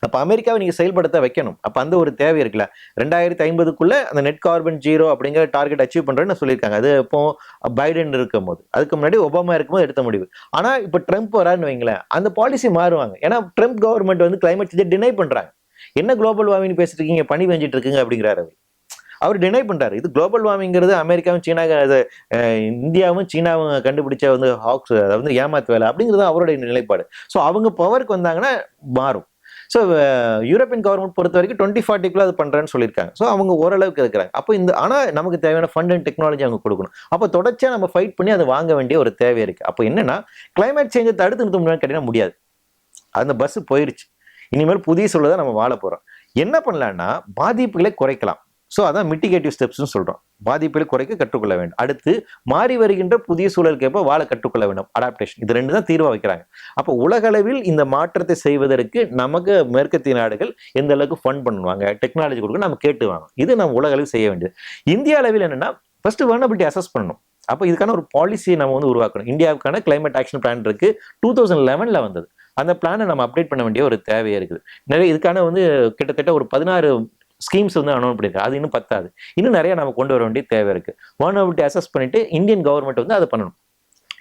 அப்ப அமெரிக்காவை நீங்க செயல்படுத்த வைக்கணும். அப்ப அந்த ஒரு தேவை இருக்குல்ல. 2050க்குள்ள அந்த நெட் கார்பன் 0 அப்படிங்கிற டார்கெட் அச்சீவ் பண்றேன்னு சொல்லியிருக்காங்க. அது இப்போ பைடன் இருக்கும் போது, அதுக்கு முன்னாடி ஒபாமா இருக்கும்போது எடுத்த முடிவு. ஆனா இப்ப ட்ரம்ப் வரான்னு வைங்களேன், அந்த பாலிசி மாறுவாங்க. ஏன்னா ட்ரம்ப் கவர்மெண்ட் வந்து கிளைமேட் சேஞ்சை டினை பண்றாங்க. என்ன குளோபல் வார்மிங் பேசிட்டு இருக்கீங்க, பனி பெஞ்சிட்டு இருக்குங்க அப்படிங்கிறாரு. அவர் டினை பண்றாரு. இது குளோபல் வார்மிங்கிறது அமெரிக்காவும் சீனா இந்தியாவும் சீனாவும் கண்டுபிடிச்ச வந்து ஹாக்ஸ், அதாவது ஏமாத்து வேலை அப்படிங்கிறது அவருடைய நிலைப்பாடு. ஸோ அவங்க பவருக்கு வந்தாங்கன்னா மாறும். ஸோ யூரோப்பியன் கவர்மெண்ட் பொறுத்த வரைக்கும் 2040க்குள்ள அது பண்றேன்னு சொல்லியிருக்காங்க. ஸோ அவங்க ஓரளவுக்கு இருக்கிறாங்க. அப்போ ஆனா நமக்கு தேவையான ஃபண்ட் அண்ட் டெக்னாலஜி அவங்க கொடுக்கணும். அப்போ தொடர்ச்சியா நம்ம ஃபைட் பண்ணி அதை வாங்க வேண்டிய ஒரு தேவை இருக்கு. அப்போ என்னன்னா, கிளைமேட் சேஞ்சை தடுத்து நிறுத்த முடியாது கேட்டீங்கன்னா முடியாது. அந்த பஸ் போயிருச்சு. இனிமேல் புதிய சூழலை நம்ம வாழ போறோம். என்ன பண்ணலாம்னா, பாதிப்புகளை குறைக்கலாம். ஸோ அதான் மிட்டிகேட்டிவ் ஸ்டெப்ஸ்னு சொல்றோம். பாதிப்புகளை குறைக்க கற்றுக்கொள்ள வேண்டும். அடுத்து மாறி வருகின்ற புதிய சூழலுக்கு ஏற்ப வாழ கற்றுக்கொள்ள வேண்டும், அடாப்டேஷன். இது 2 தான் தீர்வா வைக்கிறாங்க. அப்போ உலக அளவில் இந்த மாற்றத்தை செய்வதற்கு நமக்கு மேற்கத்திய நாடுகள் எந்த அளவுக்கு ஃபண்ட் பண்ணுவாங்க, டெக்னாலஜி கொடுக்க நம்ம கேட்டு வாங்க. இது நம்ம உலக அளவில் செய்ய வேண்டியது. இந்திய அளவில் என்னன்னா, ஃபர்ஸ்ட் வல்னரபிலிட்டி அசஸ் பண்ணணும். அப்போ இதுக்கான ஒரு பாலிசியை நம்ம வந்து உருவாக்கணும். இந்தியாவுக்கான கிளைமேட் ஆக்ஷன் பிளான் இருக்கு, 2011ல வந்தது. அந்த பிளானை நம்ம அப்டேட் பண்ண வேண்டிய ஒரு தேவையே இருக்குது. நிறைய இதுக்கான வந்து கிட்டத்தட்ட ஒரு 16 ஸ்கீம்ஸ் வந்து அனௌன்ஸ் பண்ணிருக்கு. அது இன்னும் பத்தாது. இன்னும் நிறைய நம்ம கொண்டு வர வேண்டிய தேவை இருக்கு. வல்னரபிலிட்டி அசஸ் பண்ணிட்டு இந்தியன் கவர்மெண்ட் வந்து அதை பண்ணணும்.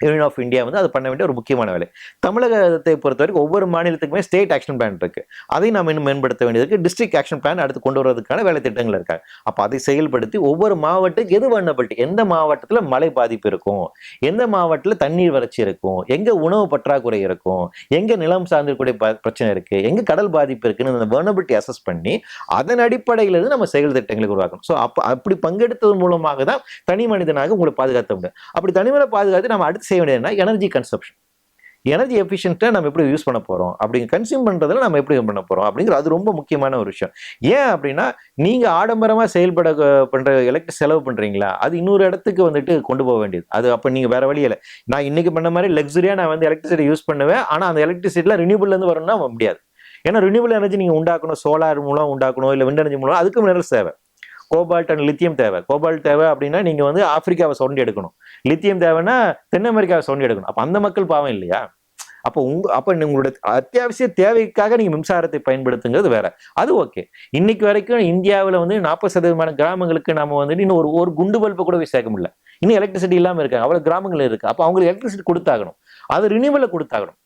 யூனியன் ஆஃப் இந்தியா வந்து அது பண்ண வேண்டிய ஒரு முக்கியமான வேலை. தமிழகத்தை பொறுத்த வரைக்கும் ஒவ்வொரு மாநிலத்துக்குமே ஸ்டேட் ஆக்ஷன் பிளான் இருக்கு. அதை நம்ம இன்னும் மேம்படுத்த வேண்டியது இருக்கு. டிஸ்ட்ரிக்ட் ஆக்ஷன் பிளான் அடுத்து கொண்டு வரதுக்கான வேலை திட்டங்கள் இருக்காங்க. அப்போ அதை செயல்படுத்தி ஒவ்வொரு மாவட்டத்துக்கு எது வல்னரபிலிட்டி, எந்த மாவட்டத்தில் மழை பாதிப்பு இருக்கும், எந்த மாவட்டத்தில் தண்ணீர் வறட்சி இருக்கும், எங்க உணவு பற்றாக்குறை இருக்கும், எங்க நிலம் சார்ந்திருக்கூடிய பிரச்சனை இருக்கு, எங்க கடல் பாதிப்பு இருக்குன்னு அந்த வல்னரபிலிட்டி அசஸ் பண்ணி அதன் அடிப்படையில் இருந்து நம்ம செயல் திட்டங்களை உருவாக்கணும். ஸோ அப்படி பங்கெடுத்ததன் மூலமாக தான் தனி மனிதனாக உங்களை பாதுகாத்த முடியும். அப்படி தனிமலை பாதுகாத்து நம்ம அடுத்து செய்ய வேண்டியதுன்னா எனர்ஜி கன்சப்ஷன், எனர்ஜி எஃபிஷியன்ட்டா நம்ம எப்படி யூஸ் பண்ண போறோம், அப்படிங்க கன்சியூம் பண்றதுல நம்ம எப்படி பண்ண போறோம் அப்படிங்கிற அது ரொம்ப முக்கியமான ஒரு விஷயம். ஏன் அப்படின்னா நீங்க ஆடம்பரமா செயல்பட பண்ற எலக்ட்ரிக் செலவு பண்றீங்களா, அது இன்னொரு இடத்துக்கு வந்துட்டு கொண்டு போக வேண்டியது. அது அப்ப நீங்க வேற வழி இல்லை. நான் இன்னைக்கு பண்ண மாதிரி லக்ஸரியா நான் வந்து எலக்ட்ரிசிட்டி யூஸ் பண்ணுவேன், ஆனா அந்த எலக்ட்ரிசிட்டில ரினியூபிள்ல இருந்து வரணும்னா முடியாது. ஏன்னா ரினியூபிள் எனர்ஜி நீங்க உண்டாக்கணும், சோலார் மூலம் உண்டாக்கணும், இல்ல விண்ட் எனர்ஜி மூலம், அதுக்கு மினரல்ஸ் தேவை. கோபால்ட் அண்ட் லித்தியம் தேவை. கோபால்ட் தேவை அப்படின்னா நீங்க வந்து ஆப்பிரிக்காவை சுரண்டி எடுக்கணும். லித்தியம் தேவைன்னா தென் அமெரிக்காவை சுரண்டி எடுக்கணும். அப்ப அந்த மக்கள் பாவம் இல்லையா? அப்போ உங்களுடைய அத்தியாவசிய தேவைக்காக நீங்க மின்சாரத்தை பயன்படுத்துங்கிறது வேற. அது ஓகே. இன்னைக்கு வரைக்கும் இந்தியாவில் வந்து 40% கிராமங்களுக்கு நம்ம வந்துட்டு இன்னும் ஒரு குண்டு பல்பை கூட போய் சேர்க்க முடியல. இன்னும் எலக்ட்ரிசிட்டி இல்லாம இருக்காங்க. அவ்வளவு கிராமங்கள் இருக்கு. அப்போ அவங்களுக்கு எலக்ட்ரிசிட்டி கொடுத்தாகணும். அது ரினியூவல கொடுத்தாகணும்.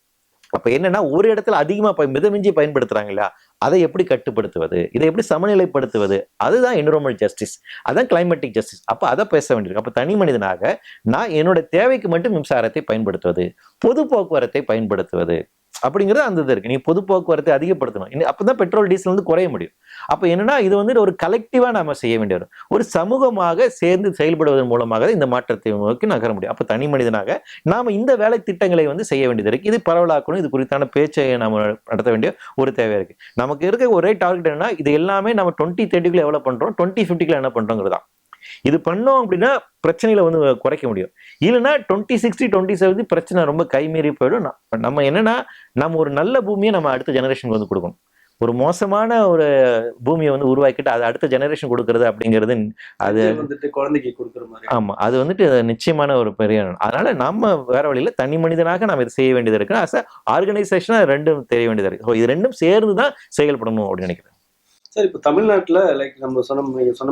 அப்ப என்னன்னா ஒரு இடத்துல அதிகமா மிதமிஞ்சி பயன்படுத்துறாங்க இல்லையா, அதை எப்படி கட்டுப்படுத்துவது, இதை எப்படி சமநிலைப்படுத்துவது, அதுதான் என்விரான்மெண்டல் ஜஸ்டிஸ், அதான் கிளைமேட்டிக் ஜஸ்டிஸ். அப்ப அதை பேச வேண்டியிருக்கு. அப்ப தனி மனிதனாக நான் என்னோட தேவைக்கு மட்டும் மின்சாரத்தை பயன்படுத்துவது, பொது போக்குவரத்தை பயன்படுத்துவது அப்படிங்கிறது அந்த இது இருக்கு. நீ பொது போக்குவரத்தை அதிகப்படுத்தணும். அப்பதான் பெட்ரோல் டீசல் வந்து குறைய முடியும். அப்ப என்னன்னா இது வந்து ஒரு கலெக்டிவா நாம செய்ய வேண்டிய ஒரு சமூகமாக சேர்ந்து செயல்படுவதன் மூலமாக இந்த மாற்றத்தை நோக்கி நகர முடியும். அப்ப தனி மனிதனாக நாம இந்த வேலை திட்டங்களை வந்து செய்ய வேண்டியது இருக்கு. இது பரவலாக்கணும். இது குறித்தான பேச்சை நாம நடத்த வேண்டிய ஒரு தேவை இருக்கு. நமக்கு இருக்க ஒரே டார்கெட் என்னன்னா இது எல்லாமே நம்ம 2030 எவ்வளவு பண்றோம், 2050 என்ன பண்றோங்கிறதா. இது பண்ணோம் அப்படின்னா பிரச்சனைகளை வந்து குறைக்க முடியும். இல்லைன்னா 2060 2070 பிரச்சனை ரொம்ப கைமீறி போயிடும். நம்ம என்னன்னா நம்ம ஒரு நல்ல பூமியை நம்ம அடுத்த ஜெனரேஷனுக்கு வந்து கொடுக்கணும். ஒரு மோசமான ஒரு பூமியை வந்து உருவாக்கிட்டு அதை அடுத்த ஜெனரேஷன் கொடுக்கறது அப்படிங்கிறது அது வந்துட்டு குழந்தைக்கு கொடுக்குற மாதிரி. ஆமா, அது வந்துட்டு நிச்சயமான ஒரு பெரிய. அதனால நம்ம வேற வழியில தனி மனிதனாக நம்ம இதை செய்ய வேண்டியது இருக்கு. அஸ் ஆர்கனைசேஷனா ரெண்டும் தெரிய வேண்டியது இருக்கு. இது ரெண்டும் சேர்ந்து தான் செயல்படணும் அப்படின்னு நினைக்கிறேன். சார், இப்போ தமிழ்நாட்டில் லைக் நம்ம சொன்ன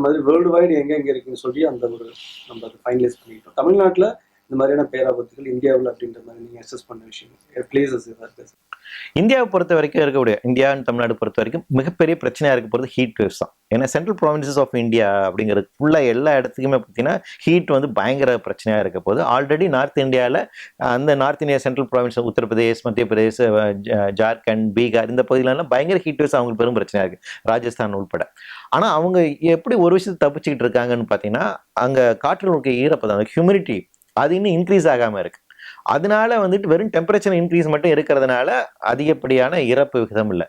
மாதிரி வேர்ல்டு வைடு எங்க இருக்குன்னு சொல்லி அந்த ஒரு நம்ம அதை ஃபைனலைஸ் பண்ணிட்டோம். தமிழ்நாட்டில் இந்த மாதிரியான பேராபத்துகள் இந்தியாவில் அப்படின்ற மாதிரி நீங்க அசஸ் பண்ண விஷயம் பிளேசஸ் ஏதாவது? இந்தியாவை பொறுத்த வரைக்கும் இருக்கக்கூடிய இந்தியா அண்ட் தமிழ்நாடு பொறுத்த வரைக்கும் மிகப்பெரிய பிரச்சனையா இருக்க போகிறது ஹீட் வேவ்ஸ் தான். ஏன்னா சென்ட்ரல் ப்ராவின்சஸ் ஆஃப் இந்தியா அப்படிங்கிறது ஃபுல்லாக எல்லா இடத்துக்குமே பார்த்தீங்கன்னா ஹீட் வந்து பயங்கர பிரச்சனையா இருக்க போது. ஆல்ரெடி நார்த் இந்தியாவில் அந்த north India central province Uttar Pradesh, மத்திய பிரதேஷ், ஜார்க்கண்ட், பீகார் இந்த பகுதியிலலாம் பயங்கர ஹீட் வேவ்ஸ் அவங்களுக்கு பெரும் பிரச்சனையா இருக்கு, ராஜஸ்தான் உள்பட. ஆனால் அவங்க எப்படி ஒரு விஷயத்தை தப்பிச்சுக்கிட்டு இருக்காங்கன்னு பார்த்தீங்கன்னா அங்கே காற்றில் இருக்க ஈரப்பதம், அந்த ஹியூமிடிட்டி அது இன்னும் இன்க்ரீஸ் ஆகாமல் இருக்கு. அதனால வந்துட்டு வெறும் டெம்பரேச்சர் இன்க்ரீஸ் மட்டும் இருக்கிறதுனால அதிகப்படியான இறப்பு விகிதம் இல்லை.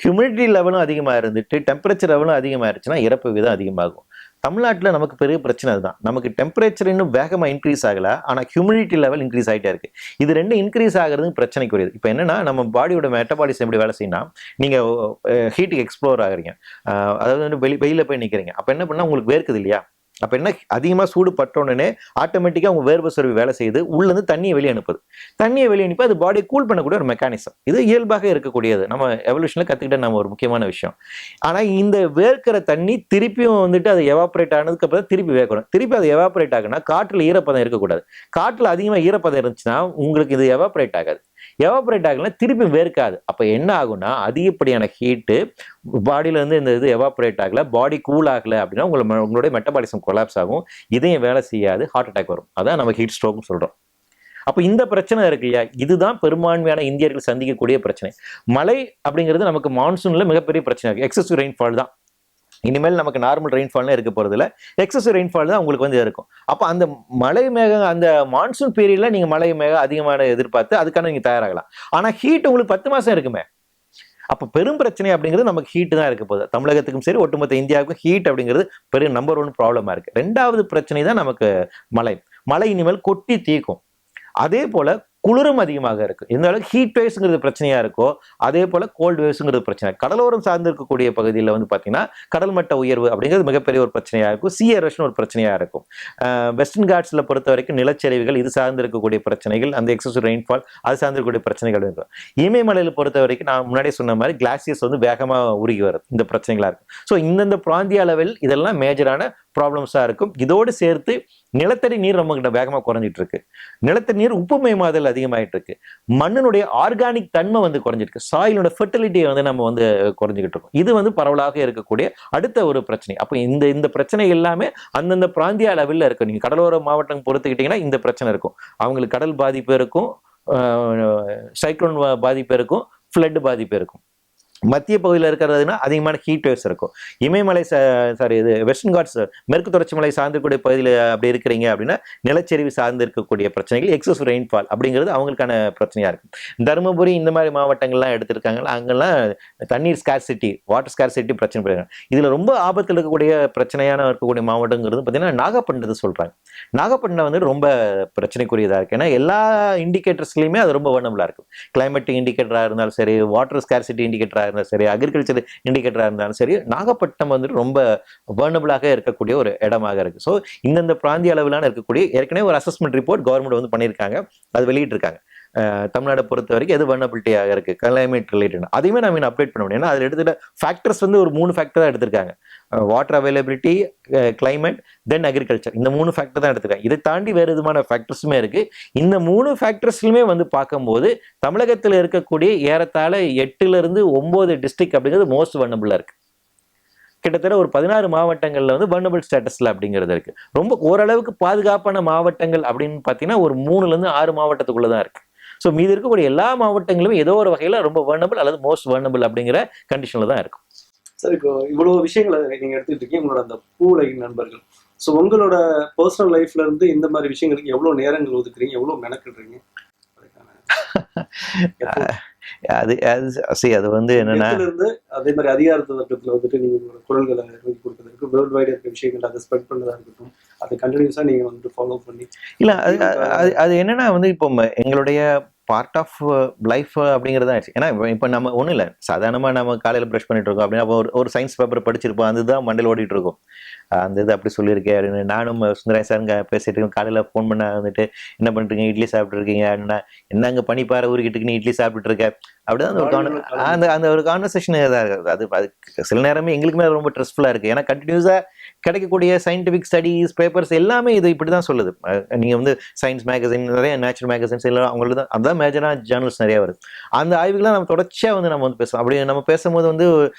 ஹியூமிடிட்டி லெவலும் அதிகமாக இருந்துட்டு டெம்பரேச்சர் லெவலும் அதிகமாகிருச்சுன்னா இறப்பு விகிதம் அதிகமாகும். தமிழ்நாட்டில் நமக்கு பெரிய பிரச்சனை அதுதான். நமக்கு டெம்பரேச்சர் இன்னும் வேகமாக இன்க்ரீஸ் ஆகலை, ஆனால் ஹியூமிடிட்டி லெவல் இன்க்ரீஸ் ஆகிட்டே இருக்கு. இது ரெண்டும் இன்க்ரீஸ் ஆகிறது பிரச்சனைக்குரியது. இப்போ என்னன்னா நம்ம பாடியோட மெட்டபாலிசம் எப்படி வேலை செய்யணும், நீங்கள் ஹீட்டுக்கு எக்ஸ்ப்ளோர் ஆகுறீங்க, அதாவது வந்து வெளியில் போய் நிற்கிறீங்க. அப்போ என்ன பண்ணால் உங்களுக்கு வேர்க்குது இல்லையா, அப்போ என்ன அதிகமாக சூடு பட்டோடனே ஆட்டோமேட்டிக்காக உங்கள் வேர்வை சுரவி வேலை செய்யுது, உள்ளேருந்து தண்ணியை வெளியே அனுப்புது. தண்ணியை வெளியே அனுப்பி அது பாடியை கூல் பண்ணக்கூடிய ஒரு மெக்கானிசம். இது இயல்பாக இருக்கக்கூடியது, நம்ம எவல்யூஷனில் கற்றுக்கிட்ட நம்ம ஒரு முக்கியமான விஷயம். ஆனால் இந்த வேர்க்கிற தண்ணி திருப்பியும் வந்துட்டு அது எவாப்ரேட் ஆனதுக்கு அப்புறம் திருப்பி வேர்க்கணும். திருப்பி அது எவாப்ரேட் ஆகுனா காற்றில் ஈரப்பதம் இருக்கக்கூடாது. காற்றில் அதிகமாக ஈரப்பதம் இருந்துச்சுன்னா உங்களுக்கு இது எவாப்ரேட் ஆகாது. எவாப்ரேட் ஆகலாம், திருப்பி வேர்க்காது. அப்போ என்ன ஆகும்னா அதிகப்படியான ஹீட்டு பாடியில இருந்து இந்த இது எவாப்ரேட் ஆகல, பாடி கூல் ஆகல அப்படின்னா உங்களுடைய மெட்டபாலிசம் கொலாப்ஸ் ஆகும், இதயம் வேலை செய்யாது, ஹார்ட் அட்டாக் வரும். அதான் நம்ம ஹீட் ஸ்ட்ரோக்னு சொல்றோம். அப்போ இந்த பிரச்சனை இருக்கு இல்லையா, இதுதான் பெரும்பான்மையான இந்தியர்கள் சந்திக்கக்கூடிய பிரச்சனை. மழை அப்படிங்கிறது நமக்கு மான்சூன்ல மிகப்பெரிய பிரச்சனை இருக்கு. எக்ஸசிவ் ரெயின்ஃபால் தான். இனிமேல் நமக்கு நார்மல் ரெயின்ஃபால்னு இருக்க போறது இல்லை, எக்ஸசிவ் ரெயின்ஃபால் தான் உங்களுக்கு வந்து இருக்கும். அப்போ அந்த மழை மேகம், அந்த மான்சூன் பீரியட்ல நீங்க மழை மேகம் அதிகமான எதிர்பார்த்து அதுக்கான நீங்க தயாராகலாம். ஆனா ஹீட் உங்களுக்கு 10 மாசம் இருக்குமே. அப்போ பெரும் பிரச்சனை அப்படிங்கிறது நமக்கு ஹீட் தான் இருக்க போகுது. தமிழகத்துக்கும் சரி ஒட்டுமொத்த இந்தியாவுக்கும் ஹீட் அப்படிங்கிறது பெரிய நம்பர் 1 ப்ராப்ளமா இருக்கு. 2வது பிரச்சனை தான் நமக்கு மழை. மழை இனிமேல் கொட்டி தீக்கும். அதே போல குளிரும் அதிகமாக இருக்கும். இந்த அளவுக்கு ஹீட் வேவ்ஸ்ங்கிறது பிரச்சனையா இருக்கோ அதே போல கோல்டு வேவ்ஸ்ங்கிறது பிரச்சனை. கடலோரம் சார்ந்து இருக்கக்கூடிய பகுதியில் வந்து பார்த்தீங்கன்னா கடல் மட்ட உயர்வு அப்படிங்கிறது மிகப்பெரிய ஒரு பிரச்சனையா இருக்கும். சி எரோஷன் ஒரு பிரச்சனையா இருக்கும். வெஸ்டர்ன் காட்ஸ்ல பொறுத்த வரைக்கும் நிலச்சரிவுகள் இது சார்ந்து இருக்கக்கூடிய பிரச்சனைகள், அந்த எக்ஸசிவ் ரெயின்ஃபால் அது சார்ந்து இருக்கக்கூடிய பிரச்சனைகள் இருக்கும். இமயமலையில் பொறுத்த வரைக்கும் நான் முன்னாடியே சொன்ன மாதிரி கிளாசியர்ஸ் வந்து வேகமாக உருகி வருது, இந்த பிரச்சனைகளா இருக்கும். ஸோ இந்தந்த பிராந்திய அளவில் இதெல்லாம் மேஜரான ப்ராப்ளம்ஸாக இருக்கும். இதோடு சேர்த்து நிலத்தடி நீர் நம்ம கிட்ட வேகமாக குறைஞ்சிட்டு இருக்கு. நிலத்தடி நீர் உப்புமயமாதல் அதிகமாயிட்டு இருக்கு. மண்ணினுடைய ஆர்கானிக் தன்மை வந்து குறைஞ்சிருக்கு. சாயிலோட ஃபெர்டிலிட்டியை வந்து நம்ம வந்து குறைஞ்சிக்கிட்டு இருக்கோம். இது வந்து பரவலாக இருக்கக்கூடிய அடுத்த ஒரு பிரச்சனை. அப்போ இந்த இந்த பிரச்சனை எல்லாமே அந்தந்த பிராந்திய அளவில் இருக்கும். நீங்க கடலோர மாவட்டம் பொறுத்துக்கிட்டீங்கன்னா இந்த பிரச்சனை இருக்கும். அவங்களுக்கு கடல் பாதிப்பு இருக்கும், சைக்ளோன் பாதிப்பு இருக்கும், ஃப்ளட் பாதிப்பு இருக்கும். மத்திய பகுதியில் இருக்கிறதுனா அதிகமான ஹீட் வேவ்ஸ் இருக்கும். இமயமலை சாரி இது வெஸ்டர்ன் காட்ஸ் மேற்கு தொடர்ச்சி மலை சார்ந்திருக்கக்கூடிய பகுதியில் அப்படி இருக்கிறீங்க அப்படின்னா நிலச்சரிவு சார்ந்து இருக்கக்கூடிய பிரச்சனைகள், எக்ஸஸ் ரெயின்ஃபால் அப்படிங்கிறது அவங்களுக்கான பிரச்சனையா இருக்கும். தருமபுரி இந்த மாதிரி மாவட்டங்கள்லாம் எடுத்திருக்காங்க, அங்கெல்லாம் தண்ணீர் ஸ்கார்சிட்டி, வாட்டர் ஸ்கார்சிட்டி பிரச்சனை பண்ணுறாங்க. இதில் ரொம்ப ஆபத்தில் இருக்கக்கூடிய பிரச்சனையான இருக்கக்கூடிய மாவட்டங்கிறது பார்த்தீங்கன்னா நாகப்பட்டினத்தை சொல்கிறாங்க. நாகப்பட்டினம் வந்து ரொம்ப பிரச்சனைக்குரியதாக இருக்குது. ஏன்னா எல்லா இண்டிகேட்டர்ஸ்லையுமே அது ரொம்ப வர்னபிளாக இருக்கும். கிளைமேட்டிக் இண்டிகேட்டராக இருந்தாலும் சரி, வாட்டர் ஸ்கார்சிட்டி இண்டிகேட்டராக இருந்தாலும் சரி, அக்ரிகல்ச்சர் இண்டிகேட்டரா இருந்தாலும் சரி, நாகப்பட்டினம் வந்து ரொம்ப வர்னபிளாக இருக்கக்கூடிய ஒரு இடமாக இருக்கு. ஸோ இந்தந்த பிராந்திய அளவிலான இருக்கக்கூடிய ஏற்கனவே ஒரு அசஸ்மெண்ட் ரிப்போர்ட் கவர்மெண்ட் வந்து பண்ணியிருக்காங்க, அது வெளியிட்டிருக்காங்க. தமிழ்நாடு பொறுத்த வரைக்கும் எது வர்னபிலிட்டியாக இருக்கு, கிளைமேட் ரிலேட்டட், அதையுமே நம்ம அப்டேட் பண்ண முடியும். ஏன்னா அதில் எடுத்துகிட்ட ஃபேக்டர்ஸ் வந்து ஒரு 3 ஃபேக்டர் தான் எடுத்திருக்காங்க. வாட்டர் அவைலபிலிட்டி, கிளைமேட், தென் அக்ரிகல்ச்சர். இந்த 3 ஃபேக்டர் தான் எடுத்திருக்காங்க. இதை தாண்டி வேறு விதமான ஃபேக்டர்ஸுமே இருக்கு. இந்த 3 ஃபேக்டர்ஸ்லுமே வந்து பார்க்கும்போது தமிழகத்தில் இருக்கக்கூடிய ஏறத்தாழ 8லிருந்து 9 டிஸ்ட்ரிக்ட் அப்படிங்கிறது மோஸ்ட் வர்னபிளா இருக்கு. கிட்டத்தட்ட ஒரு 16 மாவட்டங்கள்ல வந்து வர்னபிள் ஸ்டேட்டஸ்ல அப்படிங்கிறது இருக்கு. ரொம்ப ஓரளவுக்கு பாதுகாப்பான மாவட்டங்கள் அப்படின்னு பார்த்தீங்கன்னா ஒரு 3லிருந்து 6 மாவட்டத்துக்குள்ளதான் இருக்கு. ஸோ மீது இருக்கக்கூடிய எல்லா மாவட்டங்களும் ஏதோ ஒரு வகையில ரொம்ப வர்னபிள் அல்லது மோஸ்ட் வர்னபிள் அப்படிங்கிற கண்டிஷன்ல தான் இருக்கும். சார், இப்போ இவ்வளவு விஷயங்களை நீங்க எடுத்துட்டு இருக்கீங்க, உங்களோட அந்த பூவுலகின் நண்பர்கள். ஸோ உங்களோட பர்சனல் லைஃப்ல இருந்து இந்த மாதிரி விஷயங்களுக்கு எவ்வளவு நேரங்கள் ஒதுக்குறீங்க, எவ்வளவு மெனக்கிடுறீங்க? அது அது வந்து என்னன்னா இருந்து அதே மாதிரி அதிகாரத்து வர்க்கத்துல வந்துட்டு நீங்க உங்களோட குரல்களை கொடுக்கறதுக்கு வேர்ல்டு வைடு இருக்க விஷயங்கள் அதை ஸ்ப்ரெட் பண்ணதா இருக்கட்டும், அதை கண்டினியூஸா நீங்க வந்துட்டு ஃபாலோ பண்ணி இல்ல அது என்னன்னா வந்து இப்போ எங்களுடைய பார்ட் ஆஃப் லைஃப் அப்படிங்கிறதா ஆயிடுச்சு. ஏன்னா இப்போ நம்ம ஒன்றும் இல்லை, சாதாரணமாக நம்ம காலையில் ப்ரஷ் பண்ணிட்டு இருக்கோம் அப்படின்னா ஒரு சயின்ஸ் பேப்பர் படிச்சிருப்போம், அதுதான் மண்டையில் ஓடிட்டு இருக்கும். அந்த இது அப்படி சொல்லியிருக்கேன் அப்படின்னு நானும் சுந்தரா சாருங்க பேசிட்டு இருக்கோம். காலையில் ஃபோன் பண்ண வந்துட்டு என்ன பண்ணிருக்கீங்க, இட்லி சாப்பிட்ருக்கீங்க அப்படின்னா, என்னங்க பனிப்பாறை ஊறிக்கிட்டு நீ இட்லி சாப்பிட்டு இருக்க அப்படிதான் அந்த அந்த ஒரு கான்வர்சேஷன் இதாக இருக்குது. அது சில நேரமே எங்களுக்குமே ரொம்ப ஸ்ட்ரெஸ்ஃபுல்லாக இருக்குது. ஏன்னா கண்டினியூஸாக கிடைக்கக்கூடிய சயின்டிஃபிக் ஸ்டடீஸ் பேப்பர்ஸ் எல்லாமே இது இப்படி தான் சொல்லுது. நீங்கள் வந்து சயின்ஸ் மேகசின், நிறைய நேச்சுரல் மேகசின்ஸ் எல்லாம் அவங்களுக்கு தான் அதுதான் மேஜரான ஜேர்னல்ஸ் நிறைய வருது. அந்த ஆய்வுகள்லாம் நம்ம தொடர்ச்சியாக வந்து நம்ம வந்து பேசுவோம். அப்படி நம்ம பேசும்போது வந்து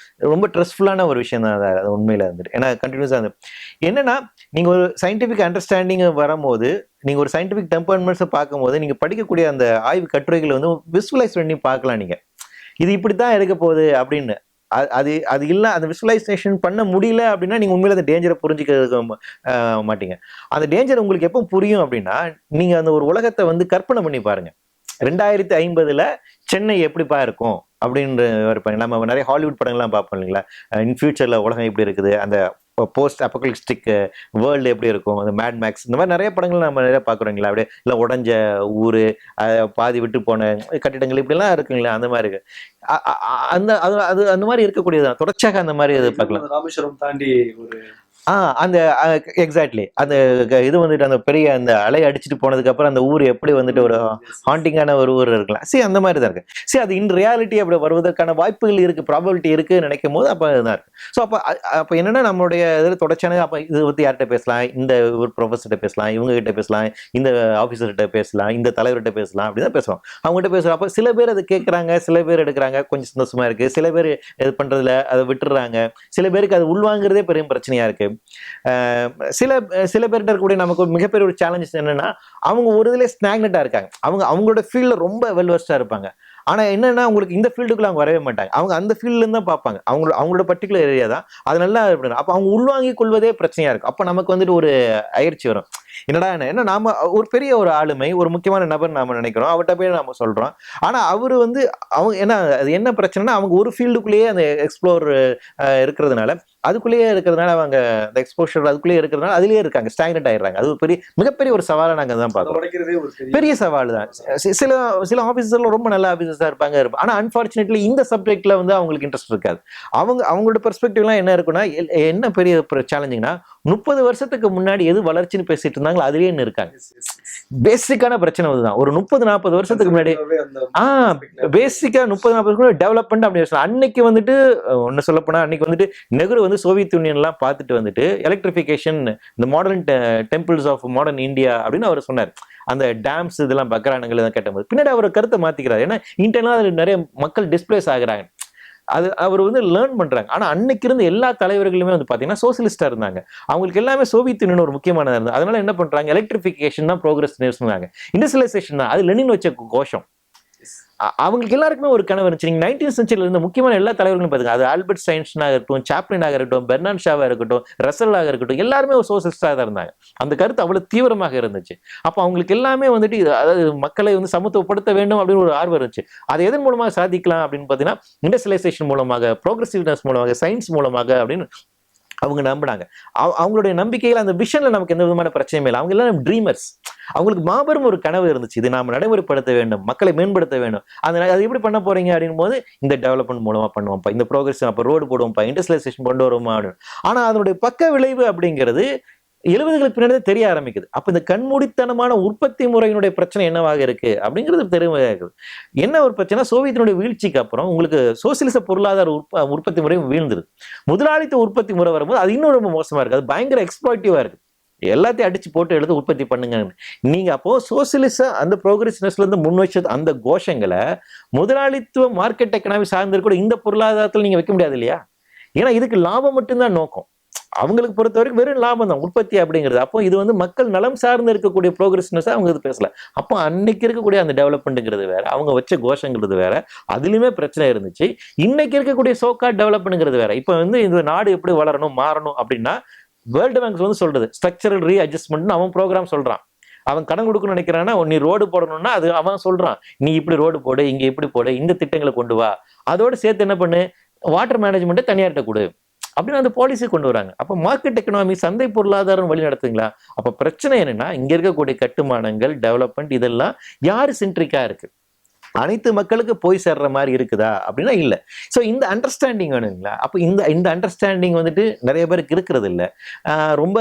ரொம்ப ஸ்ட்ரெஸ்ஃபுல்லான ஒரு விஷயம் தான் அது உண்மையில் இருந்துட்டு. ஏன்னா கண்டினியூஸாக வந்து என்னன்னா நீங்கள் ஒரு சயின்டிஃபிக் அண்டர்ஸ்டாண்டிங் வரும்போது, நீங்கள் ஒரு சயின்டிஃபிக் டெம்பர்மெண்ட்ஸை பார்க்கும்போது நீங்கள் படிக்கக்கூடிய அந்த ஆய்வு கட்டுரைகளை வந்து விசுவலைஸ் பண்ணி பார்க்கலாம். நீங்கள் இது இப்படித்தான் இருக்க போகுது அப்படின்னு அது இல்லை, அந்த விசுவலைசேஷன் பண்ண முடியல அப்படின்னா நீங்கள் உண்மையில அந்த டேஞ்சரை புரிஞ்சுக்க மாட்டீங்க. அந்த டேஞ்சர் உங்களுக்கு எப்போ புரியும் அப்படின்னா, நீங்கள் அந்த ஒரு உலகத்தை வந்து கற்பனை பண்ணி பாருங்க. 2050 சென்னை எப்படிப்பா இருக்கும் அப்படின்ற இருப்பாங்க. நம்ம நிறைய ஹாலிவுட் படங்கள்லாம் பார்ப்போம் இல்லைங்களா, இன் ஃபியூச்சர்ல உலகம் எப்படி இருக்குது, அந்த போஸ்ட் அப்போகலிப்டிக் வேர்ல்டு எப்படி இருக்கும், அந்த மேட் மேக்ஸ், இந்த மாதிரி நிறைய படங்கள் நம்ம நிறைய பார்க்குறோங்களா, அப்படியே இல்லை உடஞ்ச ஊர், பாதி விட்டு போன கட்டிடங்கள் இப்படிலாம் இருக்குங்களா, அந்த மாதிரி இருக்கு. அந்த அது அந்த மாதிரி இருக்கக்கூடியதுதான், தொடர்ச்சியாக அந்த மாதிரி பார்க்கலாம். ராமேஸ்வரம் தாண்டி ஒரு அந்த எக்ஸாக்ட்லி அந்த இது வந்துட்டு அந்த பெரிய அந்த அலை அடிச்சுட்டு போனதுக்கு அப்புறம் அந்த ஊர் எப்படி வந்துட்டு ஒரு ஹாண்டிங்கான ஒரு ஊர் இருக்கலாம். அந்த மாதிரி தான் இருக்கு. அது இன் ரியாலிட்டி அப்படி வருவதற்கான வாய்ப்புகள் இருக்கு, ப்ராபபிலிட்டி இருக்கு நினைக்கும் போது அப்ப இதுதான் இருக்கு. ஸோ அப்ப என்னன்னா நம்மளுடைய இதில் தொடர்ச்சியான அப்ப இது பத்தி யார்கிட்ட பேசலாம், இந்த ஒரு ப்ரொஃபஸர்கிட்ட பேசலாம், இவங்க கிட்ட பேசலாம், இந்த ஆஃபீஸர்கிட்ட பேசலாம், இந்த தலைவர்கிட்ட பேசலாம், அப்படிதான் பேசுவோம். அவங்ககிட்ட பேசுறோம். அப்ப சில பேர் அதை கேட்கறாங்க, சில பேர் எடுக்கிறாங்க, கொஞ்சம் சந்தோஷமா இருக்கு. சில பேர் இது பண்றதுல அதை விட்டுறாங்க. சில பேருக்கு அது உள்வாங்கிறதே பெரிய பிரச்சனையா இருக்கு. சில பேர்கிட்ட இருக்கக்கூடிய நமக்கு மிகப்பெரிய ஒரு சேலஞ்சஸ் என்னன்னா, அவங்க ஒரு இதுல ஸ்டாக்னட்டா இருக்காங்க. அவங்களோட ஃபீல்ட்ல ரொம்ப வெல்வெர்ஸ்டா இருப்பாங்க. ஆனா என்னன்னா, உங்களுக்கு இந்த ஃபீல்டுக்குள்ள அவங்க வரவே மாட்டாங்க. அவங்க அந்த ஃபீல்ட்ல இருந்து தான் பார்ப்பாங்க. அவங்களோட பர்டிகுலர் ஏரியா தான் அது நல்லா இருக்கணும். அப்ப அவங்க உள்வாங்கிக் கொள்வதே பிரச்சனையா இருக்கும். அப்ப நமக்கு வந்துட்டு ஒரு அயற்சி வரும். என்னடா என்ன நாம ஒரு பெரிய ஒரு ஆளுமை, ஒரு முக்கியமான நபர் நாம நினைக்கிறோம், அவர்கிட்ட போய் நாம சொல்றோம். ஆனா அவரு வந்து அவங்க என்ன பிரச்சனைனா, அவங்க ஒரு ஃபீல்டுக்குள்ளேயே அந்த எக்ஸ்ப்ளோர் இருக்கிறதுனால அதுக்குள்ளேயே இருக்கிறதுனால அவங்க அந்த எக்ஸ்போஷர் அதுக்குள்ளேயே இருக்கிறதுனால அதுலயே இருக்காங்க, ஸ்டாக்னட் ஆயிடுறாங்க. அது ஒரு மிகப்பெரிய ஒரு சவாலை நாங்க தான் பார்க்கிறோம். பெரிய சவால் தான். சில சில ஆபீசர்ல ரொம்ப நல்ல ஆபீசர்ஸா இருப்பாங்க. ஆனா அன்பார்ச்சுனேட்லி இந்த சப்ஜெக்ட்ல வந்து அவங்களுக்கு இன்ட்ரெஸ்ட் இருக்காது. அவங்களோட பெர்ஸ்பெக்டிவ்லாம் என்ன இருக்குன்னா, என்ன பெரிய சேலஞ்சிங்னா 30 வருஷத்துக்கு முன்னாடி எது வளர்ச்சின்னு பேசிட்டு இருந்தாங்களோ அதுலயே இருக்காங்க. பேசிக்கான பிரச்சனை அதுதான். ஒரு 30-40 வருஷத்துக்கு முன்னாடி பேசிக்கா 30-40 டெவலப்மெண்ட் அப்படி அன்னைக்கு வந்துட்டு ஒன்னு சொல்ல போனா அன்னைக்கு வந்துட்டு நெஹ்ரு வந்து சோவியத் யூனியன் எல்லாம் பார்த்துட்டு வந்துட்டு எலக்ட்ரிபிகேஷன் இந்த modern temples of modern India அப்படின்னு அவர் சொன்னார். அந்த டேம்ஸ் இதெல்லாம் பக்ரானங்கள் இதெல்லாம் கேட்டபோது பின்னாடி அவர் கருத்தை மாத்திக்கிறார். ஏன்னா இன்டர்னலா நிறைய மக்கள் டிஸ்பிளேஸ் ஆகுறாங்க. அது அவர் வந்து லேர்ன் பண்றாங்க. ஆனா அன்னைக்கு இருந்த எல்லா தலைவர்களுமே வந்து பாத்தீங்கன்னா சோசியலிஸ்டா இருந்தாங்க. அவங்களுக்கு எல்லாமே சோவியத் யூனியன் ஒரு முக்கியமானதா இருந்தது. அதனால என்ன பண்றாங்க, எலக்ட்ரிபிகேஷன் தான் ப்ரோக்ரஸ் சொன்னாங்க, இண்டஸ்ட்ரியலைசேஷன் தான். அது லெனின் வச்ச கோஷம். அவங்களுக்கு எல்லாருக்குமே ஒரு கனவு இருந்துச்சு. நீங்க 19th சென்ச்சுரியில இருந்த முக்கியமான எல்லா தலைவர்களும் பாத்துங்க, அது ஆல்பர்ட் ஐன்ஸ்டைனாக இருக்கட்டும், சாப்ளினாக இருக்கட்டும், பெர்னார்ட் ஷாவா இருக்கட்டும், ரசலாக இருக்கட்டும், எல்லாருமே ஒரு சோசியலிஸ்டா தான் இருந்தாங்க. அந்த கருத்து அவ்வளவு தீவிரமாக இருந்துச்சு. அப்ப அவங்களுக்கு எல்லாமே வந்துட்டு அதாவது மக்களை வந்து சமத்துவப்படுத்த வேண்டும் அப்படின்னு ஒரு ஆர்வம் இருந்துச்சு. அதை எதன் மூலமாக சாதிக்கலாம் அப்படின்னு பாத்தீங்கன்னா, இண்டஸ்ட்ரியலைசேஷன் மூலமாக, ப்ரோக்ரசிவ்னஸ் மூலமாக, சயின்ஸ் மூலமாக அப்படின்னு அவங்க நம்பினாங்க. அவங்களுடைய நம்பிக்கையில் அந்த விஷன்ல நமக்கு எந்த விதமான பிரச்சனையும் இல்லை. அவங்க எல்லாம் ட்ரீமர்ஸ். அவங்களுக்கு மாபெரும் ஒரு கனவு இருந்துச்சு, இது நாம நடைமுறைப்படுத்த வேண்டும், மக்களை மேம்படுத்த வேண்டும். அது எப்படி பண்ண போறீங்க அப்படின் போது, இந்த டெவலப்மெண்ட் மூலமா பண்ணுவோம்ப்பா, இந்த ப்ரோக்ரஸ் அப்ப ரோடு போடுவோம்ப்பா, இண்டஸ்ட்ரியலைசேஷன் கொண்டு வருவோமா அப்படின்னு. ஆனா அதனுடைய பக்க விளைவு அப்படிங்கிறது 70களுக்கு பின்னாடி தெரிய ஆரம்பிக்குது. அப்ப இந்த கண்மூடித்தனமான உற்பத்தி முறையினுடைய பிரச்சனை என்னவாக இருக்கு அப்படிங்கிறது தெரியாது. என்ன ஒரு பிரச்சனை, சோவியத்தினுடைய வீழ்ச்சிக்கு அப்புறம் உங்களுக்கு சோசியலிச பொருளாதார உற்பத்தி முறை வீழ்ந்துருது. முதலாளித்த உற்பத்தி முறை வரும்போது அது இன்னும் ரொம்ப மோசமா இருக்கு. அது பயங்கர எக்ஸ்ப்ளாய்டிவா இருக்கு. எல்லாத்தையும் அடிச்சு போட்டு எடுத்து உற்பத்தி பண்ணுங்க. நீங்க அப்போ சோசியலிச அந்த ப்ரோக்ரசிவ்னஸ்ல இருந்து முன் வச்சது அந்த கோஷங்களை முதலாளித்துவ மார்க்கெட் எக்கனாமி சார்ந்திருக்க இந்த பொருளாதாரத்தில் நீங்க வைக்க முடியாது இல்லையா? ஏன்னா இதுக்கு லாபம் மட்டும்தான் நோக்கம். அவங்களுக்கு பொறுத்த வரைக்கும் வெறும் லாபம் தான் உற்பத்தி அப்படிங்கிறது. அப்போ இது வந்து மக்கள் நலம் சார்ந்து இருக்கக்கூடிய ப்ரோக்ரஸ்னஸ் அவங்க இது பேசல. அப்போ அன்னைக்கு இருக்கக்கூடிய அந்த டெவலப்மெண்ட்ங்கிறது வேற, அவங்க வச்ச கோஷங்கிறது வேற, அதுலயுமே பிரச்சனை இருந்துச்சு. இன்னைக்கு இருக்கக்கூடிய சோகால் டெவலப்மெண்ட்ங்கிறது வேற. இப்போ வந்து இந்த நாடு எப்படி வளரணும் மாறணும் அப்படின்னா, வேர்ல்டு பேங்க் வந்து சொல்றது ஸ்ட்ரக்சரல் ரீ அட்ஜஸ்ட்மெண்ட் அவன் ப்ரோக்ராம் சொல்றான். அவன் கடன் கொடுக்கணும்னு நினைக்கிறான்னா, நீ ரோடு போடணும்னா அது அவன் சொல்றான், நீ இப்படி ரோடு போடு, இங்க இப்படி போடு, இந்த திட்டங்களை கொண்டு வா, அதோட சேர்த்து என்ன பண்ணு, வாட்டர் மேனேஜ்மெண்ட்டை தனியார்ட்ட கொடு அப்படின்னு அந்த பாலிசி கொண்டு வராங்க. அப்ப மார்க்கெட் எக்கனாமி, சந்தை பொருளாதாரம் வழி நடத்துங்களா? அப்ப பிரச்சனை என்னன்னா, இங்க இருக்கக்கூடிய கட்டுமானங்கள், டெவலப்மெண்ட் இதெல்லாம் யாரு சென்ட்ரிக்கா இருக்கு, அனைத்து மக்களுக்கு போய் சேர்ற மாதிரி இருக்குதா அப்படின்னா இல்ல. ஸோ இந்த அண்டர்ஸ்டாண்டிங் வேணுங்களா? அப்போ இந்த அண்டர்ஸ்டாண்டிங் வந்துட்டு நிறைய பேருக்கு இருக்கிறது இல்லை. ரொம்ப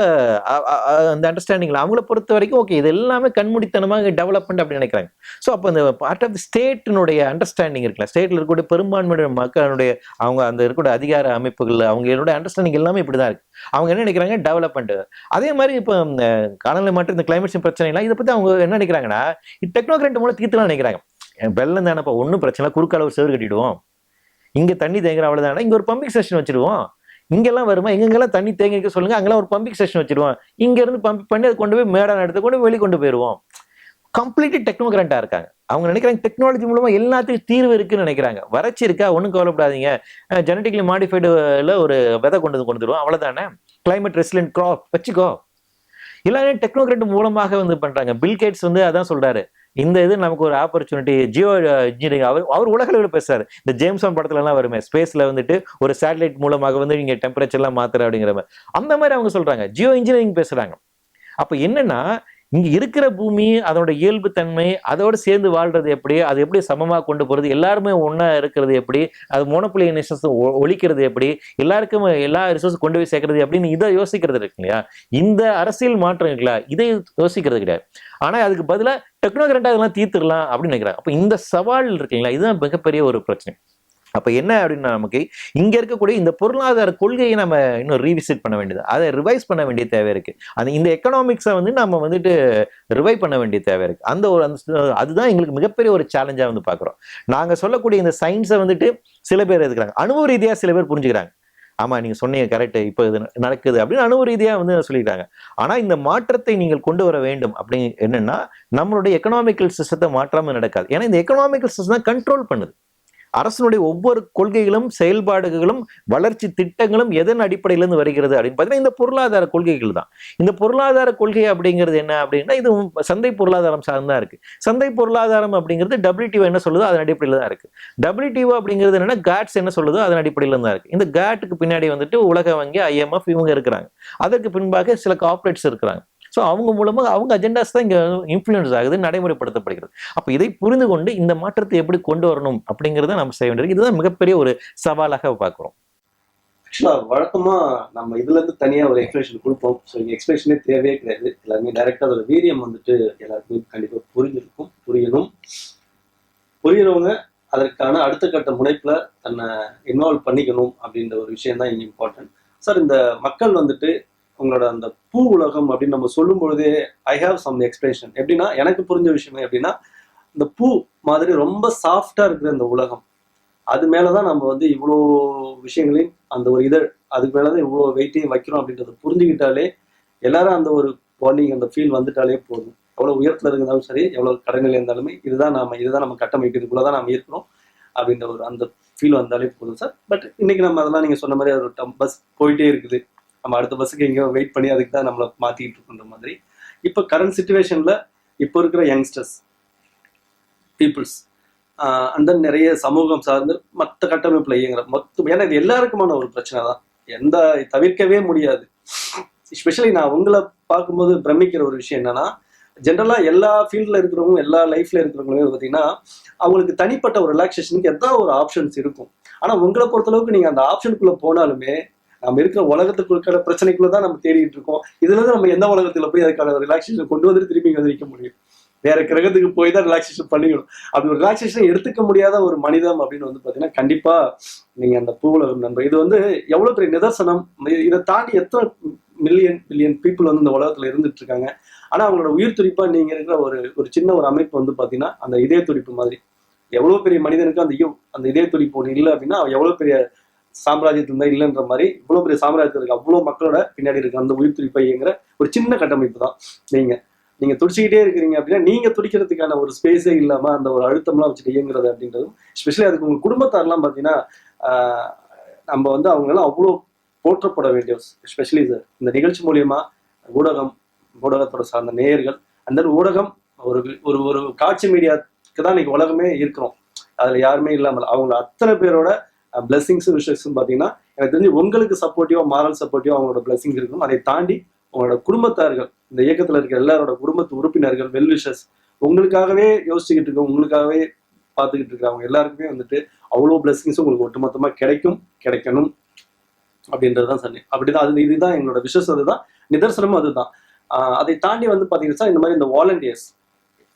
அந்த அண்டர்ஸ்டாண்டிங்ல அவங்கள பொறுத்த வரைக்கும் ஓகே இது எல்லாமே கண்மூடித்தனமாக டெவலப்மெண்ட் அப்படின்னு நினைக்கிறாங்க. ஸோ அப்போ அந்த பார்ட் ஆஃப் தி ஸ்டேட்டினுடைய அண்டர்ஸ்டாண்டிங் இருக்குல்ல, ஸ்டேட்ல இருக்கக்கூடிய பெரும்பான்மையுடைய மக்களுடைய அவங்க அந்த இருக்கக்கூடிய அதிகார அமைப்புகள் அவங்களுடைய அண்டர்ஸ்டாண்டிங் எல்லாமே இப்படிதான் இருக்கு. அவங்க என்ன நினைக்கிறாங்க, டெவலப்மெண்ட். அதே மாதிரி இப்போ காலநிலை மாற்றம், இந்த கிளைமேட் சேஞ்ச் பிரச்சனை எல்லாம் இதை பத்தி அவங்க என்ன நினைக்கிறாங்கன்னா, டெக்னோகிராட் மூலம் தீர்த்துலாம் நினைக்கிறாங்க. வெள்ளம் தானப்பா, ஒன்றும் பிரச்சனை, குறுக்கால ஒரு செவரு கட்டிடுவோம், இங்க தண்ணி தேங்குற அவ்வளவுதானே, இங்க ஒரு பம்பிங் ஸ்டேஷன் வச்சிருவோம், இங்கெல்லாம் வருமா, எங்கெங்கெல்லாம் தண்ணி தேங்கிக்க சொல்லுங்க, அங்கெல்லாம் ஒரு பம்பிங் ஸ்டேஷன் வச்சிருவோம், இங்க இருந்து பம்ப் பண்ணி அதை கொண்டு போய் மேடான இடத்த கொண்டு போய் வெளியே கொண்டு போயிடுவோம். கம்ப்ளீட்லி டெக்னோகிராண்டா இருக்காங்க. அவங்க நினைக்கிறாங்க டெக்னாலஜி மூலமா எல்லாத்துக்கும் தீர்வு இருக்குன்னு நினைக்கிறாங்க. வறட்சி இருக்கா, ஒன்றும் கவலைப்படாதீங்க, ஜெனட்டிக்கலி மாடிஃபைடுல ஒரு விதை கொண்டு வந்துருவோம், அவ்வளவுதானே, கிளைமேட் ரெசிலென்ட் கிராப் வச்சுக்கோ. எல்லாரும் டெக்னோகிராட் மூலமாக வந்து பண்றாங்க. பில் கேட்ஸ் வந்து அதான் சொல்றாரு, இந்த இது நமக்கு ஒரு ஆப்பர்ச்சுனிட்டி, ஜியோ இன்ஜினியரிங். அவர் உலக அளவில் பேசுறாரு. இந்த ஜேம்ஸான் படத்துல எல்லாம் வருமே, ஸ்பேஸ்ல வந்துட்டு ஒரு சேட்டலைட் மூலமாக வந்து நீங்க டெம்பரேச்சர் எல்லாம் மாத்துற அப்படிங்கிற மாதிரி, அந்த மாதிரி அவங்க சொல்றாங்க, ஜியோ இன்ஜினியரிங் பேசுறாங்க. அப்ப என்னன்னா, இங்க இருக்கிற பூமி அதோட இயல்பு தன்மை, அதோட சேர்ந்து வாழ்றது எப்படி, அது எப்படி சமமா கொண்டு போறது, எல்லாருமே ஒன்னா இருக்கிறது எப்படி, அது மோனோபோலி ஒழிக்கிறது எப்படி, எல்லாருக்கும் எல்லா ரிசோர்ஸ் கொண்டு போய் சேர்க்கறது அப்படின்னு இதை யோசிக்கிறது இருக்கு இல்லையா? இந்த அரசியல் மாற்றம் இருக்குல்ல, இதை யோசிக்கிறது கிடையாது. ஆனா அதுக்கு பதிலா டெக்னோகிராண்டா இதெல்லாம் தீர்த்துடலாம் அப்படின்னு நினைக்கிறாங்க. அப்ப இந்த சவால் இருக்குங்களா, இதுதான் மிகப்பெரிய ஒரு பிரச்சனை. அப்ப என்ன அப்படின்னா, நமக்கு இங்க இருக்கக்கூடிய இந்த பொருளாதார கொள்கையை நம்ம இன்னும் ரீவிசிட் பண்ண வேண்டியது, அதை ரிவைஸ் பண்ண வேண்டிய தேவை இருக்கு. அது இந்த எக்கனாமிக்ஸை வந்து நம்ம வந்துட்டு ரிவைவ் பண்ண வேண்டிய தேவை இருக்கு. அதுதான் எங்களுக்கு மிகப்பெரிய ஒரு சேலஞ்சா வந்து பாக்குறோம். நாங்க சொல்லக்கூடிய இந்த சயின்ஸை வந்துட்டு சில பேர் எதுக்குறாங்க, அனுபவ ரீதியா சில பேர் புரிஞ்சுக்கிறாங்க. ஆமா நீங்க சொன்னீங்க கரெக்ட், இப்போ இது நடக்குது அப்படின்னு அனுபவ ரீதியா வந்து சொல்லியிருக்காங்க. ஆனா இந்த மாற்றத்தை நீங்கள் கொண்டு வர வேண்டும் அப்படின்னு என்னன்னா, நம்மளுடைய எக்கனாமிக்கல் சிஸ்டத்தை மாற்றாம நடக்காது. ஏன்னா இந்த எக்கனாமிக்கல் சிஸ்டம் தான் கண்ட்ரோல் பண்ணுது. அரசனுடைய ஒவ்வொரு கொள்கைகளும் செயல்பாடுகளும் வளர்ச்சி திட்டங்களும் எதன் அடிப்படையிலிருந்து வருகிறது அப்படின்னு பார்த்தீங்கன்னா இந்த பொருளாதார கொள்கைகள் தான். இந்த பொருளாதார கொள்கை அப்படிங்கிறது என்ன அப்படின்னா இது சந்தை பொருளாதாரம் சார்ந்தா இருக்கு. சந்தை பொருளாதாரம் அப்படிங்கிறது WTO என்ன சொல்லுதோ அதன் அடிப்படையில் தான் இருக்கு. WTO அப்படிங்கிறது என்னன்னா GATS என்ன சொல்லுதோ அதன் அடிப்படையில் தான் இருக்கு. இந்த GATTுக்கு பின்னாடி வந்துட்டு உலக வங்கி, IMF இவங்க இருக்கிறாங்க. அதற்கு பின்பாக சில கார்ப்பரேட்ஸ் இருக்கிறாங்க. ஸோ அவங்க மூலமாக அவங்க அஜெண்டாஸ் தான் இங்கே இன்ஃப்ளூயன்ஸ் ஆகுது, நடைமுறைப்படுத்தப்படுகிறது. அப்போ இதை புரிந்து கொண்டு இந்த மாற்றத்தை எப்படி கொண்டு வரணும் அப்படிங்கிறத நம்ம செய்ய வேண்டியது. இதுதான் மிகப்பெரிய ஒரு சவாலாக பார்க்குறோம். ஆக்சுவலாக வழக்கமாக நம்ம இதுலேருந்து தனியாக ஒரு எக்ஸ்பிளேஷன் கொடுப்போம். ஸோ இங்கே எக்ஸ்பிளேஷனே தேவையே கிடையாது. எல்லாருமே டைரெக்டாக அதோட வீரியம் வந்துட்டு எல்லாருக்குமே கண்டிப்பாக புரிஞ்சிருக்கும், புரியணும். புரியுறவங்க அதற்கான அடுத்த கட்ட முனைப்பில் தன்னை இன்வால்வ் பண்ணிக்கணும் அப்படின்ற ஒரு விஷயம் தான் இங்கே இம்பார்ட்டன்ட். சார், இந்த மக்கள் வந்துட்டு உங்களோட அந்த பூ உலகம் அப்படின்னு நம்ம சொல்லும் பொழுதே ஐ ஹாவ் சம் எக்ஸ்பிளேஷன். எப்படின்னா எனக்கு புரிஞ்ச விஷயமே எப்படின்னா, இந்த பூ மாதிரி ரொம்ப சாஃப்டா இருக்கிற இந்த உலகம், அது மேலதான் நம்ம வந்து இவ்வளோ விஷயங்களையும் அந்த ஒரு இதழ் அதுக்கு மேலதான் இவ்வளோ வெயிட்டையும் வைக்கிறோம் அப்படின்றத புரிஞ்சுக்கிட்டாலே எல்லாரும் அந்த ஒரு பாண்டிங் அந்த ஃபீல் வந்துட்டாலே போதும். எவ்வளவு உயரத்துல இருந்தாலும் சரி, எவ்வளவு கடனில் இருந்தாலுமே இதுதான் நம்ம கட்டமைப்பு, இதுக்குள்ளதான் நம்ம இருக்கிறோம் அப்படின்ற ஒரு அந்த ஃபீல் வந்தாலே போதும் சார். பட் இன்னைக்கு நம்ம அதெல்லாம் நீங்க சொன்ன மாதிரி ஒரு பஸ் போயிட்டே இருக்குது, நம்ம அடுத்த பஸ்ஸுக்கு எங்கேயோ வெயிட் பண்ணி அதுக்கு தான் நம்மளை மாற்றிக்கிட்டு இருக்குன்ற மாதிரி இப்போ கரண்ட் சுச்சுவேஷனில் இப்போ இருக்கிற யங்ஸ்டர்ஸ் பீப்புள்ஸ் அண்ட் தென் நிறைய சமூகம் சார்ந்து மற்ற கட்டமைப்பில் இயங்குற மொத்தம், ஏன்னா இது எல்லாருக்குமான ஒரு பிரச்சனை தான், எந்த தவிர்க்கவே முடியாது. எஸ்பெஷலி நான் உங்களை பார்க்கும்போது பிரமிக்கிற ஒரு விஷயம் என்னன்னா, ஜென்ரலாக எல்லா ஃபீல்டில் இருக்கிறவங்க எல்லா லைஃப்ல இருக்கிறவங்களுமே பார்த்தீங்கன்னா அவங்களுக்கு தனிப்பட்ட ஒரு ரிலாக்ஸேஷனுக்கு எதாவது ஒரு ஆப்ஷன்ஸ் இருக்கும். ஆனால் உங்களை பொறுத்தளவுக்கு நீங்கள் அந்த ஆப்ஷனுக்குள்ளே போனாலுமே நம்ம இருக்கிற உலகத்துக்குள்ள பிரச்சனைக்குள்ளதான் நம்ம தேடிட்டு இருக்கோம். இதுல இருந்து நம்ம எந்த உலகத்துல போய் அதுக்கான ரிலாக்ஸேஷன் கொண்டு வந்து திருப்பி வந்திருக்க முடியும்? வேற கிரகத்துக்கு போய் தான் ரிலாக்ஸேஷன் பண்ணிக்கணும். அப்படி ஒரு ரிலாக்ஸேஷன் எடுத்துக்க முடியாத ஒரு மனிதம் அப்படின்னு வந்து பாத்தீங்கன்னா கண்டிப்பா நீங்க அந்த பூ உலகம் நண்பர். இது வந்து எவ்வளவு பெரிய நிதர்சனம். இதை தாண்டி எத்தனை பில்லியன் பீப்புள் வந்து இந்த உலகத்துல இருந்துட்டு இருக்காங்க. ஆனா அவங்களோட உயிர் துடிப்பா நீங்க இருக்கிற ஒரு சின்ன ஒரு அமைப்பு வந்து பாத்தீங்கன்னா அந்த இதய துடிப்பு மாதிரி. எவ்வளவு பெரிய மனிதனுக்கு அந்த இதய துடிப்பு ஒன்று இல்லை அப்படின்னா எவ்வளவு பெரிய சாம்ராஜ்யத்துல இருந்தா இல்லைன்ற மாதிரி இவ்வளவு பெரிய சாம்ராஜ்யத்துல இருக்கு அவ்வளவு மக்களோட பின்னாடி இருக்கு அந்த உயிர் துடிப்பைங்கிற ஒரு சின்ன கட்டமைப்பு தான். நீங்க துடிச்சுக்கிட்டே இருக்கிறீங்க அப்படின்னா நீங்க துடிக்கிறதுக்கான ஒரு ஸ்பேஸே இல்லாம அந்த ஒரு அழுத்தம்லாம் வச்சுட்டு இயங்குறது அப்படின்றதும், எஸ்பெஷலி அதுக்கு உங்க குடும்பத்தாரெல்லாம் பாத்தீங்கன்னா நம்ம வந்து அவங்க எல்லாம் அவ்வளோ போற்றப்பட வேண்டிய, எஸ்பெஷலி இந்த நிகழ்ச்சி மூலியமா ஊடகத்தோட சார்ந்த நேயர்கள், அந்த ஊடகம் ஒரு ஒரு காட்சி மீடியாவுக்கு தான் இன்னைக்கு உலகமே இருக்கிறோம். அதுல யாருமே இல்லாமல் அவங்க அத்தனை பேரோட பிளெஸிங்ஸும் விஷயஸும் பார்த்தீங்கன்னா எனக்கு தெரிஞ்சு உங்களுக்கு சப்போர்ட்டிவா மாரல் சப்போர்ட்டிவா அவங்களோட பிளெஸிங் இருக்கணும். அதை தாண்டி உங்களோட குடும்பத்தார்கள், இந்த இயக்கத்துல இருக்கிற எல்லாரோட குடும்பத்து உறுப்பினர்கள், வெல்விஷஸ், உங்களுக்காகவே யோசிச்சுக்கிட்டு இருக்க, உங்களுக்காகவே பார்த்துக்கிட்டு இருக்கிறவங்க எல்லாருக்குமே வந்துட்டு அவ்வளோ பிளெஸிங்ஸும் உங்களுக்கு ஒட்டுமொத்தமா கிடைக்கணும் அப்படின்றதுதான் சொன்னேன். அப்படிதான் அது இதுதான் எங்களோட விஷஸ், அதுதான் நிதர்சனமும் அதுதான். அதை தாண்டி வந்து பாத்தீங்கன்னா இந்த மாதிரி இந்த வாலண்டியர்ஸ்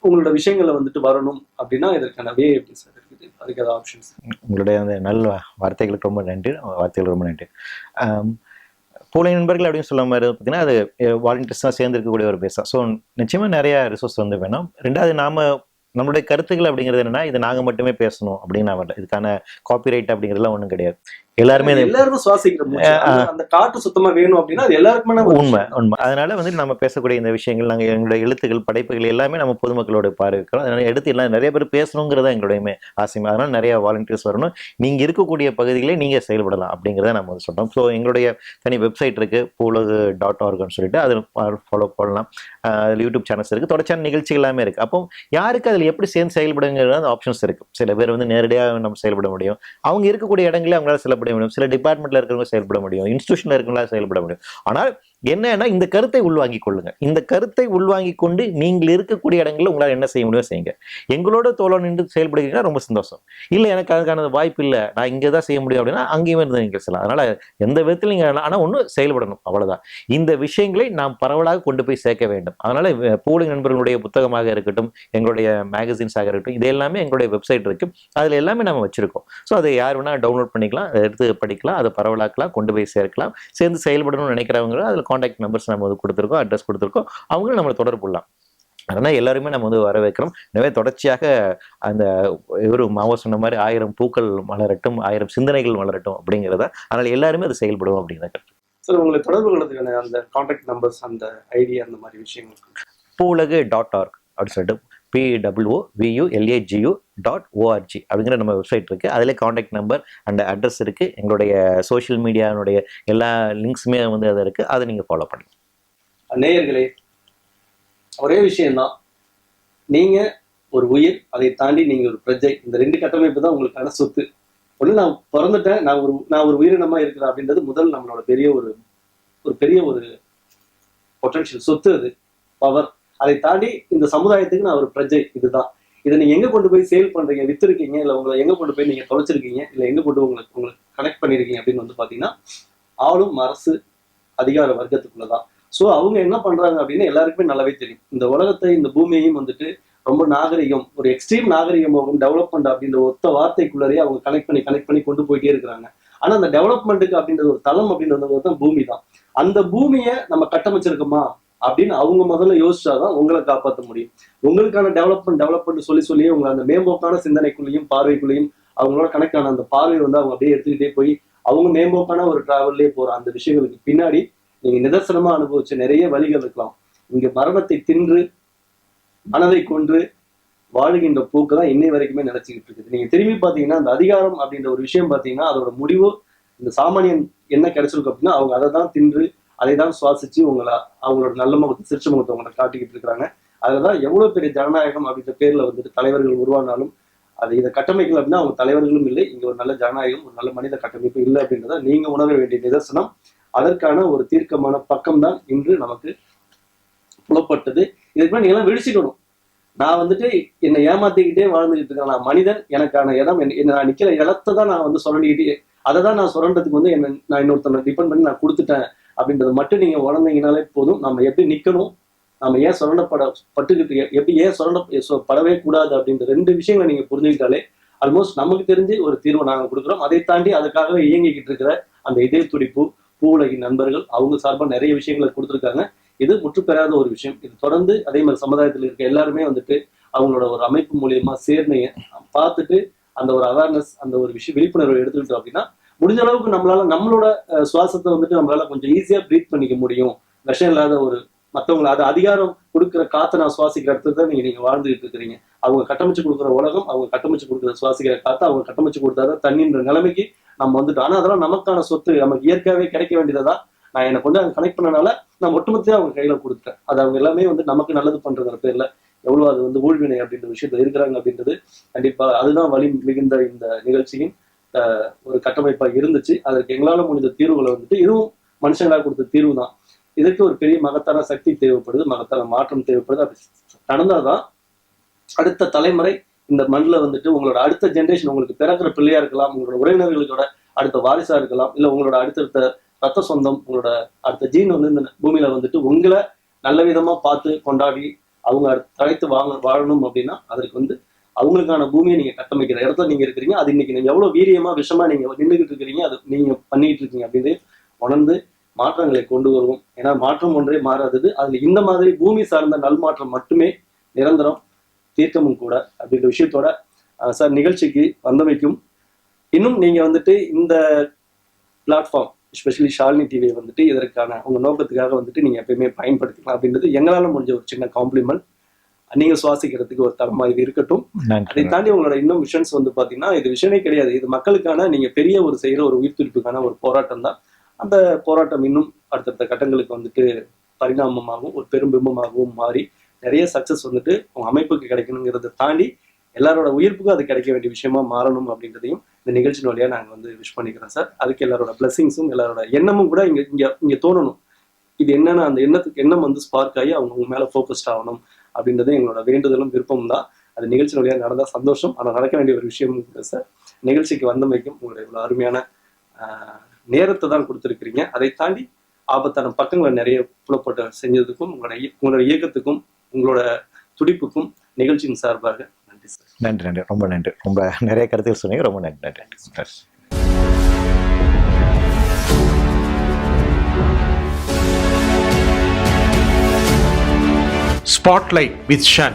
உங்களோட விஷயங்களை வந்துட்டு வரணும் அப்படின்னா இதற்கான வே எப்படி சார் இருக்குது? அதுக்கு ஏதாவது ஆப்ஷன்ஸ்? உங்களுடைய அந்த நல்ல வார்த்தைகளுக்கு ரொம்ப நன்றி. போலி நண்பர்கள் அப்படின்னு சொல்ல மாதிரி பார்த்தீங்கன்னா அது வாலண்டியர்ஸ்லாம் சேர்ந்து இருக்கக்கூடிய ஒரு பேசா. ஸோ நிச்சயமாக நிறைய ரிசோர்ஸ் வந்து வேணும். ரெண்டாவது நம்மளுடைய கருத்துக்கள் அப்படிங்கிறது என்னன்னா இது நாங்கள் மட்டுமே பேசணும் அப்படின்னு நான் வரல. இதுக்கான காப்பிரைட் அப்படிங்கிறதுலாம் ஒன்றும் கிடையாது. எல்லாருமே சுவாசிக்கிறோம். அந்த காற்று சுத்தமா வேணும் அப்படின்னா அது எல்லாருக்குமே உண்மை. அதனால வந்து நம்ம பேசக்கூடிய இந்த விஷயங்கள், நாங்கள் எங்களுடைய எழுத்துக்கள், படைப்புகள் எல்லாமே நம்ம பொதுமக்களோட பார்வைக்கிறோம். அதனால எடுத்து எல்லாம் நிறைய பேர் பேசணுங்கிறத எங்களுடைய ஆசைமை. அதனால நிறைய வாலண்டியர்ஸ் வரணும். நீங்க இருக்கக்கூடிய பகுதிகளே நீங்க செயல்படலாம் அப்படிங்கிறத நம்ம வந்து சொல்றோம். ஸோ எங்களுடைய தனி வெப்சைட் இருக்கு, poolag.org சொல்லிட்டு அதில் ஃபாலோ பண்ணலாம். அதில் யூடியூப் சேனல்ஸ் இருக்கு, தொடர்ச்சியான நிகழ்ச்சிகள் எல்லாமே இருக்கு. அப்போ யாருக்கு அதில் எப்படி சேர்ந்து செயல்படுங்கிற ஆப்ஷன்ஸ் இருக்கு. சில பேர் வந்து நேரடியாக நம்ம செயல்பட முடியும், அவங்க இருக்கக்கூடிய இடங்களே அவங்களால செயல்பட முடியும், சில டிபார்ட்மெண்ட்ல இருக்கிறவங்க செயல்பட முடியும், இன்ஸ்டிடியூஷன்ல இருக்கிறவங்களால செயல்பட முடியும். ஆனால் என்னன்னா இந்த கருத்தை உள்வாங்கி கொள்ளுங்க. இந்த கருத்தை உள்வாங்கி கொண்டு நீங்கள் இருக்கக்கூடிய இடங்களில் உங்களால் என்ன செய்ய முடியும் செய்யுங்க. எங்களோட தோழன் நின்று செயல்படுகிறீங்கன்னா ரொம்ப சந்தோஷம். இல்லை எனக்கு அதுக்கான வாய்ப்பு இல்லை, நான் இங்கே தான் செய்ய முடியும் அப்படின்னா அங்கேயுமே இருந்து நீங்கள் செய்யலாம். அதனால எந்த விதத்தில் நீங்கள் ஆனால் ஒன்று செயல்படணும், அவ்வளவுதான். இந்த விஷயங்களை நாம் பரவலாக கொண்டு போய் சேர்க்க வேண்டும். அதனால போலி நண்பர்களுடைய புத்தகமாக இருக்கட்டும், எங்களுடைய மேகசின்ஸாக இருக்கட்டும், இது எல்லாமே எங்களுடைய வெப்சைட் இருக்கு, அதில் எல்லாமே நம்ம வச்சிருக்கோம். ஸோ அதை யார் வேணா டவுன்லோட் பண்ணிக்கலாம், அதை எடுத்து படிக்கலாம், அதை பரவலாக்கலாம், கொண்டு போய் சேர்க்கலாம். சேர்ந்து செயல்படணும்னு நினைக்கிறவங்க அதில் கான்டாக்ட் நம்பர்ஸ் நம்ம வந்து கொடுத்துருக்கோம், அட்ரஸ் கொடுத்துருக்கோம், அவங்களும் நம்மளை தொடர்பு கொள்ளலாம். அதனால் எல்லாருமே நம்ம வந்து வரவேற்கிறோம். எனவே தொடர்ச்சியாக அந்த ஒரு மாவோ சொன்ன மாதிரி 1000 பூக்கள் மலரட்டும், 1000 சிந்தனைகள் மலரட்டும் அப்படிங்கிறத, அதனால் எல்லாருமே அது செயல்படும் அப்படிங்கிறத. சார் உங்களை தொடர்பு கொள்றதுக்கான அந்த கான்டாக்ட் நம்பர்ஸ், அந்த ஐடி, அந்த மாதிரி விஷயங்கள்? poolag.org அப்படி சொல்லிட்டு PWOVULAGU.org அப்படிங்கிற நம்ம வெப்சைட் இருக்குது. அதில் காண்டாக்ட் நம்பர் அண்ட் அட்ரஸ் இருக்குது. எங்களுடைய சோஷியல் மீடியானுடைய எல்லா லிங்க்ஸுமே வந்து அது இருக்குது. அதை நீங்கள் ஃபாலோ பண்ணுங்க. நேயர்களே, ஒரே விஷயம்தான், நீங்கள் ஒரு உயிர், அதை தாண்டி நீங்கள் ஒரு பிரஜை. இந்த ரெண்டு கட்டமைப்பு தான் உங்களுக்கான சொத்து. ஒன்று, நான் பிறந்துட்டேன், நான் ஒரு உயிரினமாக இருக்கிறேன் அப்படின்றது முதல் நம்மளோட பெரிய ஒரு பொட்டன்ஷியல் சொத்து, அது பவர். அதை தாண்டி இந்த சமுதாயத்துக்கு நான் ஒரு பிரஜை. இதுதான். இதை நீங்க எங்க கொண்டு போய் சேல் பண்றீங்க, வித்துருக்கீங்க, இல்ல உங்களை எங்க கொண்டு போய் நீங்க தொலைச்சிருக்கீங்க, இல்ல எங்க கொண்டு உங்களுக்கு கனெக்ட் பண்ணிருக்கீங்க அப்படின்னு வந்து பாத்தீங்கன்னா ஆளும் அரசு அதிகார வர்க்கத்துக்குள்ளதான். ஸோ அவங்க என்ன பண்றாங்க அப்படின்னு எல்லாருக்குமே நல்லாவே தெரியும். இந்த உலகத்தை, இந்த பூமியையும் வந்துட்டு ரொம்ப நாகரிகம், ஒரு எக்ஸ்ட்ரீம் நாகரிகம் டெவலப்மெண்ட் அப்படின்ற ஒத்த வார்த்தைக்குள்ளரே அவங்க கனெக்ட் பண்ணி கொண்டு போயிட்டே இருக்கிறாங்க. ஆனா அந்த டெவலப்மெண்ட்டுக்கு அப்படின்றது ஒரு தளம் அப்படின்றது தான் பூமி தான். அந்த பூமியை நம்ம கட்டமைச்சிருக்கோமா அப்படின்னு அவங்க முதல்ல யோசிச்சாதான் உங்களை காப்பாற்ற முடியும். உங்களுக்கான டெவலப்மெண்ட் சொல்லியே உங்களை அந்த மேம்போக்கான சிந்தனைக்குள்ளேயும் பார்வைக்குள்ளேயும் அவங்களோட கனெக்ட் ஆன அந்த பார்வை வந்து அவங்க அப்படியே எடுத்துக்கிட்டே போய் அவங்க மேம்போக்கான ஒரு டிராவல்லே போற அந்த விஷயங்களுக்கு பின்னாடி நீங்க நிதர்சனமா அனுபவிச்ச நிறைய வழிகள் இருக்கலாம். இங்க மரணத்தை தின்று மனதை கொன்று வாழுகின்ற போக்கு தான் இன்னை வரைக்குமே நினைச்சுக்கிட்டு இருக்குது. நீங்க திரும்பி பாத்தீங்கன்னா அந்த அதிகாரம் அப்படின்ற ஒரு விஷயம் பாத்தீங்கன்னா அதோட முடிவு இந்த சாமானியன் என்ன கிடைச்சிருக்கு அப்படின்னா அவங்க அதை தான் தின்று அதை தான் சுவாசிச்சு அவங்களோட நல்ல முகத்தை, சிரிச்ச முகத்தை அவங்களை காட்டிக்கிட்டு இருக்கிறாங்க. அதுதான் எவ்வளவு பெரிய ஜனநாயகம் அப்படின்ற பேர்ல வந்துட்டு தலைவர்கள் உருவானாலும் இதை கட்டமைக்கல அப்படின்னா அவங்க தலைவர்களும் இல்லை. இங்க ஒரு நல்ல ஜனநாயகம், ஒரு நல்ல மனித கட்டமைப்பு இல்லை அப்படின்றத நீங்க உணர வேண்டிய நிதர்சனம். அதற்கான ஒரு தீர்க்கமான பக்கம் தான் இன்று நமக்கு புலப்பட்டது. இதுக்கு நீங்க எல்லாம் விழிச்சுக்கணும். நான் வந்துட்டு என்னை ஏமாத்திக்கிட்டே வாழ்ந்துகிட்டு இருக்கேன். நான் மனிதன், எனக்கான இடம், நான் நிக்கிற இடத்தை தான் நான் வந்து சுரண்டிக்கிட்டே, அதை தான் நான் சுரண்டதுக்கு வந்து நான் இன்னொருத்தனை டிபெண்ட் பண்ணி நான் கொடுத்துட்டேன் அப்படின்றத மட்டும் நீங்க உணர்ந்தீங்கனாலே போதும். நம்ம எப்படி நிக்கணும், நம்ம ஏன் எப்படி ஏன் சுரண்டப்படவே கூடாது அப்படின்ற ரெண்டு விஷயங்களை நீங்க புரிஞ்சுக்கிட்டாலே ஆல்மோஸ்ட் நமக்கு தெரிஞ்சு ஒரு தீர்வை நாங்கள் கொடுக்குறோம். அதை தாண்டி அதுக்காகவே இயங்கிக்கிட்டு இருக்கிற அந்த இதய துடிப்பு பூவுலகின் நண்பர்கள் அவங்க சார்பாக நிறைய விஷயங்களை கொடுத்துருக்காங்க. இது முற்றுப்பெறாத ஒரு விஷயம். இது தொடர்ந்து அதே மாதிரி சமுதாயத்தில் இருக்க எல்லாருமே வந்துட்டு அவங்களோட ஒரு அமைப்பு மூலியமா சேர்ந்து பார்த்துட்டு அந்த ஒரு அவேர்னஸ், அந்த ஒரு விழிப்புணர்வை எடுத்துக்கிட்டோம் அப்படின்னா முடிஞ்ச அளவுக்கு நம்மளோட சுவாசத்தை வந்துட்டு நம்மளால கொஞ்சம் ஈஸியா பிரீத் பண்ணிக்க முடியும். விஷம் இல்லாத ஒரு மற்றவங்களை அது அதிகாரம் கொடுக்குற காத்தை நான் சுவாசிக்கிற இடத்துல தான் நீங்க வாழ்ந்துகிட்டு இருக்கிறீங்க. அவங்க கட்டமைச்சு கொடுக்குற உலகம், அவங்க கட்டமைச்சு கொடுக்குற சுவாசிக்கிற காத்தை அவங்க கட்டமைச்சு கொடுத்தாதான் தண்ணின்ற நிலைமைக்கு நம்ம வந்துட்டோம். ஆனா அதெல்லாம் நமக்கான சொத்து, நமக்கு இயற்கையாவே கிடைக்க வேண்டியதான். நான் என்னை கொண்டு அவங்க கனெக்ட் பண்ணனால நான் ஒட்டுமொத்தையும் அவங்க கையில கொடுத்துட்டேன். அது அவங்க எல்லாமே வந்து நமக்கு நல்லது பண்றதுங்கிற பேர்ல எவ்வளவு அது வந்து ஊழ்வினை அப்படின்ற விஷயத்துல இருக்கிறாங்க அப்படின்றது கண்டிப்பா அதுதான் வழி மிகுந்த இந்த நிகழ்ச்சியின் ஒரு கட்டமைப்பா இருந்துச்சு. அதற்கு எங்களால முடிஞ்ச தீர்வுகளை வந்துட்டு இதுவும் மனுஷங்களா கொடுத்த தீர்வு தான். இதற்கு ஒரு பெரிய மகத்தான சக்தி தேவைப்படுது, மகத்தான மாற்றம் தேவைப்படுது. அப்படி நடந்தாதான் அடுத்த தலைமுறை இந்த மண்ணில் வந்துட்டு உங்களோட அடுத்த ஜென்ரேஷன், உங்களுக்கு பிறக்கிற பிள்ளையா இருக்கலாம், உங்களோட உறவினர்களோட அடுத்த வாரிசா இருக்கலாம், இல்ல உங்களோட அடுத்தடுத்த ரத்த சொந்தம், உங்களோட அடுத்த ஜீன் வந்து இந்த பூமியில வந்துட்டு உங்களை நல்ல விதமா பார்த்து கொண்டாடி அவங்க தழைத்து வாழணும் அப்படின்னா அதற்கு வந்து அவங்களுக்கான பூமியை நீங்க கட்டமைக்கிற இடத்துல நீங்க இருக்கிறீங்க. அது இன்னைக்கு நீங்க எவ்வளவு வீரியமா விஷமா நீங்க நின்றுகிட்டு இருக்கிறீங்க, அது நீங்க பண்ணிட்டு இருக்கீங்க அப்படின்னு உணர்ந்து மாற்றங்களை கொண்டு வருவோம். ஏன்னா மாற்றம் ஒன்றே மாறாதது. அதுல இந்த மாதிரி பூமி சார்ந்த நல்மாற்றம் மட்டுமே நிரந்தரம், தீர்க்கமும் கூட அப்படின்ற விஷயத்தோட சார் நிகழ்ச்சிக்கு வந்தமைக்கும், இன்னும் நீங்க வந்துட்டு இந்த பிளாட்ஃபார்ம் எஸ்பெஷலி ஷாலினி டிவியை வந்துட்டு இதற்கான உங்க நோக்கத்துக்காக வந்துட்டு நீங்க எப்பயுமே பயன்படுத்திக்கலாம் அப்படின்றது எங்களால முடிஞ்ச ஒரு சின்ன காம்ப்ளிமெண்ட். நீங்க சுவாசிக்கிறதுக்கு ஒரு தரமா இது இருக்கட்டும். அதை தாண்டி உங்களோட இன்னும் விஷன்ஸ் வந்து பாத்தீங்கன்னா இது விஷயமே கிடையாது. இது மக்களுக்கான நீங்க பெரிய ஒரு செய்யற ஒரு உயிர் துடிப்புக்கான ஒரு போராட்டம் தான். அந்த போராட்டம் இன்னும் அடுத்தடுத்த கட்டங்களுக்கு வந்துட்டு பரிணாமமாகவும் ஒரு பெரும்பிம்பமாகவும் மாறி நிறைய சக்சஸ் வந்துட்டு உங்க அமைப்புக்கு கிடைக்கணுங்கிறத தாண்டி எல்லாரோட உயிர்ப்புக்கும் அது கிடைக்க வேண்டிய விஷயமா மாறணும் அப்படின்றதையும் இந்த நிகழ்ச்சியின் வழியா நாங்க வந்து விஷ் பண்ணிக்கிறோம் சார். அதுக்கு எல்லாரோட பிளஸிங்ஸும் எல்லாரோட எண்ணமும் கூட இங்க தோணணும். இது என்னன்னா அந்த எண்ணம் வந்து ஸ்பார்க் ஆகி அவங்க மேல ஃபோக்கஸ்ட் ஆகணும் அப்படின்றது எங்களோட வேண்டுதலும் விருப்பம் தான். அது நிகழ்ச்சி வழியா நடந்தா சந்தோஷம். ஆனால் நடக்க வேண்டிய ஒரு விஷயம் கூட சார். நிகழ்ச்சிக்கு வந்தமைக்கும் உங்களுடைய இவ்வளவு அருமையான நேரத்தை தான் கொடுத்துருக்கிறீங்க. அதை தாண்டி ஆபத்தான பக்கங்களை நிறைய புலப்பட்டு செஞ்சதுக்கும் உங்களோட இயக்கத்துக்கும் உங்களோட துடிப்புக்கும் நிகழ்ச்சியின் சார்பாக நன்றி சார். நன்றி. ரொம்ப நன்றி. ரொம்ப நிறைய கருத்துக்கள் சொன்னீங்க. ரொம்ப நன்றி. Spotlight with Shan.